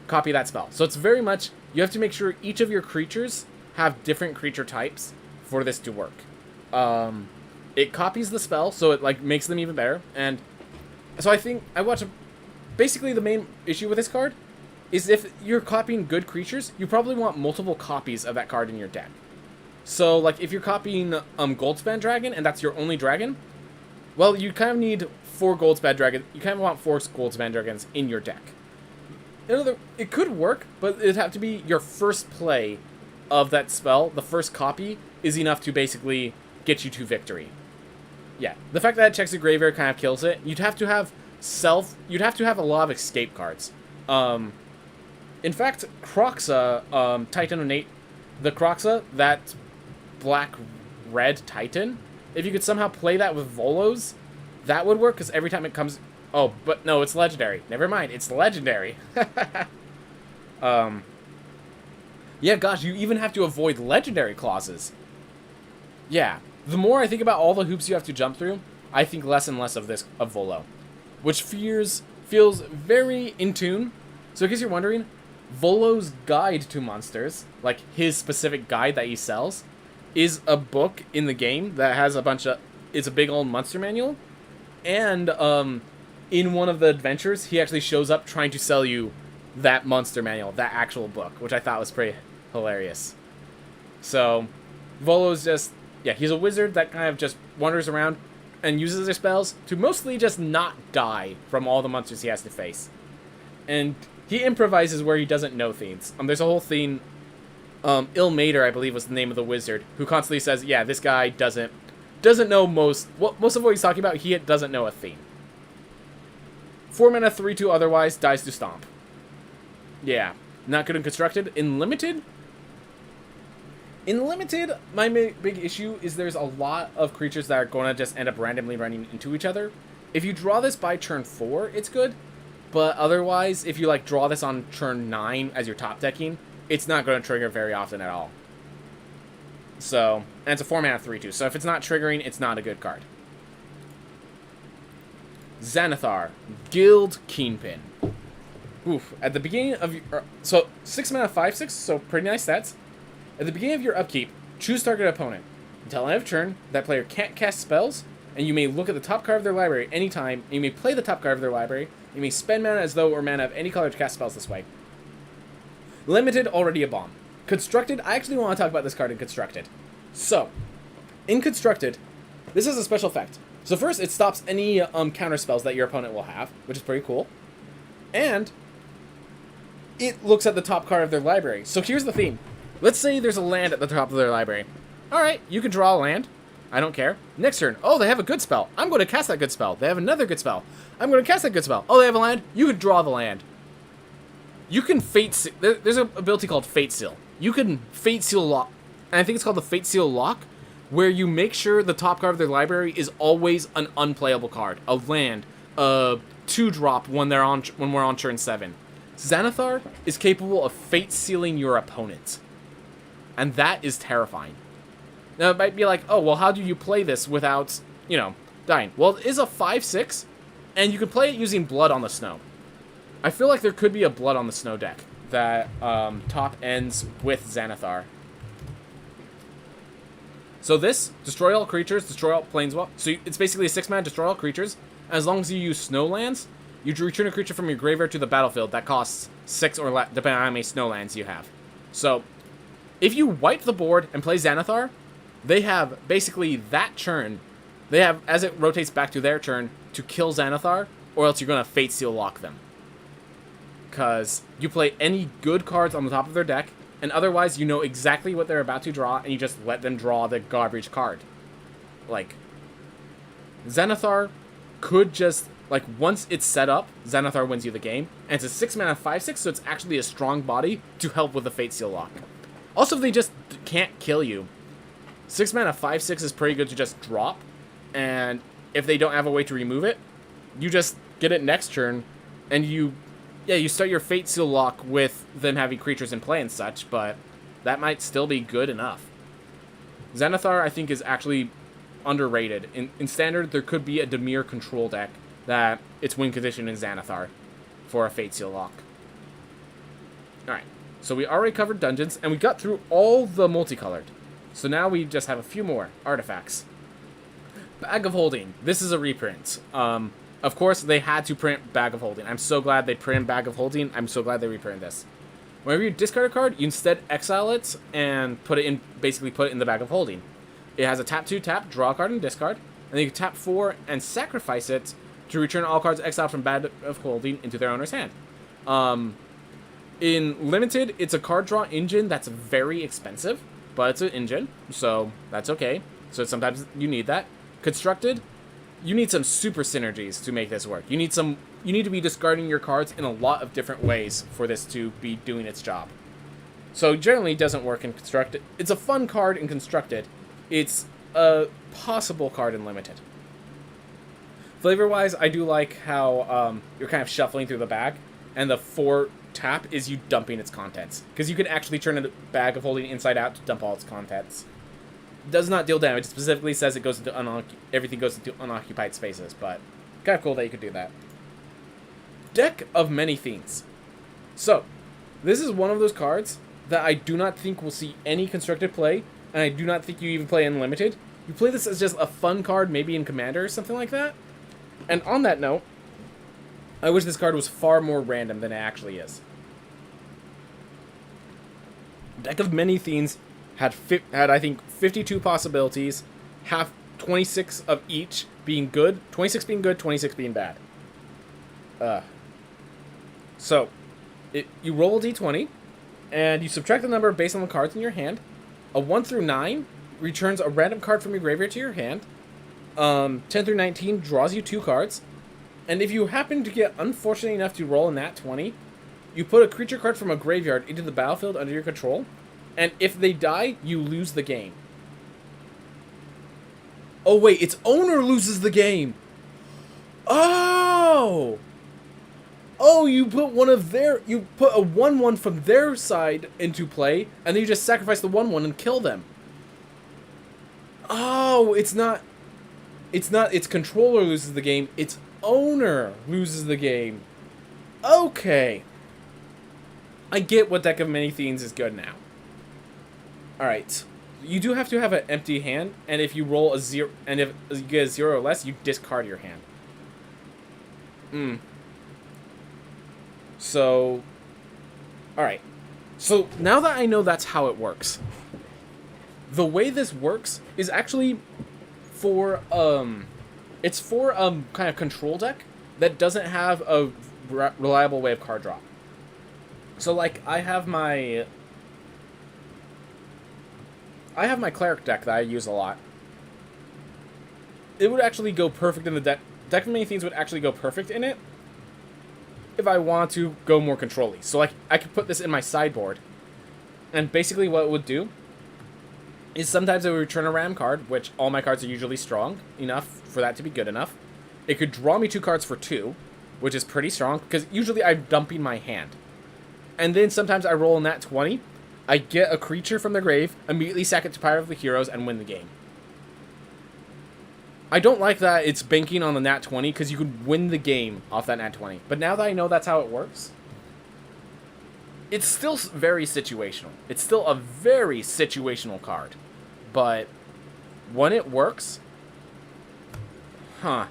copy that spell. So it's very much, you have to make sure each of your creatures have different creature types for this to work. It copies the spell, so it like makes them even better. And so I think basically the main issue with this card is if you're copying good creatures, you probably want multiple copies of that card in your deck. So like if you're copying Goldspan Dragon and that's your only dragon, well, you kind of need 4 Goldspan Dragons. You kind of want 4 Goldspan Dragons in your deck. It could work, but it'd have to be your first play of that spell. The first copy is enough to basically get you to victory. Yeah, the fact that it checks the graveyard kind of kills it. You'd have to have a lot of escape cards. In fact, Croxa, Titan Innate, the Croxa, that black-red Titan, if you could somehow play that with Volos, that would work, because every time it comes... Oh, but no, it's legendary. Never mind, it's legendary. Yeah, gosh, you even have to avoid legendary clauses. Yeah, the more I think about all the hoops you have to jump through, I think less and less of Volo, which feels very in tune. So in case you're wondering, Volo's Guide to Monsters, like his specific guide that he sells, is a book in the game that has it's a big old monster manual, and in one of the adventures, he actually shows up trying to sell you that monster manual, that actual book, which I thought was pretty hilarious. So, Volo's just, yeah, he's a wizard that kind of just wanders around and uses their spells to mostly just not die from all the monsters he has to face. And he improvises where he doesn't know things. There's a whole thing, Ilmater, I believe was the name of the wizard, who constantly says, yeah, this guy doesn't know most of what he's talking about, he doesn't know a theme. 4 mana, 3/2 otherwise, dies to stomp. Yeah, not good and constructed. In limited, my big issue is there's a lot of creatures that are going to just end up randomly running into each other. If you draw this by turn 4, it's good. But otherwise, if you like draw this on turn 9 as your top decking, it's not going to trigger very often at all. So, and it's a 4 mana 3/2. So if it's not triggering, it's not a good card. Xanathar, Guild Kingpin. Oof. At the beginning of your... So, 6 mana 5/6, so pretty nice stats. At the beginning of your upkeep, choose target opponent. Until end of turn, that player can't cast spells, and you may look at the top card of their library anytime, and you may play the top card of their library. You may spend mana as though it were mana of any color to cast spells this way. Limited, already a bomb. Constructed, I actually want to talk about this card in Constructed. So, in Constructed, this is a special effect. So first, it stops any counter spells that your opponent will have, which is pretty cool. And it looks at the top card of their library. So here's the theme. Let's say there's a land at the top of their library. Alright, you can draw a land. I don't care. Next turn. Oh, they have a good spell. I'm going to cast that good spell. They have another good spell. I'm going to cast that good spell. Oh, they have a land. You can draw the land. You can Fate Seal. There's an ability called Fate Seal. You can Fate Seal lock. And I think it's called the Fate Seal lock, where you make sure the top card of their library is always an unplayable card. A land. A 2-drop when we're on turn 7. Xanathar is capable of Fate Sealing your opponent. And that is terrifying. Now, it might be like, oh, well, how do you play this without, dying? Well, it is a 5/6, and you can play it using Blood on the Snow. I feel like there could be a Blood on the Snow deck that top ends with Xanathar. So this, destroy all creatures, destroy all planeswalkers. So it's basically a 6-mana, destroy all creatures. As long as you use snow lands, you return a creature from your graveyard to the battlefield that costs 6 or less, depending on how many snow lands you have. So, if you wipe the board and play Xanathar, they have basically that turn. They have, as it rotates back to their turn, to kill Xanathar, or else you're going to Fate Seal lock them. Because you play any good cards on the top of their deck, and otherwise you know exactly what they're about to draw, and you just let them draw the garbage card. Like, Xanathar could just, once it's set up, Xanathar wins you the game, and it's a 6-mana 5/6, so it's actually a strong body to help with the Fate Seal lock. Also, if they just can't kill you, 6-mana 5/6 is pretty good to just drop, and if they don't have a way to remove it, you just get it next turn, and you start your Fate Seal lock with them having creatures in play and such, but that might still be good enough. Xanathar, I think, is actually underrated. In Standard, there could be a Dimir control deck that its win condition is Xanathar for a Fate Seal lock. Alright, so we already covered dungeons, and we got through all the multicolored. So now we just have a few more artifacts. Bag of Holding. This is a reprint. Of course, they had to print Bag of Holding. I'm so glad they printed Bag of Holding. I'm so glad they reprinted this. Whenever you discard a card, you instead exile it and basically put it in the Bag of Holding. It has a tap 2, tap, draw a card and discard. And then you can tap 4 and sacrifice it to return all cards exiled from Bag of Holding into their owner's hand. In Limited, it's a card draw engine that's very expensive, but it's an engine, so that's okay. So sometimes you need that. Constructed, you need some super synergies to make this work. You need to be discarding your cards in a lot of different ways for this to be doing its job. So generally it doesn't work in Constructed. It's a fun card in Constructed. It's a possible card in Limited. Flavor-wise, I do like how you're kind of shuffling through the bag, and the 4 tap is you dumping its contents. Because you can actually turn a Bag of Holding inside out to dump all its contents. Does not deal damage. It specifically says it goes into everything goes into unoccupied spaces, but kind of cool that you could do that. Deck of Many Themes. So, this is one of those cards that I do not think will see any constructed play, and I do not think you even play in Limited. You play this as just a fun card, maybe in Commander or something like that. And on that note, I wish this card was far more random than it actually is. Deck of Many Themes had I think 52 possibilities, 26 of each being good, 26 being good, 26 being bad. So you roll a d20, and you subtract the number based on the cards in your hand. A 1 through 9 returns a random card from your graveyard to your hand. 10 through 19 draws you 2 cards. And if you happen to get unfortunate enough to roll a nat 20, you put a creature card from a graveyard into the battlefield under your control. And if they die, you lose the game. Oh wait, its owner loses the game! Oh! Oh, you put you put a 1/1 from their side into play, and then you just sacrifice the 1/1 and kill them. Oh, its controller loses the game, its owner loses the game. Okay. I get what Deck of Many Themes is good now. Alright. You do have to have an empty hand, and if you roll a 0, and if you get a 0 or less, you discard your hand. So, alright. So, now that I know that's how it works, the way this works is actually for, it's for kind of control deck that doesn't have a reliable way of card draw. So like I have my cleric deck that I use a lot. It would actually go perfect in the deck. Deck of Many Things would actually go perfect in it if I want to go more control-y. So like I could put this in my sideboard, and basically what it would do is sometimes it would return a ram card, which all my cards are usually strong enough for that to be good enough. It could draw me 2 cards for 2, which is pretty strong, because usually I'm dumping my hand. And then sometimes I roll a nat 20, I get a creature from the grave, immediately sack it to Pyre of the Heroes, and win the game. I don't like that it's banking on the nat 20, because you could win the game off that nat 20. But now that I know that's how it works, it's still very situational. It's still a very situational card. But when it works, So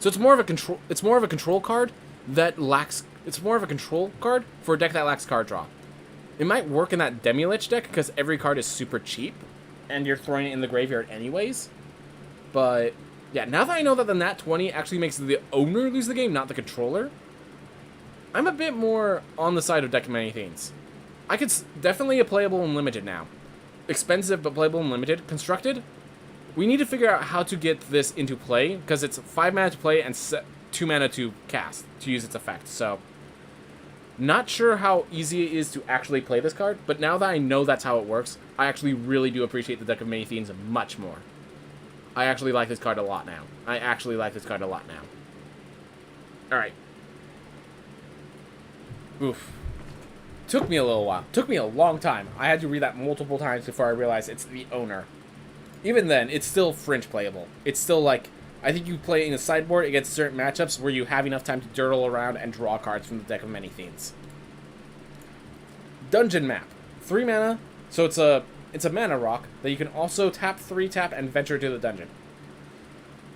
it's more of a control card that lacks. It's more of a control card for a deck that lacks card draw. It might work in that Demi-Lich deck because every card is super cheap, and you're throwing it in the graveyard anyways. But yeah, now that I know that the nat 20 actually makes the owner lose the game, not the controller, I'm a bit more on the side of Deck of Many Things. I could definitely a playable and limited now. Expensive but playable and limited. Constructed, we need to figure out how to get this into play, because it's 5 mana to play and 2 mana to cast, to use its effect. So, not sure how easy it is to actually play this card, but now that I know that's how it works, I actually really do appreciate the Deck of Many Things much more. I actually like this card a lot now. Alright. Oof. Took me a little while. Took me a long time. I had to read that multiple times before I realized it's the owner. Even then, it's still fringe playable. It's still like, I think you play in a sideboard against certain matchups where you have enough time to dirtle around and draw cards from the Deck of Many Things. Dungeon Map. 3 mana, so it's a mana rock that you can also tap, 3 tap, and venture to the dungeon.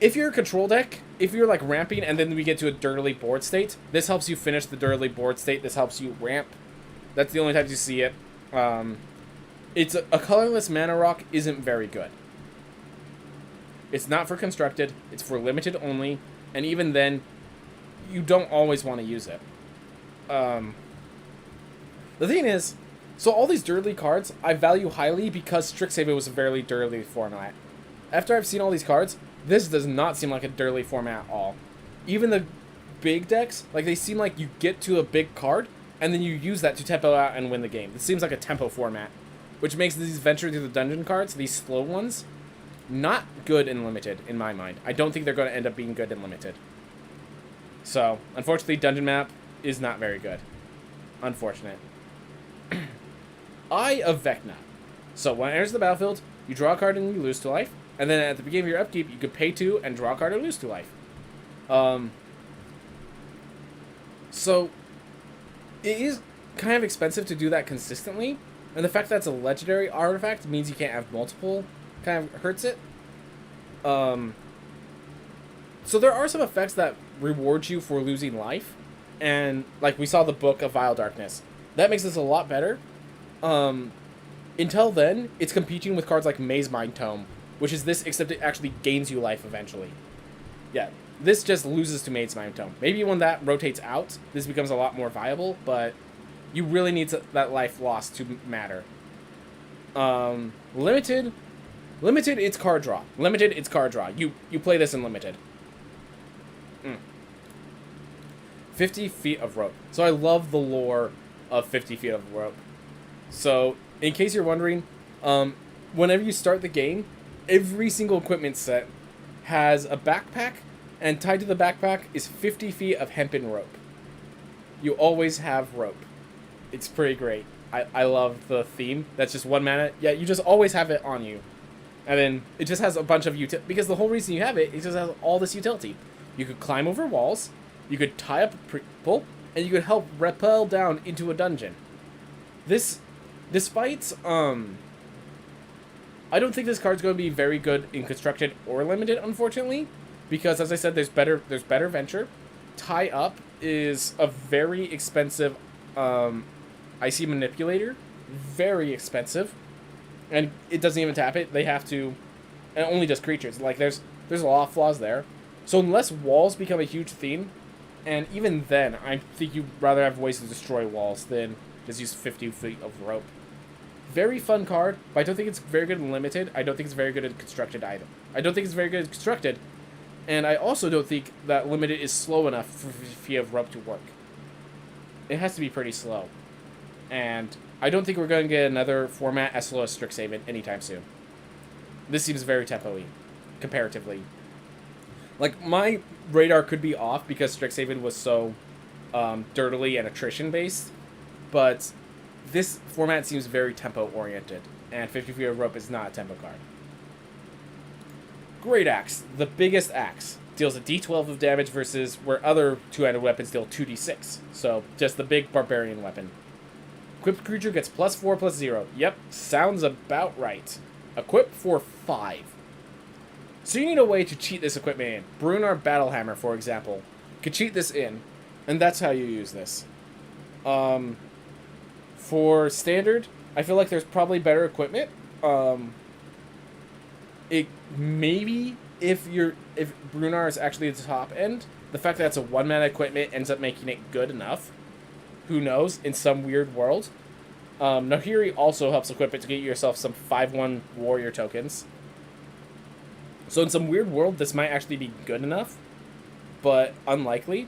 If you're a control deck, if you're like ramping and then we get to a dirtily board state, this helps you finish the dirtily board state. This helps you ramp. That's the only times you see it. It's a colorless mana rock isn't very good. It's not for constructed. It's for limited only, and even then, you don't always want to use it. The thing is, so all these dirtly cards I value highly because Strixhaven was a very dirtly format. After I've seen all these cards, this does not seem like a dirtly format at all. Even the big decks, like they seem like you get to a big card, and then you use that to tempo out and win the game. It seems like a tempo format, which makes these venture to the dungeon cards, these slow ones, not good in limited, in my mind. I don't think they're going to end up being good in limited. So, unfortunately, Dungeon Map is not very good. Unfortunate. Eye of Vecna. So, when it enters the battlefield, you draw a card and you lose 2 life. And then at the beginning of your upkeep, you could pay 2 and draw a card or lose 2 life. So, it is kind of expensive to do that consistently. And the fact that it's a legendary artifact means you can't have multiple kind of hurts it. So there are some effects that reward you for losing life. And, like, we saw the Book of Vile Darkness. That makes this a lot better. Until then, it's competing with cards like Maze Mind Tome, which is this, except it actually gains you life eventually. Yeah, this just loses to Maze Mind Tome. Maybe when that rotates out, this becomes a lot more viable, but you really need that life loss to matter. Limited, it's card draw. You play this in limited. 50 feet of rope. So I love the lore of 50 feet of rope. So, in case you're wondering, whenever you start the game, every single equipment set has a backpack, and tied to the backpack is 50 feet of hempen rope. You always have rope. It's pretty great. I love the theme. That's just 1 mana. Yeah, you just always have it on you. And then it just has a bunch of utility. Because the whole reason you have it just has all this utility. You could climb over walls, you could tie up people, and you could help rappel down into a dungeon. This fights, I don't think this card's going to be very good in constructed or limited, unfortunately. Because, as I said, there's better venture. Tie up is a very expensive Icy Manipulator. Very expensive. And it doesn't even tap it. They have to... And it only does creatures. Like, there's a lot of flaws there. So unless walls become a huge theme, And even then, I think you'd rather have ways to destroy walls than just use 50 feet of rope. Very fun card, but I don't think it's very good in limited. I don't think it's very good in constructed either. I don't think it's very good in constructed, and I also don't think that limited is slow enough for 50 feet of rope to work. It has to be pretty slow. And I don't think we're going to get another format as slow as Strixhaven anytime soon. This seems very tempo-y, comparatively. Like, my radar could be off because Strixhaven was so dirtily and attrition-based, but this format seems very tempo-oriented, and 50 feet of rope is not a tempo card. Great Axe, the biggest axe, deals a d12 of damage versus where other two-handed weapons deal 2d6, so just the big barbarian weapon. Equipped creature gets +4/+0. Yep, sounds about right. Equip for 5. So you need a way to cheat this equipment in. Brunar Battlehammer, for example, could cheat this in, and that's how you use this. For standard, I feel like there's probably better equipment. It maybe if Brunar is actually the top end, the fact that it's a 1-mana equipment ends up making it good enough. Who knows? In some weird world. Nahiri also helps equip it to get yourself some 5/1 warrior tokens. So in some weird world, this might actually be good enough, but unlikely.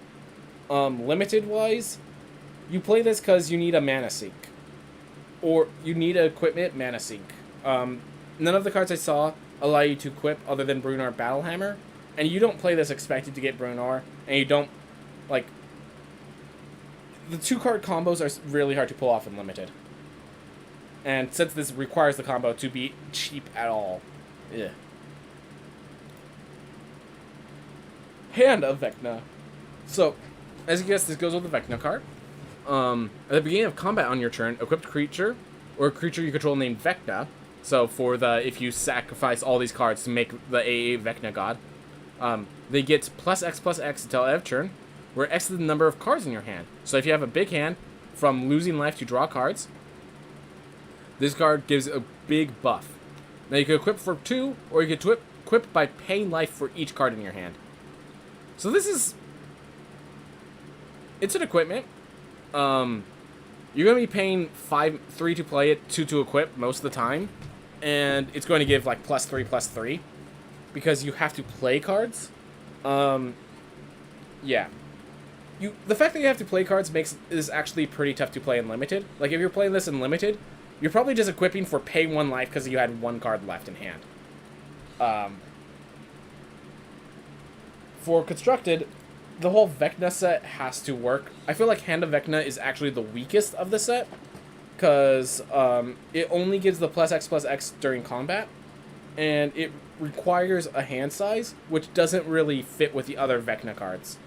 Limited-wise, you play this because you need a mana sink. Or you need an equipment mana sink. None of the cards I saw allow you to equip other than Brunar Battlehammer, and you don't play this expected to get Brunar, and you don't, like... The 2-card combos are really hard to pull off in Limited. And since this requires the combo to be cheap at all, yeah. Hand of Vecna. So, as you guess, this goes with the Vecna card. At the beginning of combat on your turn, equipped creature, or a creature you control named Vecna, so for the, if you sacrifice all these cards to make the AA Vecna god, they get +X/+X until end of turn, where X is the number of cards in your hand. So if you have a big hand, from losing life to draw cards, this card gives a big buff. Now you can equip for 2, or you can equip by paying life for each card in your hand. So this is... It's an equipment. You're going to be paying 3 to play it, 2 to equip most of the time. And it's going to give like +3/+3. Because you have to play cards. Yeah. The fact that you have to play cards makes this actually pretty tough to play in Limited. Like, if you're playing this in Limited, you're probably just equipping for pay 1 life because you had 1 card left in hand. For Constructed, the whole Vecna set has to work. I feel like Hand of Vecna is actually the weakest of the set, because it only gives the +X/+X during combat, and it requires a hand size, which doesn't really fit with the other Vecna cards.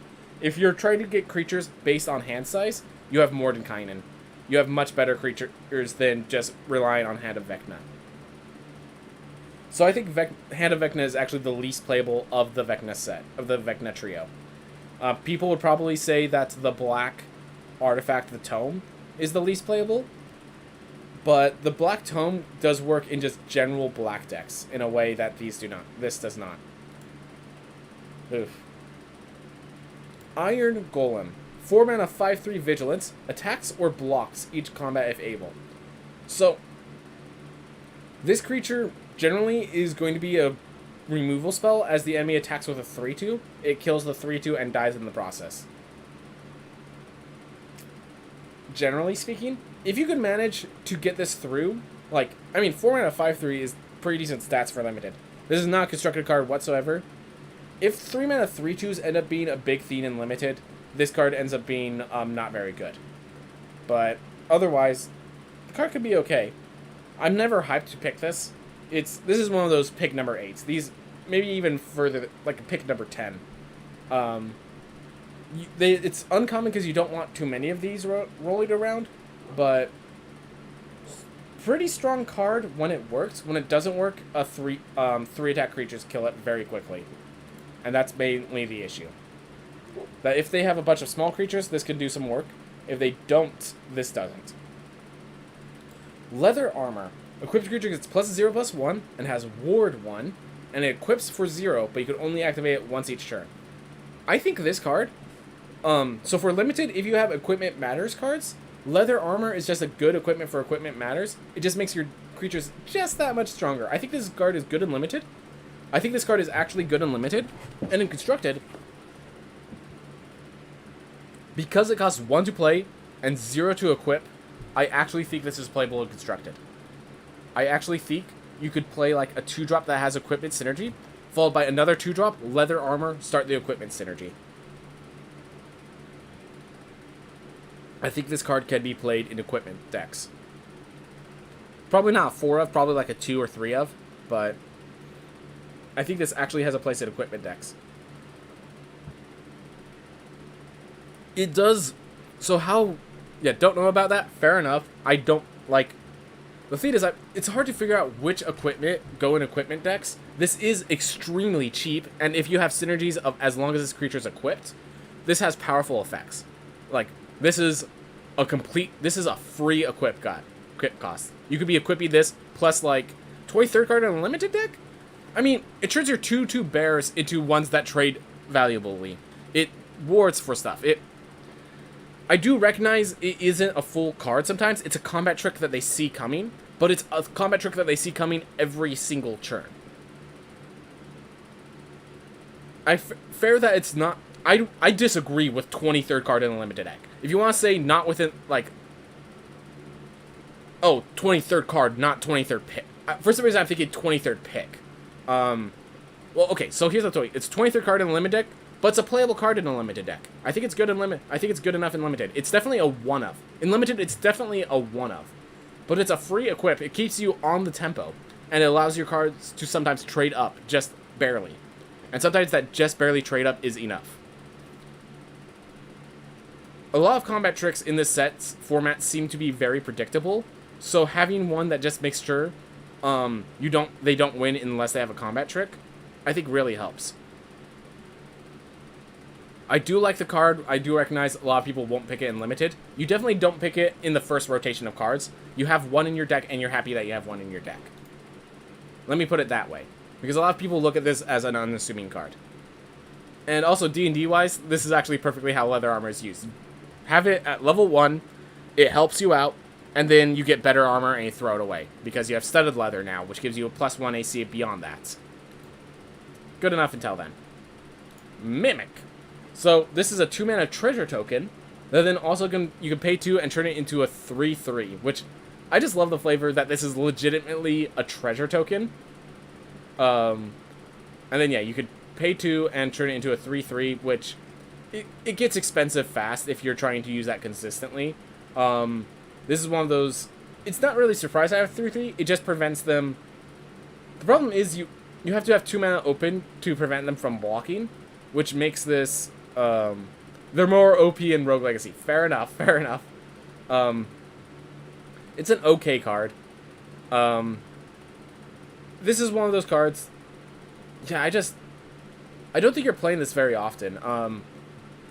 If you're trying to get creatures based on hand size, you have Mordenkainen. You have much better creatures than just relying on Hand of Vecna. So I think Hand of Vecna is actually the least playable of the Vecna set, of the Vecna trio. People would probably say that the black artifact, the Tome, is the least playable. But the black Tome does work in just general black decks in a way that these do not. This does not. Oof. Iron Golem. 4 mana 5/3 Vigilance. Attacks or blocks each combat if able. So, this creature generally is going to be a removal spell as the enemy attacks with a 3/2. It kills the 3/2 and dies in the process. Generally speaking, if you could manage to get this through, like, I mean, 4 mana 5/3 is pretty decent stats for Limited. This is not a constructed card whatsoever. If 3 mana 3/2s end up being a big theme in Limited, this card ends up being not very good. But otherwise, the card could be okay. I'm never hyped to pick this. This is one of those pick number 8s. These, maybe even further, like a pick number 10. It's uncommon because you don't want too many of these rolling around, but pretty strong card when it works. When it doesn't work, a 3 attack creatures kill it very quickly, and that's mainly the issue. That if they have a bunch of small creatures, this can do some work. If they don't, this doesn't. Leather Armor. Equipped creature gets +0/+1 and has Ward 1, and it equips for 0, but you can only activate it once each turn. I think this card So for limited, if you have Equipment Matters cards, Leather Armor is just a good equipment for Equipment Matters. It just makes your creatures just that much stronger. I think this card is good and limited. I think this card is actually good and limited. And in Constructed, because it costs 1 to play and 0 to equip, I actually think this is playable in Constructed. I actually think you could play like a 2-drop that has Equipment Synergy, followed by another 2-drop, Leather Armor, start the Equipment Synergy. I think this card can be played in Equipment decks. Probably not a 4 of, probably like a 2 or 3 of, but I think this actually has a place in Equipment decks. It does. So how? Yeah, don't know about that. Fair enough. I don't like. The thing is, it's hard to figure out which equipment go in equipment decks. This is extremely cheap, and if you have synergies of as long as this creature's equipped, this has powerful effects. Like this is a free equip cost. You could be equipping this plus like 23rd card in a limited deck. I mean, it turns your 2/2 bears into ones that trade valuably. It wards for stuff. I do recognize it isn't a full card sometimes. It's a combat trick that they see coming, but it's a combat trick that they see coming every single turn. Fair that it's not. I disagree with 23rd card in a limited deck. If you want to say not within, like, oh, 23rd card, not 23rd pick. For some reason, I'm thinking 23rd pick. Well, okay, so here's the story. It's 23rd card in a limited deck, but it's a playable card in a limited deck. I think it's good in limit. I think it's good enough in limited. It's definitely a one of. In limited, it's definitely a one of. But it's a free equip. It keeps you on the tempo, and it allows your cards to sometimes trade up just barely. And sometimes that just barely trade up is enough. A lot of combat tricks in this set's format seem to be very predictable, so having one that just makes sure they don't win unless they have a combat trick, I think really helps. I do like the card. I do recognize a lot of people won't pick it in limited. You definitely don't pick it in the first rotation of cards. You have one in your deck, and you're happy that you have one in your deck. Let me put it that way, because a lot of people look at this as an unassuming card. And also, D&D wise, this is actually perfectly how Leather Armor is used. Have it at level 1, it helps you out, and then you get better armor and you throw it away, because you have studded leather now, which gives you a +1 AC beyond that. Good enough until then. Mimic. So this is a 2-mana treasure token that then also you can pay 2 and turn it into a 3/3, which I just love the flavor that this is legitimately a treasure token. And then yeah, you could pay 2 and turn it into a 3/3, which it gets expensive fast if you're trying to use that consistently. This is one of those. It's not really surprised I have 3/3. It just prevents them. The problem is you have to have 2 mana open to prevent them from blocking, which makes this. They're more OP in Rogue Legacy. Fair enough. Fair enough. It's an okay card. This is one of those cards. Yeah, I don't think you're playing this very often.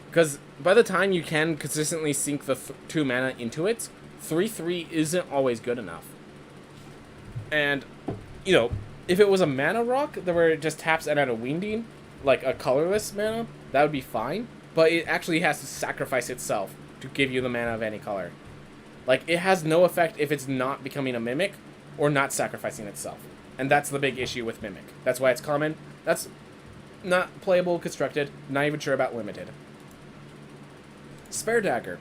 Because by the time you can consistently sink the 2 mana into it, 3/3 isn't always good enough. And, you know, if it was a mana rock where it just taps and out a winding, like a colorless mana, that would be fine. But it actually has to sacrifice itself to give you the mana of any color. Like, it has no effect if it's not becoming a Mimic or not sacrificing itself. And that's the big issue with Mimic. That's why it's common. That's not playable constructed. Not even sure about limited. Spare Dagger.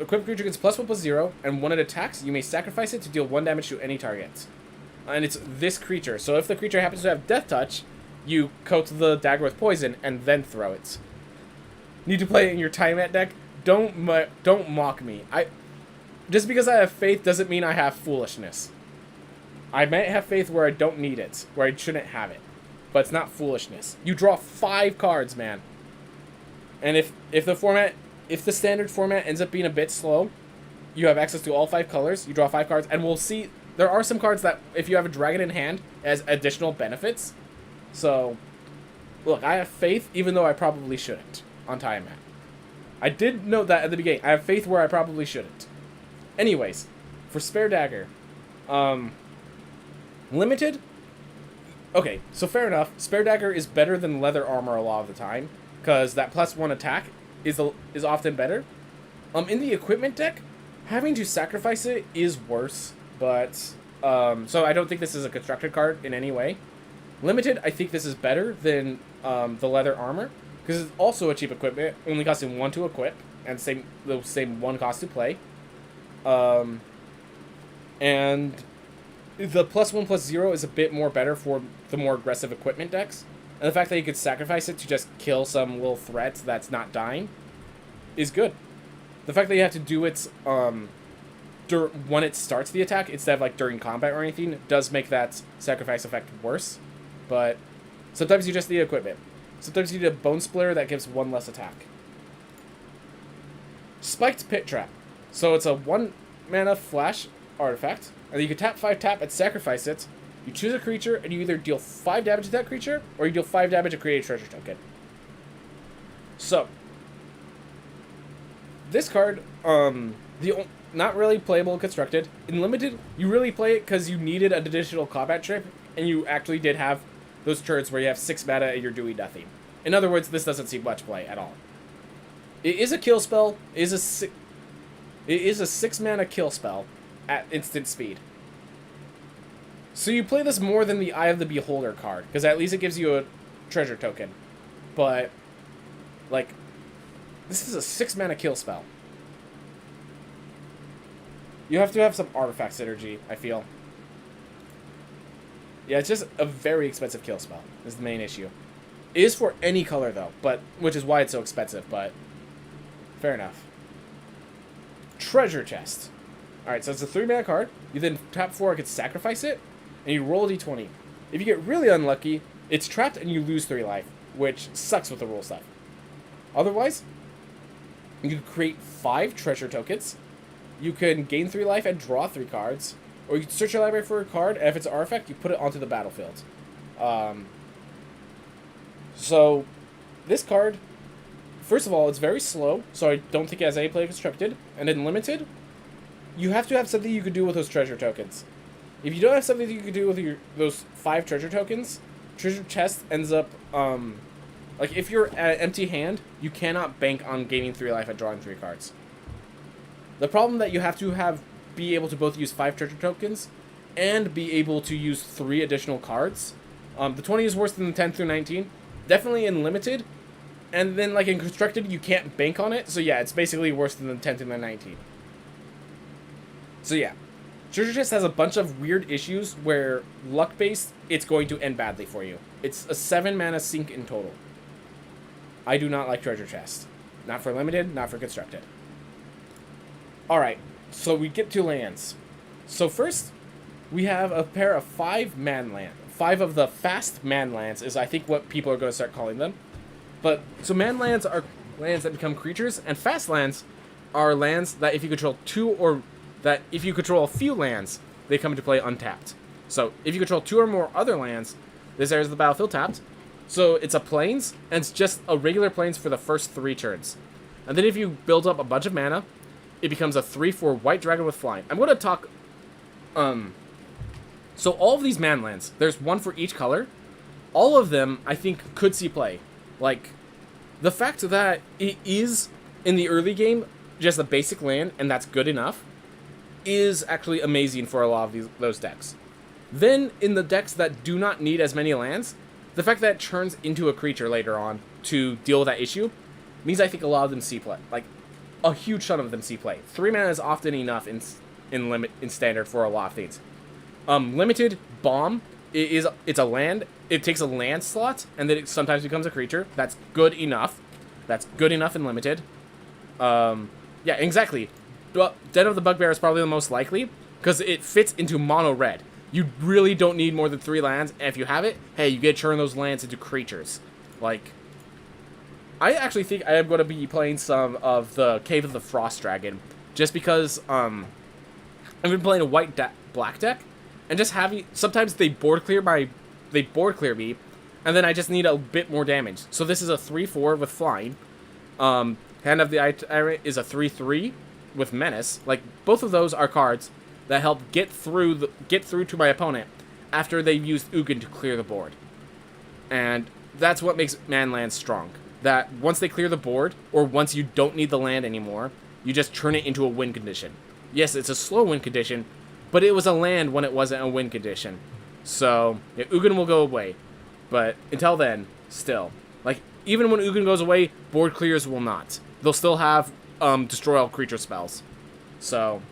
Equipped creature gets +1/+0, and when it attacks, you may sacrifice it to deal 1 damage to any target. And it's this creature. So if the creature happens to have Death Touch, you coat the dagger with poison and then throw it. Need to play it in your Time-At deck? Don't mock me. Just because I have faith doesn't mean I have foolishness. I might have faith where I don't need it, where I shouldn't have it. But it's not foolishness. You draw 5 cards, man. And if the standard format ends up being a bit slow, you have access to all 5 colors, you draw 5 cards, and we'll see, there are some cards that, if you have a dragon in hand, has additional benefits. So, look, I have faith, even though I probably shouldn't, on Time-At. I did note that at the beginning. I have faith where I probably shouldn't. Anyways, for Spare Dagger, limited. Okay, so fair enough. Spare Dagger is better than Leather Armor a lot of the time, because that +1 attack is often better. In the equipment deck, having to sacrifice it is worse, but so I don't think this is a constructed card in any way. Limited, I think this is better than the leather armor, because it's also a cheap equipment, only costing 1 to equip, and the same 1 cost to play. And the +1/+0 is a bit more better for the more aggressive equipment decks. And the fact that you could sacrifice it to just kill some little threat that's not dying is good. The fact that you have to do it when it starts the attack instead of like during combat or anything does make that sacrifice effect worse. But sometimes you just need equipment. Sometimes you need a Bone Splitter that gives 1 less attack. Spiked Pit Trap. So it's a 1 mana flash artifact, and you can tap 5 and sacrifice it. You choose a creature, and you either deal 5 damage to that creature, or you deal 5 damage and create a treasure token. So, this card, not really playable and constructed. In Limited, you really play it because you needed an additional combat trip, and you actually did have those turns where you have 6 mana and you're doing nothing. In other words, this doesn't see much play at all. It is a kill spell. It is a 6 mana kill spell at instant speed. So you play this more than the Eye of the Beholder card, because at least it gives you a treasure token. But, like, this is a 6 mana kill spell. You have to have some artifact synergy, I feel. Yeah, it's just a very expensive kill spell, is the main issue. It is for any color, though, which is why it's so expensive, but fair enough. Treasure Chest. Alright, so it's a 3 mana card. You then tap 4, I could sacrifice it, and you roll a d20. If you get really unlucky, it's trapped and you lose 3 life, which sucks with the rule stuff. Otherwise, you can create 5 treasure tokens. You can gain 3 life and draw 3 cards. Or you can search your library for a card, and if it's an artifact, you put it onto the battlefield. So, this card, first of all, it's very slow, so I don't think it has any play constructed. And in Limited, you have to have something you could do with those treasure tokens. If you don't have something that you could do with those 5 treasure tokens, Treasure Chest ends up, like, if you're at an empty hand, you cannot bank on gaining 3 life and drawing 3 cards. The problem that you have to be able to both use 5 treasure tokens and be able to use 3 additional cards. The 20 is worse than the 10 through 19. Definitely in Limited. And then, like, in Constructed, you can't bank on it. So, yeah, it's basically worse than the 10 through the 19. So, yeah. Treasure Chest has a bunch of weird issues where, luck-based, it's going to end badly for you. It's a 7 mana sink in total. I do not like Treasure Chest. Not for Limited, not for Constructed. Alright, so we get to lands. So first, we have a pair of 5 man land. 5 of the fast man lands is, I think, what people are going to start calling them. But, so man lands are lands that become creatures, and fast lands are lands that if you control 2 or that if you control a few lands, they come into play untapped. So, if you control 2 or more other lands, this area is the battlefield tapped. So, it's a plains, and it's just a regular plains for the first 3 turns. And then if you build up a bunch of mana, it becomes a 3/4 white dragon with flying. I'm going to talk, so all of these man lands, there's 1 for each color. All of them, I think, could see play. Like, the fact that it is, in the early game, just a basic land, and that's good enough, is actually amazing for a lot of those decks. Then, in the decks that do not need as many lands, the fact that it turns into a creature later on to deal with that issue means I think a lot of them see play. Like, a huge ton of them see play. 3 mana is often enough in standard for a lot of things. Limited Bomb it's a land. It takes a land slot, and then it sometimes becomes a creature. That's good enough. That's good enough in Limited. Yeah, exactly. Den of the Bugbear is probably the most likely, because it fits into mono red. You really don't need more than 3 lands, and if you have it, hey, you get to turn those lands into creatures. Like, I actually think I am going to be playing some of the Cave of the Frost Dragon, just because I've been playing a white-black deck, and just having, sometimes they board clear me, and then I just need a bit more damage. So this is a 3/4 with flying. Hand of the Tyrant is a 3/3 with menace. Like, both of those are cards that help get through to my opponent after they've used Ugin to clear the board. And that's what makes Manlands strong. that once they clear the board, or once you don't need the land anymore, you just turn it into a win condition. Yes, it's a slow win condition, but it was a land when it wasn't a win condition. So, yeah, Ugin will go away. But until then, still. Like, even when Ugin goes away, board clears will not. They'll still have destroy all creature spells. So,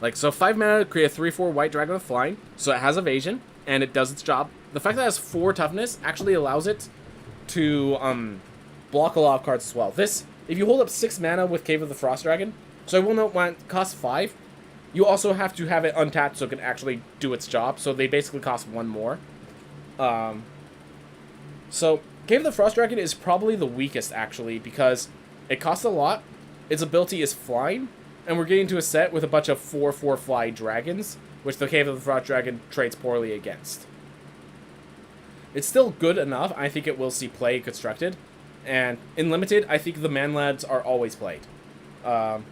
like, so 5 mana to create a 3/4 white dragon with flying. So it has evasion, and it does its job. The fact that it has 4 toughness actually allows it to block a lot of cards as well. This, if you hold up 6 mana with Cave of the Frost Dragon, so I will note when it costs 5, you also have to have it untapped so it can actually do its job. So they basically cost 1 more. So Cave of the Frost Dragon is probably the weakest, actually, because it costs a lot, its ability is flying, and we're getting to a set with a bunch of 4/4 fly dragons, which the Cave of the Frost Dragon trades poorly against. It's still good enough. I think it will see play constructed, and in Limited, I think the Man-Lads are always played. Don't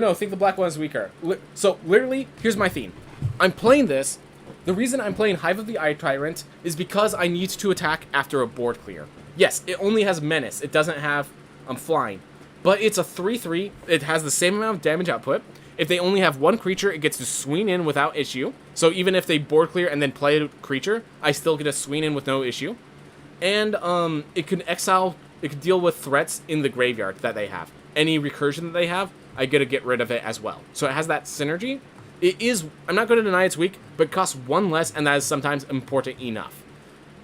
know, I think the black one is weaker. So, literally, here's my theme. I'm playing this. The reason I'm playing Hive of the Eye Tyrant is because I need to attack after a board clear. Yes, it only has Menace. It doesn't have flying. But it's a 3/3. It has the same amount of damage output. If they only have 1 creature, it gets to swing in without issue. So even if they board clear and then play a creature, I still get to swing in with no issue. And it can exile, it can deal with threats in the graveyard that they have. Any recursion that they have, I get to get rid of it as well. So it has that synergy. It is, I'm not going to deny it's weak, but it costs 1 less, and that is sometimes important enough.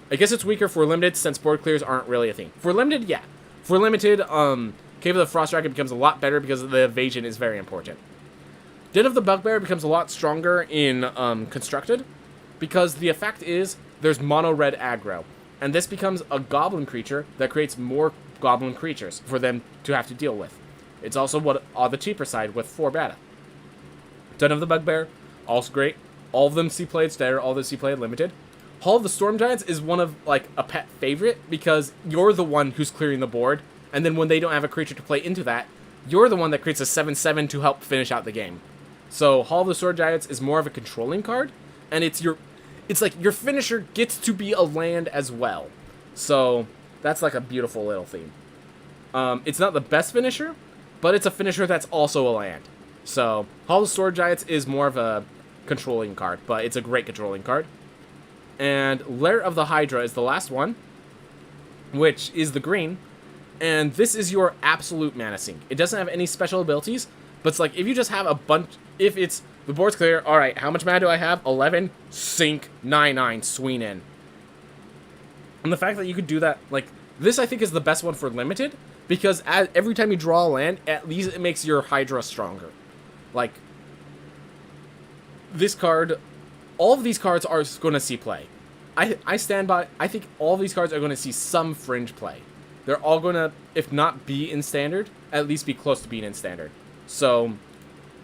I guess it's weaker for Limited since board clears aren't really a thing. For Limited, yeah. For Limited, Cave of the Frost Dragon becomes a lot better because the evasion is very important. Den of the Bugbear becomes a lot stronger in Constructed, because the effect is there's mono red aggro, and this becomes a goblin creature that creates more goblin creatures for them to have to deal with. It's also what on the cheaper side with 4 mana. Den of the Bugbear, also great. All of them see played Standard, all of them see played Limited. Hall of the Storm Giants is one of, like, a pet favorite, because you're the one who's clearing the board, and then when they don't have a creature to play into that, you're the one that creates a 7/7 to help finish out the game. So Hall of the Sword Giants is more of a controlling card, and it's like your finisher gets to be a land as well. So that's like a beautiful little theme. It's not the best finisher, but it's a finisher that's also a land. So Hall of the Sword Giants is more of a controlling card, but it's a great controlling card. And Lair of the Hydra is the last one, which is the green. And this is your absolute mana sink. It doesn't have any special abilities, but it's like if you just have a bunch, if it's the board's clear, all right, how much mana do I have? 11, sink, 9/9, swing in. And the fact that you could do that, like, this I think is the best one for Limited, because every time you draw a land, at least it makes your Hydra stronger. Like, this card, all of these cards are going to see play. I stand by, I think all of these cards are going to see some fringe play. They're all going to, if not be in Standard, at least be close to being in Standard. So,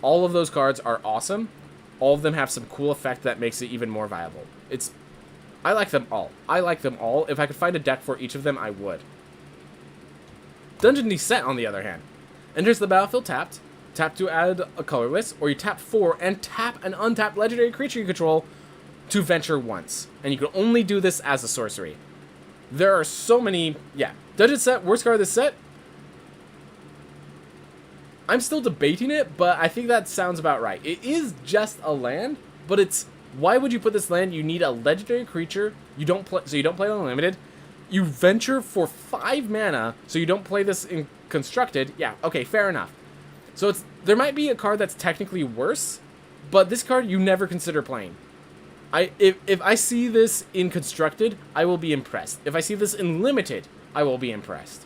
all of those cards are awesome. All of them have some cool effect that makes it even more viable. I like them all. I like them all. If I could find a deck for each of them, I would. Dungeon Descent, on the other hand, enters the battlefield tapped. Tap to add a colorless, or you tap 4 and tap an untapped legendary creature you control to venture once. And you can only do this as a sorcery. There are so many, yeah. Dungeon Set, worst card of this set? I'm still debating it, but I think that sounds about right. It is just a land, but it's, why would you put this land? You need a legendary creature, you don't play unlimited. You venture for 5 mana, so you don't play this in Constructed. Yeah, okay, fair enough. So there might be a card that's technically worse, but this card you never consider playing. If I see this in Constructed, I will be impressed. If I see this in Limited, I will be impressed.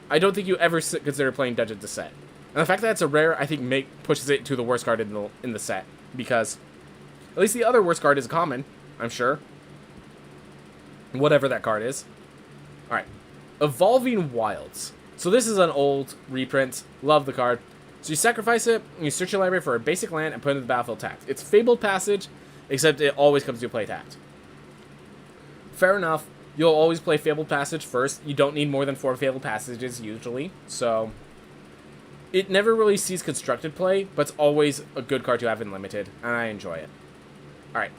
I don't think you ever consider playing Dungeon Descent. And the fact that it's a rare, I think, pushes it to the worst card in the set, because at least the other worst card is a common, I'm sure. Whatever that card is. All right, Evolving Wilds. So this is an old reprint. Love the card. So you sacrifice it, and you search your library for a basic land and put it in the battlefield tapped. It's Fabled Passage, except it always comes to play tapped. Fair enough. You'll always play Fabled Passage first. You don't need more than 4 Fabled Passages usually, so it never really sees Constructed play, but it's always a good card to have in Limited, and I enjoy it. Alright,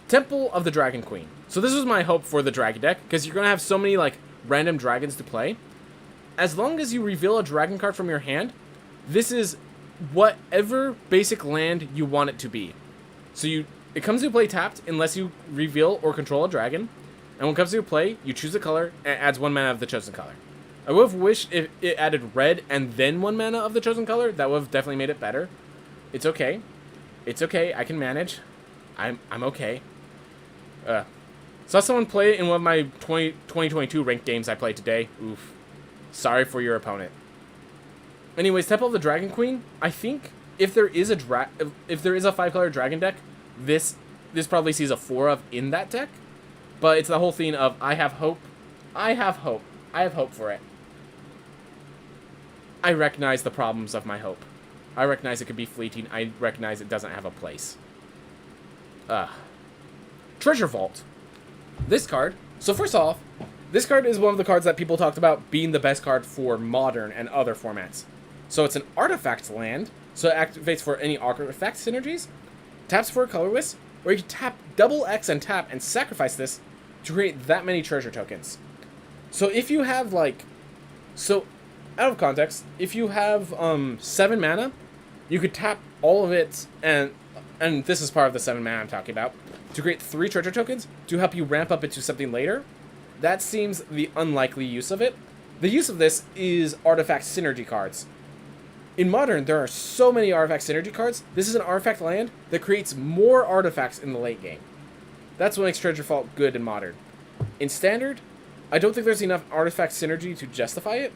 Temple of the Dragon Queen. So this was my hope for the Dragon deck, because you're going to have so many, like, random dragons to play. As long as you reveal a dragon card from your hand, this is whatever basic land you want it to be. So it comes to play tapped unless you reveal or control a dragon. And when it comes to play, you choose a color and it adds 1 mana of the chosen color. I would have wished if it added red and then 1 mana of the chosen color. That would have definitely made it better. It's okay. It's okay. I can manage. I'm okay. Saw someone play it in one of my 2022 ranked games I played today. Oof. Sorry for your opponent. Anyways, Temple of the Dragon Queen. I think if there is a 5-color dragon deck, this probably sees a 4 of in that deck. But it's the whole theme of I have hope. I have hope. I have hope for it. I recognize the problems of my hope. I recognize it could be fleeting. I recognize it doesn't have a place. Treasure Vault. This card. So first off, this card is one of the cards that people talked about being the best card for Modern and other formats. So it's an artifact land. So it activates for any artifact synergies. Taps for a colorless. Or you can tap double X and tap and sacrifice this to create that many treasure tokens. So if you have like... So, out of context, if you have 7 mana, you could tap all of it, and this is part of the 7 mana I'm talking about, to create 3 treasure tokens to help you ramp up into something later. That seems the unlikely use of it. The use of this is artifact synergy cards. In Modern, there are so many artifact synergy cards. This is an artifact land that creates more artifacts in the late game. That's what makes Treasure Vault good in Modern. In Standard, I don't think there's enough artifact synergy to justify it.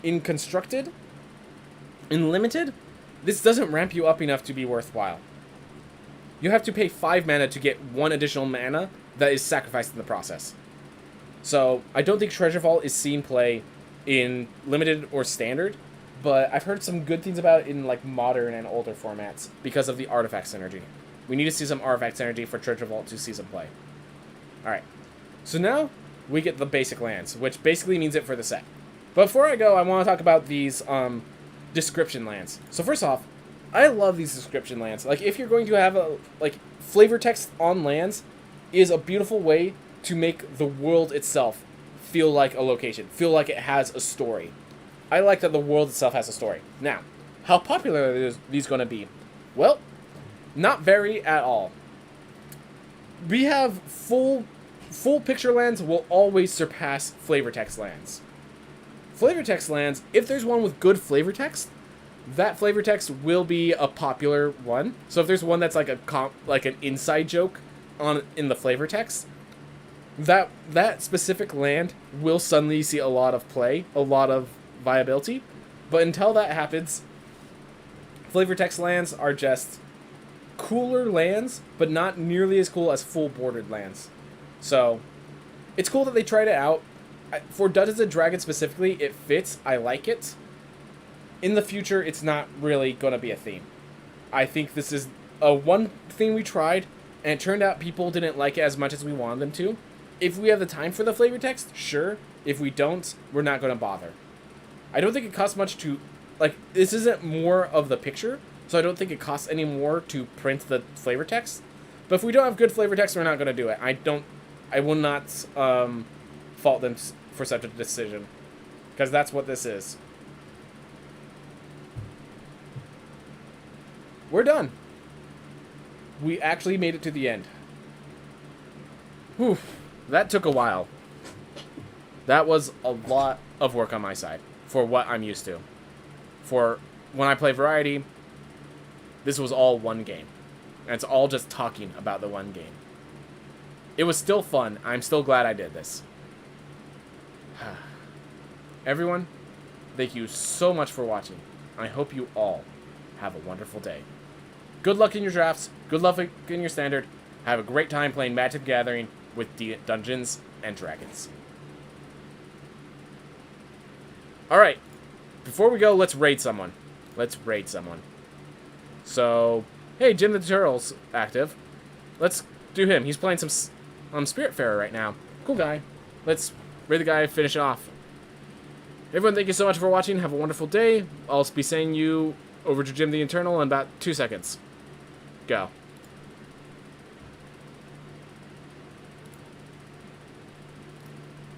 In Constructed, in Limited, this doesn't ramp you up enough to be worthwhile. You have to pay 5 mana to get 1 additional mana that is sacrificed in the process. So, I don't think Treasure Vault is seen play in Limited or Standard, but I've heard some good things about it in like Modern and older formats because of the artifact synergy. We need to see some artifact synergy for Treasure Vault to see some play. Alright, so now we get the basic lands, which basically means it for the set. But before I go, I want to talk about these description lands. So first off, I love these description lands. Like, if you're going to have flavor text on lands is a beautiful way to make the world itself feel like a location, feel like it has a story. I like that the world itself has a story. Now, how popular are these going to be? Well, not very at all. We have full picture lands will always surpass flavor text lands. Flavor text lands, if there's one with good flavor text, that flavor text will be a popular one. So if there's one that's like an inside joke in the flavor text, that specific land will suddenly see a lot of play, a lot of viability. But until that happens, flavor text lands are just cooler lands, but not nearly as cool as full bordered lands. So it's cool that they tried it out. For Dungeons & Dragons specifically, it fits. I like it. In the future, it's not really going to be a theme. I think this is a one thing we tried, and it turned out people didn't like it as much as we wanted them to. If we have the time for the flavor text, sure. If we don't, we're not going to bother. I don't think it costs much to... Like, this isn't more of the picture, so I don't think it costs any more to print the flavor text. But if we don't have good flavor text, we're not going to do it. I will not fault them for such a decision, because that's what this is. We're done. We actually made it to the end. Whew, that took a while. That was a lot of work on my side for what I'm used to. For when I play Variety, this was all one game. And it's all just talking about the one game. It was still fun. I'm still glad I did this. Everyone, thank you so much for watching. I hope you all have a wonderful day. Good luck in your drafts. Good luck in your standard. Have a great time playing Magic the Gathering with Dungeons and Dragons. Alright, before we go, let's raid someone. So, hey, Jim the Turtle's active. Let's do him. He's playing some Spiritfarer right now. Cool guy. Let's raid the guy and finish it off. Everyone, thank you so much for watching. Have a wonderful day. I'll be saying you over to Jim the Eternal in about 2 seconds. Go.